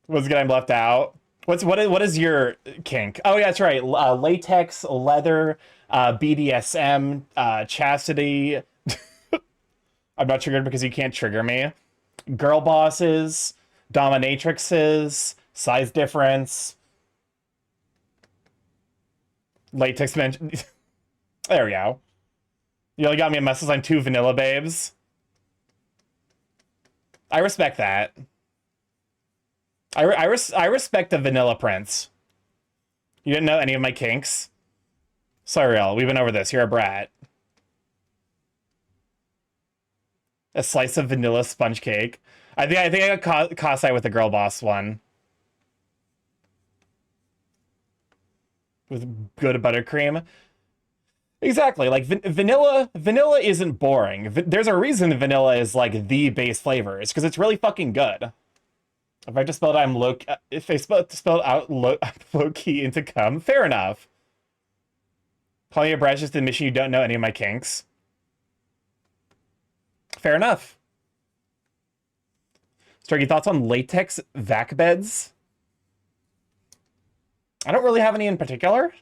Speaker 1: what's good, I'm left out. What is your kink? Oh yeah, that's right. Latex, leather, BDSM, chastity. I'm not triggered because you can't trigger me. Girl bosses, dominatrixes, size difference. Latex mention. There we go. You only got me a message on 2 vanilla babes. I respect that. I respect the vanilla prince. You didn't know any of my kinks? Sorry, real. We've been over this. You're a brat. A slice of vanilla sponge cake. I think I got Kasai with the girl boss one. With good buttercream. Exactly, like vanilla isn't boring. There's a reason vanilla is like the base flavor. It's because it's really fucking good. If I just spelled I'm low, if I spelled out low key into cum, fair enough. Calling a brat just to admission you don't know any of my kinks. Fair enough. Starkey, thoughts on latex vac beds? I don't really have any in particular.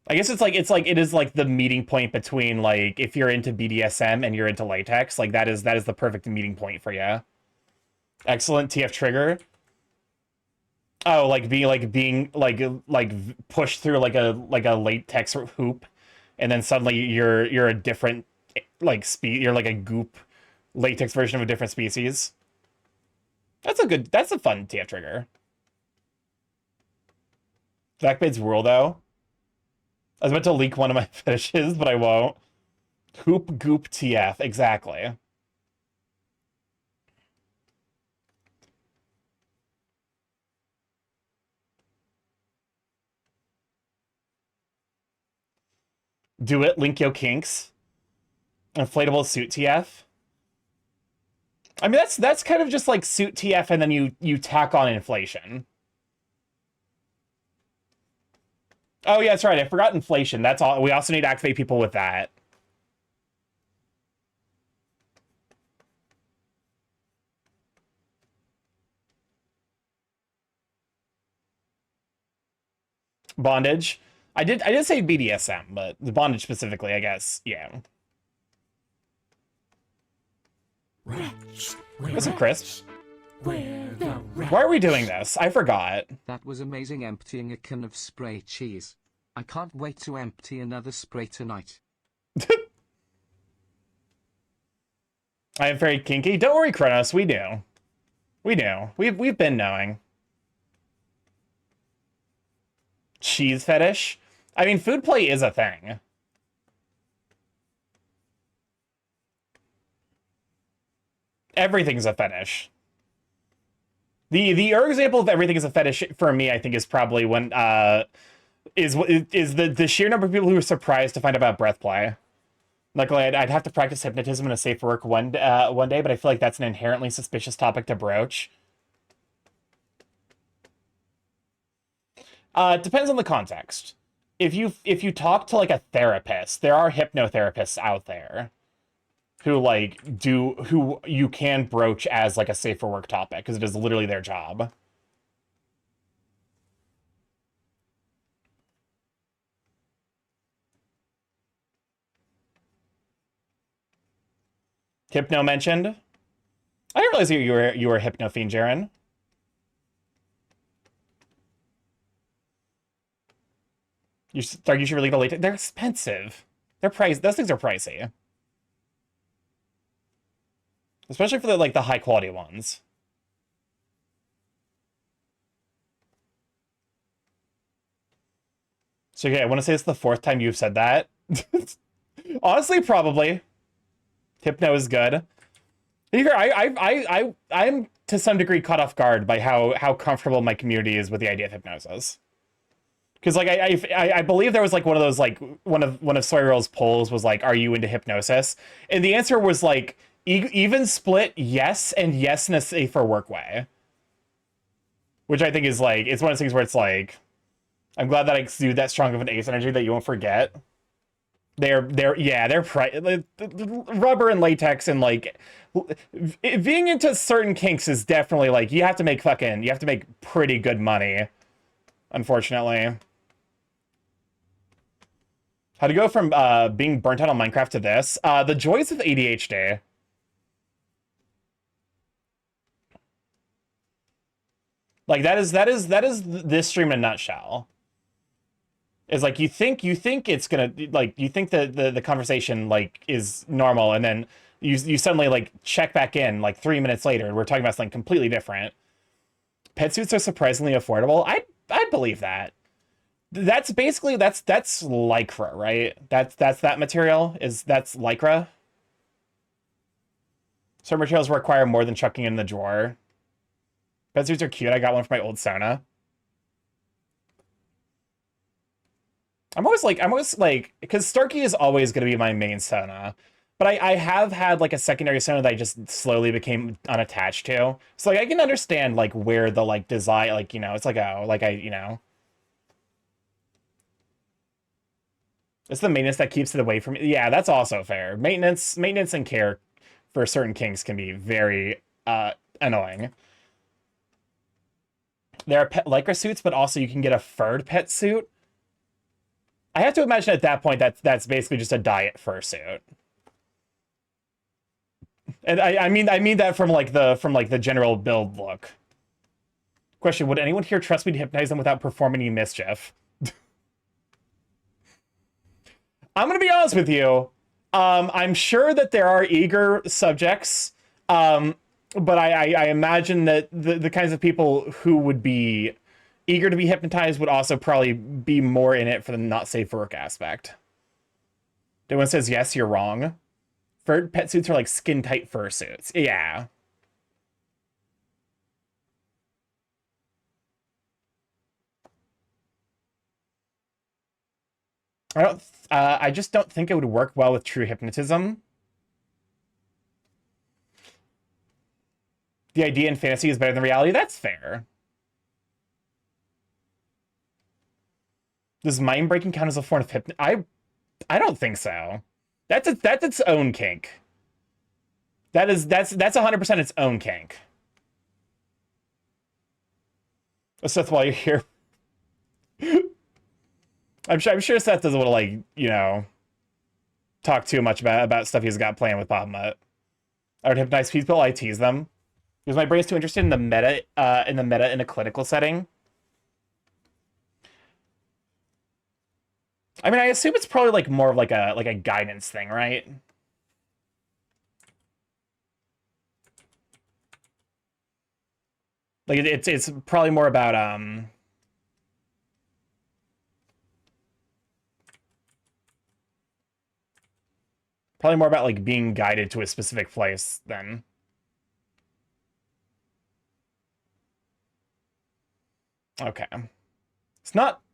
Speaker 1: I guess it is like the meeting point between like if you're into BDSM and you're into latex, like that is the perfect meeting point for you. Excellent TF trigger. Oh, like being pushed through like a latex hoop, and then suddenly you're a different like you're like a goop latex version of a different species. That's a fun TF trigger. Backbed's rule though. I was about to leak one of my fetishes, but I won't. Hoop goop TF, exactly. Do it, link yo kinks. Inflatable suit TF. I mean, that's kind of just like suit TF, and then you tack on inflation. Oh yeah, that's right. I forgot inflation. That's all. We also need to activate people with that. Bondage. I did say BDSM, but the bondage specifically, I guess. Yeah.
Speaker 5: Wretch.
Speaker 1: What's up, Chris?
Speaker 5: Where the wretch?
Speaker 1: Why are we doing this? I forgot.
Speaker 2: That was amazing, emptying a can of spray cheese. I can't wait to empty another spray tonight.
Speaker 1: I am very kinky. Don't worry, Kronos. We do. We do. We've been knowing. Cheese fetish? I mean, food play is a thing. Everything's a fetish. The example of everything is a fetish for me, I think, is probably when is the sheer number of people who are surprised to find out about breath play. Luckily, I'd have to practice hypnotism in a safe work one day, but I feel like that's an inherently suspicious topic to broach. It depends on the context. If you talk to like a therapist, there are hypnotherapists out there who who you can broach as like a safe for work topic because it is literally their job. Hypno mentioned. I didn't realize you were a hypno fiend, Jaren. You should really go late. They're expensive. They're pricey. Those things are pricey, especially for the high quality ones. So okay, I want to say it's the 4th time you've said that. Honestly, probably. Hypno is good. Here, I'm to some degree caught off guard by how comfortable my community is with the idea of hypnosis. Because like I believe there was like one of those like one of Soirel's polls was like, are you into hypnosis? And the answer was like even split yes and yes in a safer work way. Which I think is like, it's one of those things where it's like, I'm glad that I exude that strong of an ace energy that you won't forget. They're rubber and latex and like being into certain kinks is definitely like you have to make pretty good money, unfortunately. How to go from being burnt out on Minecraft to this? The joys of ADHD. Like that is this stream in a nutshell. Is like you think it's gonna like you think the conversation like is normal, and then you suddenly like check back in like 3 minutes later and we're talking about something completely different. Pet suits are surprisingly affordable. I believe that. That's basically that's Lycra, right? That's that material that's Lycra. Certain materials require more than chucking in the drawer. Pet suits are cute. I got one for my old sauna. I'm always like, because Starkey is always going to be my main sauna, but I have had like a secondary sauna that I just slowly became unattached to. So like I can understand like where the like design, like, you know, it's like, oh, like it's the maintenance that keeps it away from me. Yeah, that's also fair. Maintenance and care for certain kinks can be very annoying. There are pet Lycra suits, but also you can get a furred pet suit. I have to imagine at that point that's basically just a diet fursuit. And I mean that from the general build look. Question: would anyone here trust me to hypnotize them without performing any mischief? I'm gonna be honest with you. I'm sure that there are eager subjects, but I imagine that the kinds of people who would be eager to be hypnotized would also probably be more in it for the not safe for work aspect. No one says yes, you're wrong. Fur pet suits are like skin tight fur suits. Yeah. I just don't think it would work well with true hypnotism. The idea in fantasy is better than reality. That's fair. Does mind breaking count as a form of hypnotism? I don't think so. That's its own kink. That's 100% its own kink. Seth, while you're here, I'm sure Seth doesn't want to, like, you know, talk too much about stuff he's got playing with Bahamut. I would hypnotize people. I tease them because my brain's too interested in the meta in a clinical setting. I mean, I assume it's probably like more of like a guidance thing, right? Like it's probably more about probably more about like being guided to a specific place then. Okay.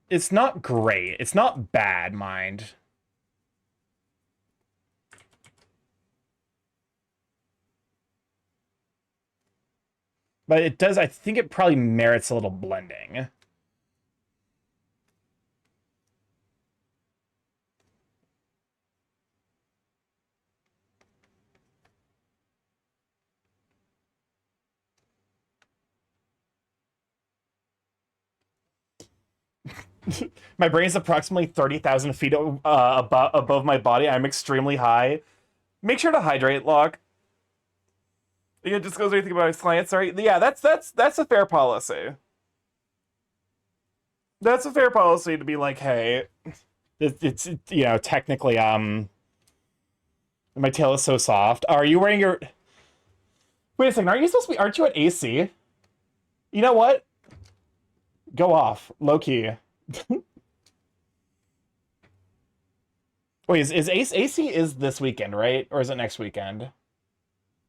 Speaker 1: It's not great. It's not bad, mind. But it does, I think it probably merits a little blending. My brain is approximately 30,000 feet above my body. I'm extremely high. Make sure to hydrate, Locke. You just goes anything about science, sorry. Yeah, that's a fair policy. That's a fair policy to be like, hey, it's you know, technically my tail is so soft. Are you wearing your Wait a second, aren't you at AC? You know what? Go off. Low key. Wait, is AC is this weekend, right? Or is it next weekend?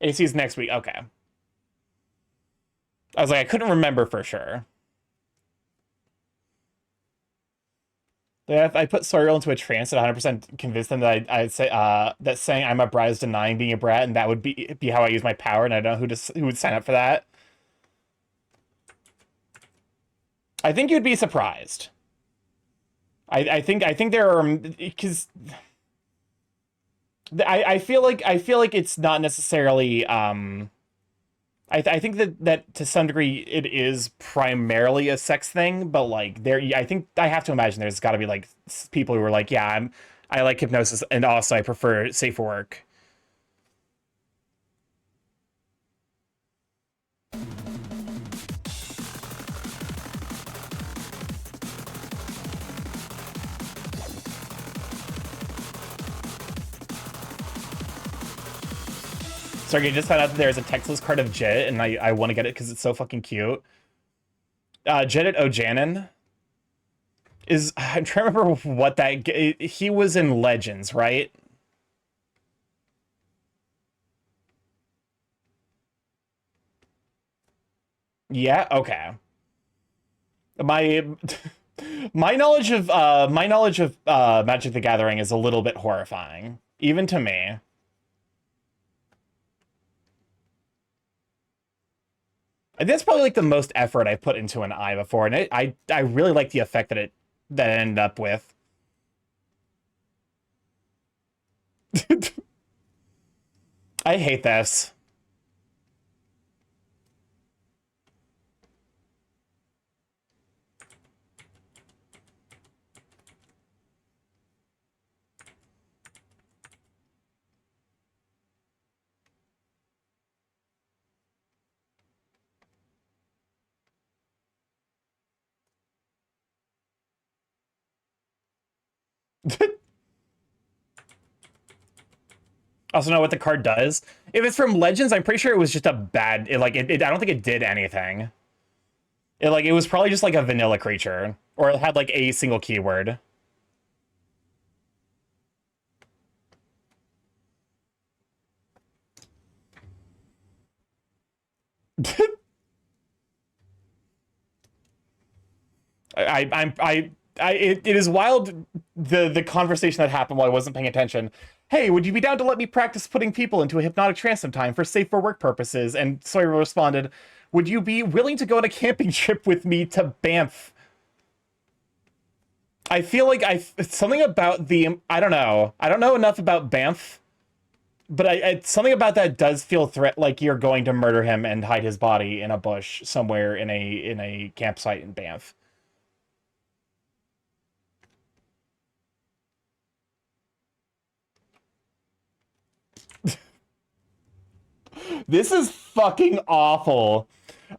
Speaker 1: AC is next week. Okay. I was like, I couldn't remember for sure. Yeah, I put Sorial into a trance and 100% convinced them that I'd say that saying I'm a brat is denying being a brat, and that would be how I use my power, and I don't know who would sign up for that. I think you'd be surprised. I think there are, because I feel like it's not necessarily I think that to some degree it is primarily a sex thing, but like I think I have to imagine there's got to be like people who are like, yeah, I like hypnosis and also I prefer safer work. Sorry, I just found out that there's a Texas card of Jet, and I want to get it because it's so fucking cute. Jet Ojanen is... I'm trying to remember what that... He was in Legends, right? Yeah? Okay. My... my knowledge of Magic the Gathering is a little bit horrifying. Even to me. I think that's probably like the most effort I put into an eye before, and I really like the effect that it ended up with. I hate this. Also know what the card does. If it's from Legends, I'm pretty sure it was just a bad... I don't think it did anything. It was probably just like a vanilla creature. Or it had like a single keyword. It is wild, the conversation that happened while I wasn't paying attention. Hey, would you be down to let me practice putting people into a hypnotic trance sometime for safe for work purposes? And Sawyer responded, would you be willing to go on a camping trip with me to Banff? I feel like something about the... I don't know enough about Banff, but something about that does feel like you're going to murder him and hide his body in a bush somewhere in a campsite in Banff. This is fucking awful.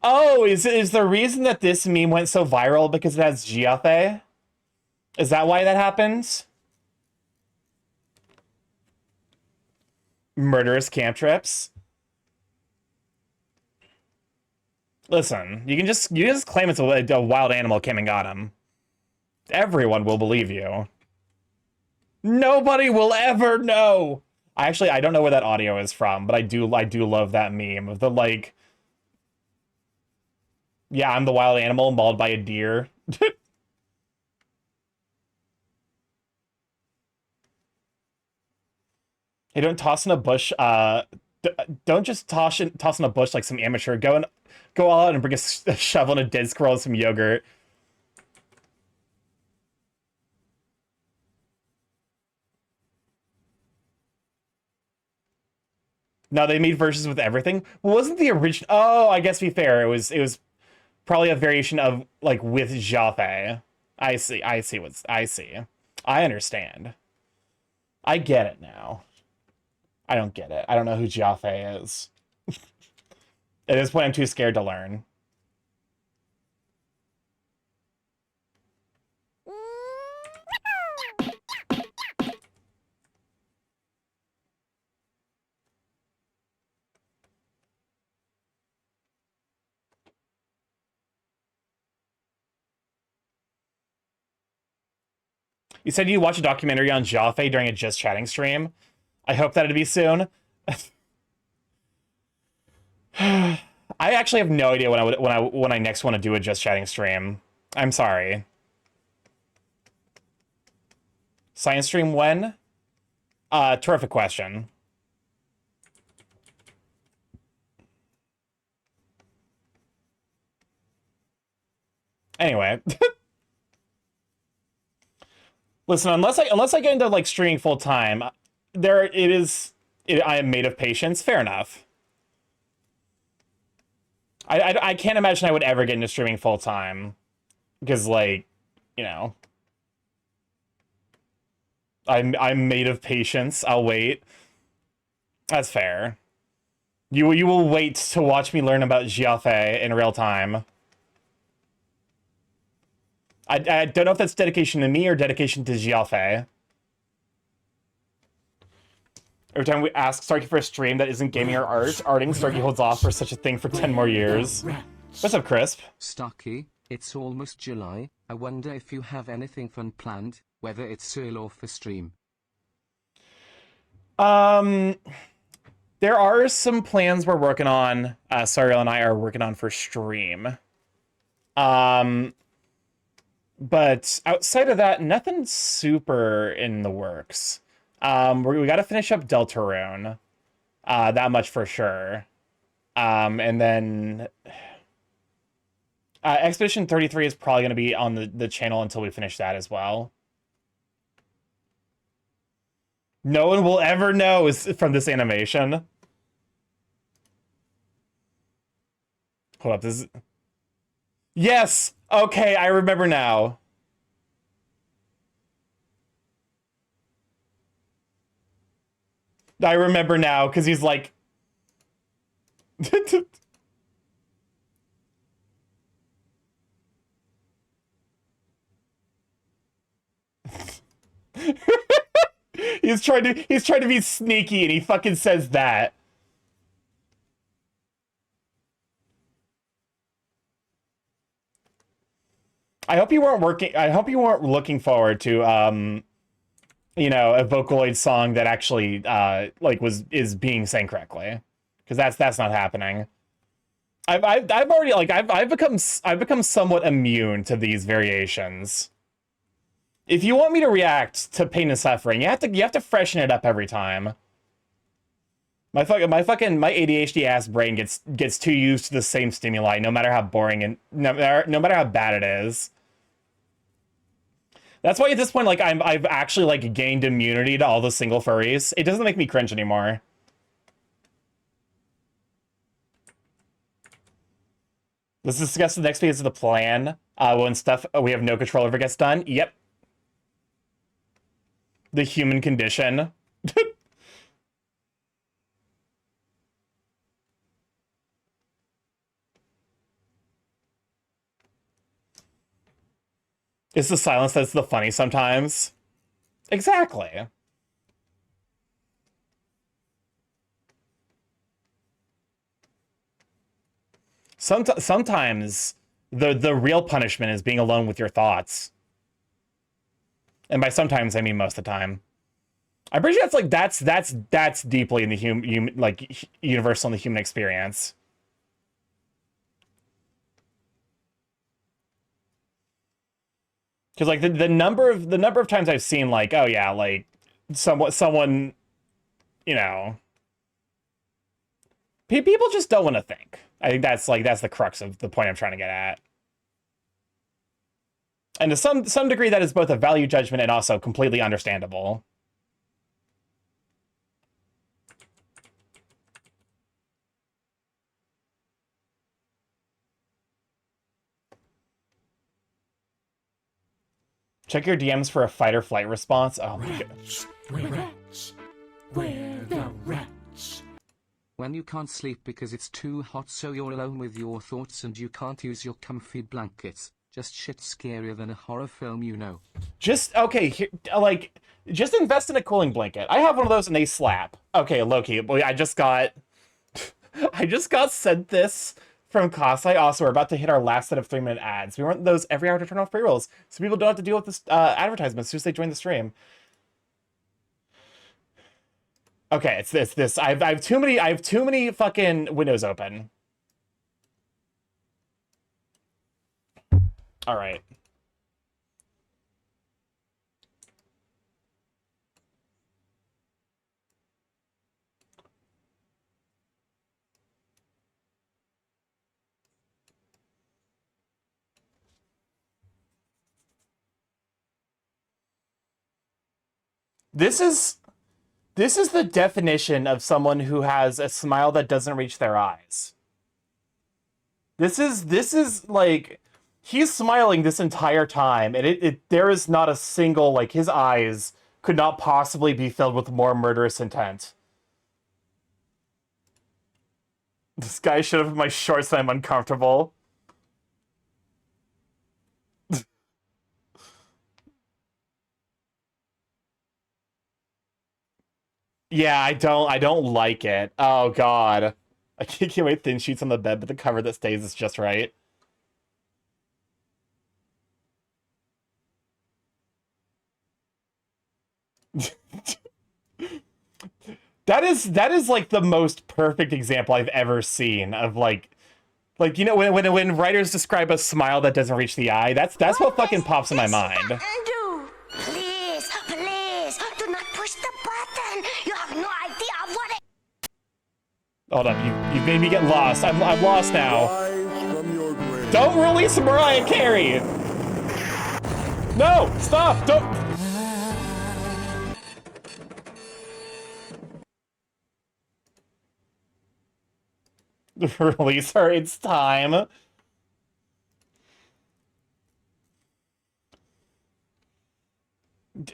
Speaker 1: Oh, is the reason that this meme went so viral because it has Giafe? Is that why that happened? Murderous camp trips? Listen, you just claim it's a wild animal came and got him. Everyone will believe you. Nobody will ever know. I don't know where that audio is from, but I do love that meme of the like, yeah, I'm the wild animal mauled by a deer. Hey, don't toss in a bush. Don't just toss in a bush like some amateur. Go all out and bring a shovel and a dead squirrel and some yogurt. No, they made versions with everything. Well, wasn't the original? Oh, I guess to be fair, it was probably a variation of like with Jaffe. I see. I see. I understand. I get it now. I don't get it. I don't know who Jaffe is. At this point, I'm too scared to learn. You said you watch a documentary on Jaffe during a Just Chatting stream. I hope that it'll be soon. I actually have no idea when I next want to do a Just Chatting stream. I'm sorry. Science stream when? Terrific question. Anyway. Listen, unless I get into like streaming full time, I am made of patience. Fair enough. I can't imagine I would ever get into streaming full time, because like, you know, I'm made of patience. I'll wait. That's fair. You will wait to watch me learn about Jaffe in real time. I don't know if that's dedication to me or dedication to Jaffe. Every time we ask Starkey for a stream that isn't gaming or arting, Starkey holds off for such a thing for 10 more years. What's up, Crisp?
Speaker 2: Starkey, it's almost July. I wonder if you have anything fun planned, whether it's solo or for stream.
Speaker 1: There are some plans we're working on. Sariel and I are working on for stream. But outside of that, nothing super in the works. We got to finish up Deltarune. That much for sure. And then Expedition 33 is probably going to be on the channel until we finish that as well. No one will ever know from this animation. Hold up, this is... Yes! Okay, I remember now. I remember now, because he's like... He's trying to be sneaky, and he fucking says that. I hope you weren't looking forward to you know, a Vocaloid song that actually like is being sang correctly, because that's not happening. I've already like I've become somewhat immune to these variations. If you want me to react to pain and suffering, you have to freshen it up every time. My ADHD ass brain gets too used to the same stimuli, no matter how boring and no matter how bad it is. That's why at this point, like, I've actually like gained immunity to all the single furries. It doesn't make me cringe anymore. Let's discuss the next phase of the plan. When stuff we have no control over gets done. Yep. The human condition. It's the silence that's the funny sometimes. Exactly. Sometimes the real punishment is being alone with your thoughts. And by sometimes I mean most of the time. I'm pretty sure that's deeply in the universal in the human experience. Because like the number of times I've seen like, oh yeah, like someone, you know, people just don't want to think. I think that's the crux of the point I'm trying to get at. And to some degree, that is both a value judgment and also completely understandable. Check your DMs for a fight or flight response. Oh my god.
Speaker 5: Rats. Where rats? Where the rats?
Speaker 2: When you can't sleep because it's too hot, so you're alone with your thoughts and you can't use your comfy blankets. Just shit scarier than a horror film, you know.
Speaker 1: Just, okay, just invest in a cooling blanket. I have one of those and they slap. Okay, Loki, I just got sent this from Kasai. Also, we're about to hit our last set of 3-minute ads. We want those every hour to turn off pre-rolls, so people don't have to deal with this advertisements as soon as they join the stream. Okay, it's this. I have too many fucking windows open. All right. This is the definition of someone who has a smile that doesn't reach their eyes. This is like, he's smiling this entire time, and there is not a single, like, his eyes could not possibly be filled with more murderous intent. This guy should have my shorts and I'm uncomfortable. Yeah, I don't like it. Oh god. I can't wait. Thin sheets on the bed, but the cover that stays is just right. That is like the most perfect example I've ever seen of like you know when writers describe a smile that doesn't reach the eye, that's what fucking pops in my mind.
Speaker 6: Do. Please, please, do not push the button. You have no idea what it...
Speaker 1: Hold up, you made me get lost. I'm lost now. Don't release Mariah Carey. No, stop! Don't. Release her. It's time.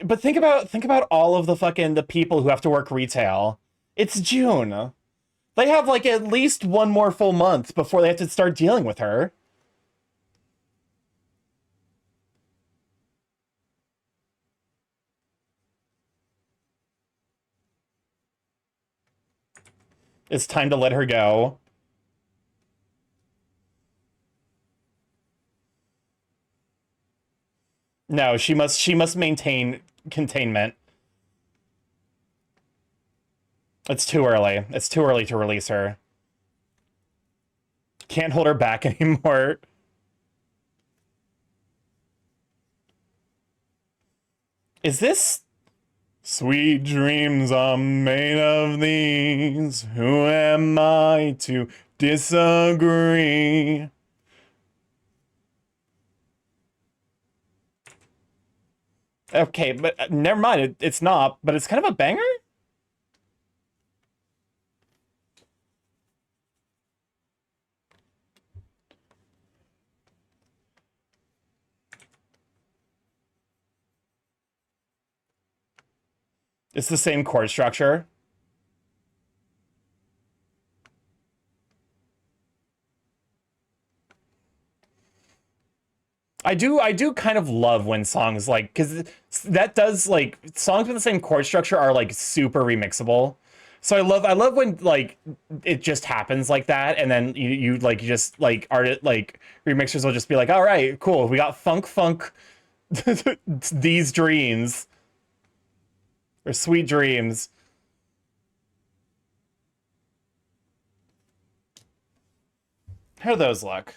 Speaker 1: But think about all of the people who have to work retail. It's June. They have like at least one more full month before they have to start dealing with her. It's time to let her go. No, she must maintain containment. It's too early. It's too early to release her. Can't hold her back anymore. Is this... Sweet dreams are made of these. Who am I to disagree? Okay, but never mind. It's not, but it's kind of a banger? It's the same chord structure. I do kind of love when songs like, because that does like songs with the same chord structure are like super remixable. So I love when like it just happens like that, and then you just like like remixers will just be like, all right, cool, we got funk these dreams or sweet dreams. How do those look?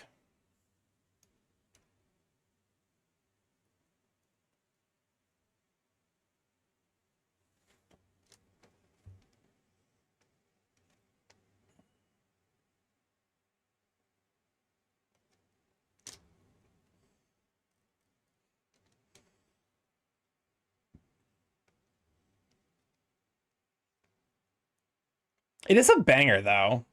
Speaker 1: It is a banger, though.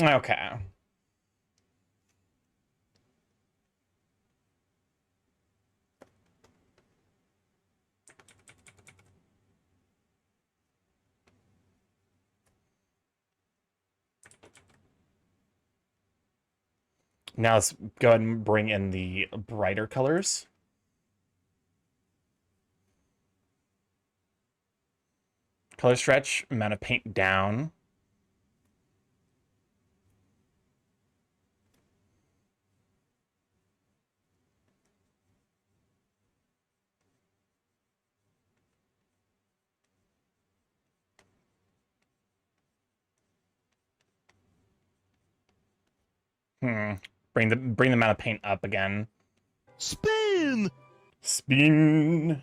Speaker 1: Okay. Now let's go ahead and bring in the brighter colors. Color stretch, amount of paint down. Bring the amount of paint up again.
Speaker 3: Spin!
Speaker 1: Spin.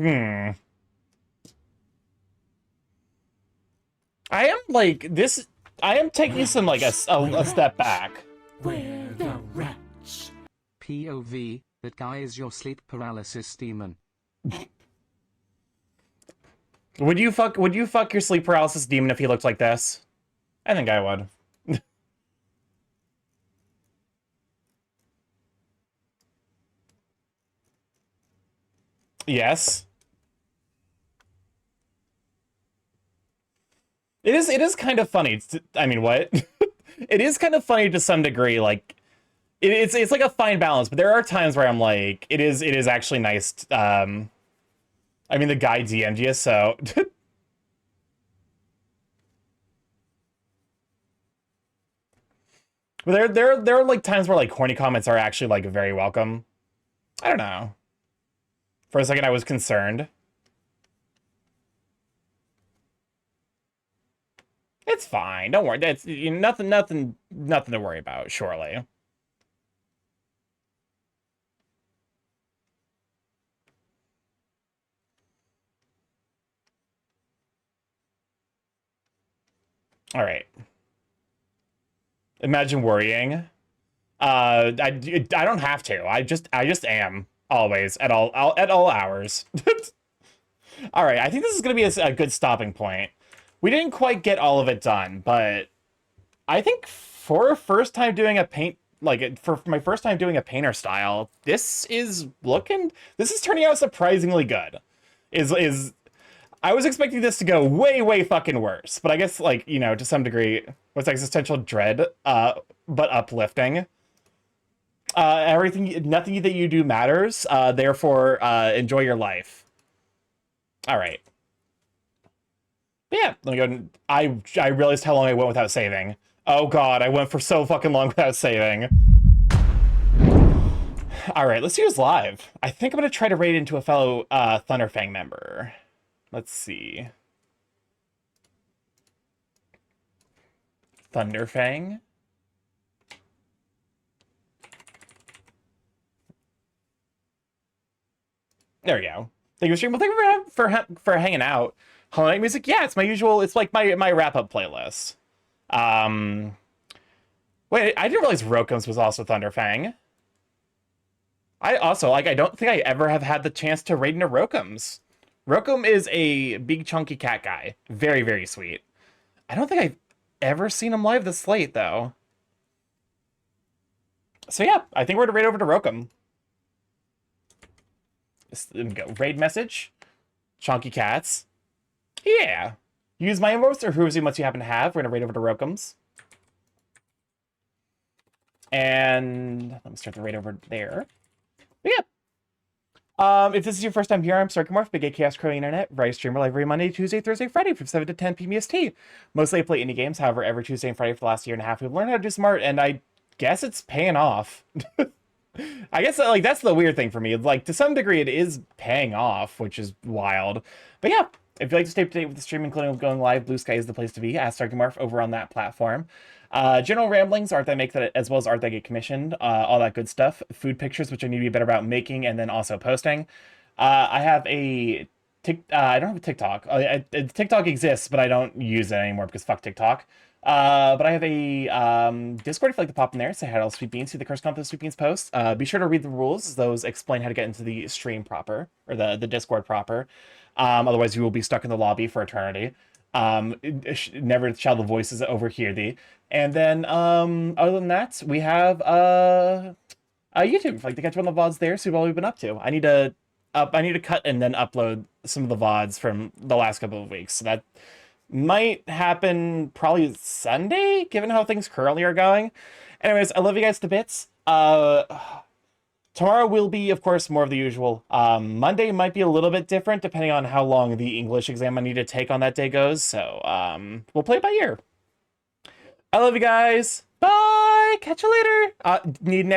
Speaker 1: I am like this. I am taking some like a step back.
Speaker 5: Where the rats?
Speaker 2: POV, that guy is your sleep paralysis demon.
Speaker 1: Would you fuck your sleep paralysis demon if he looked like this? I think I would. Yes. It is kind of funny. I mean, what? It is kind of funny to some degree. Like, it's like a fine balance. But there are times where I'm like, it is actually nice. I mean, the guy DM'd you, so. But there are like times where like horny comments are actually like very welcome. I don't know. For a second, I was concerned. It's fine. Don't worry. That's nothing to worry about. Surely. All right. Imagine worrying. I don't have to. I just am always at all hours. All right. I think this is gonna be a good stopping point. We didn't quite get all of it done, but I think for first time doing a paint, like for my first time doing a painter style, this is turning out surprisingly good. I was expecting this to go way fucking worse, but I guess like, you know, to some degree, what's existential dread, but uplifting. Nothing that you do matters. Therefore, enjoy your life. All right. But yeah, let me go. I realized how long I went without saving. Oh god, I went for so fucking long without saving. All right, let's use live. I think I'm gonna try to raid into a fellow Thunderfang member. Let's see. Thunderfang. There we go. Thank you, stream. Well, thank you for hanging out. Hollow Knight music. Yeah, it's my usual. It's like my wrap up playlist. Wait, I didn't realize Rokums was also Thunderfang. I also I don't think I ever have had the chance to raid into Rokums. Rokum is a big chunky cat guy. Very, very sweet. I don't think I've ever seen him live this late though. So yeah, I think we're gonna raid over to Rokum. Go. Raid message. Chunky cats. Yeah. Use my emotes or who's much you happen to have. We're gonna raid over to Rokums. And let me start the raid over there. But yeah. If this is your first time here, I'm Sarkamorph, Big A Chaos Crow Internet, where I stream live every Monday, Tuesday, Thursday, Friday from 7 to 10 p.m. EST. Mostly I play indie games, however, every Tuesday and Friday for the last year and a half, we've learned how to do smart, and I guess it's paying off. I guess like that's the weird thing for me. Like to some degree, it is paying off, which is wild. But yeah, if you'd like to stay up to date with the stream, including going live, Blue Sky is the place to be. Ask Sarkamorph over on that platform. General ramblings, art that I make that, as well as art that I get commissioned, all that good stuff. Food pictures, which I need to be better about making and then also posting. I have a I don't have a TikTok. TikTok exists, but I don't use it anymore because fuck TikTok. But I have a Discord if you'd like to pop in there, say hi to all Sweet Beans, see the Curse Content Sweet Beans posts. Be sure to read the rules, those explain how to get into the stream proper, or the Discord proper. Otherwise you will be stuck in the lobby for eternity. Never shall the voices overhear thee. And then other than that, we have YouTube. If you'd like to catch one of the VODs there, see what we've been up to. I need to cut and then upload some of the VODs from the last couple of weeks. So that might happen probably Sunday, given how things currently are going. Anyways, I love you guys to bits. Tomorrow will be, of course, more of the usual. Monday might be a little bit different, depending on how long the English exam I need to take on that day goes. So, we'll play it by ear. I love you guys. Bye! Catch you later! Need an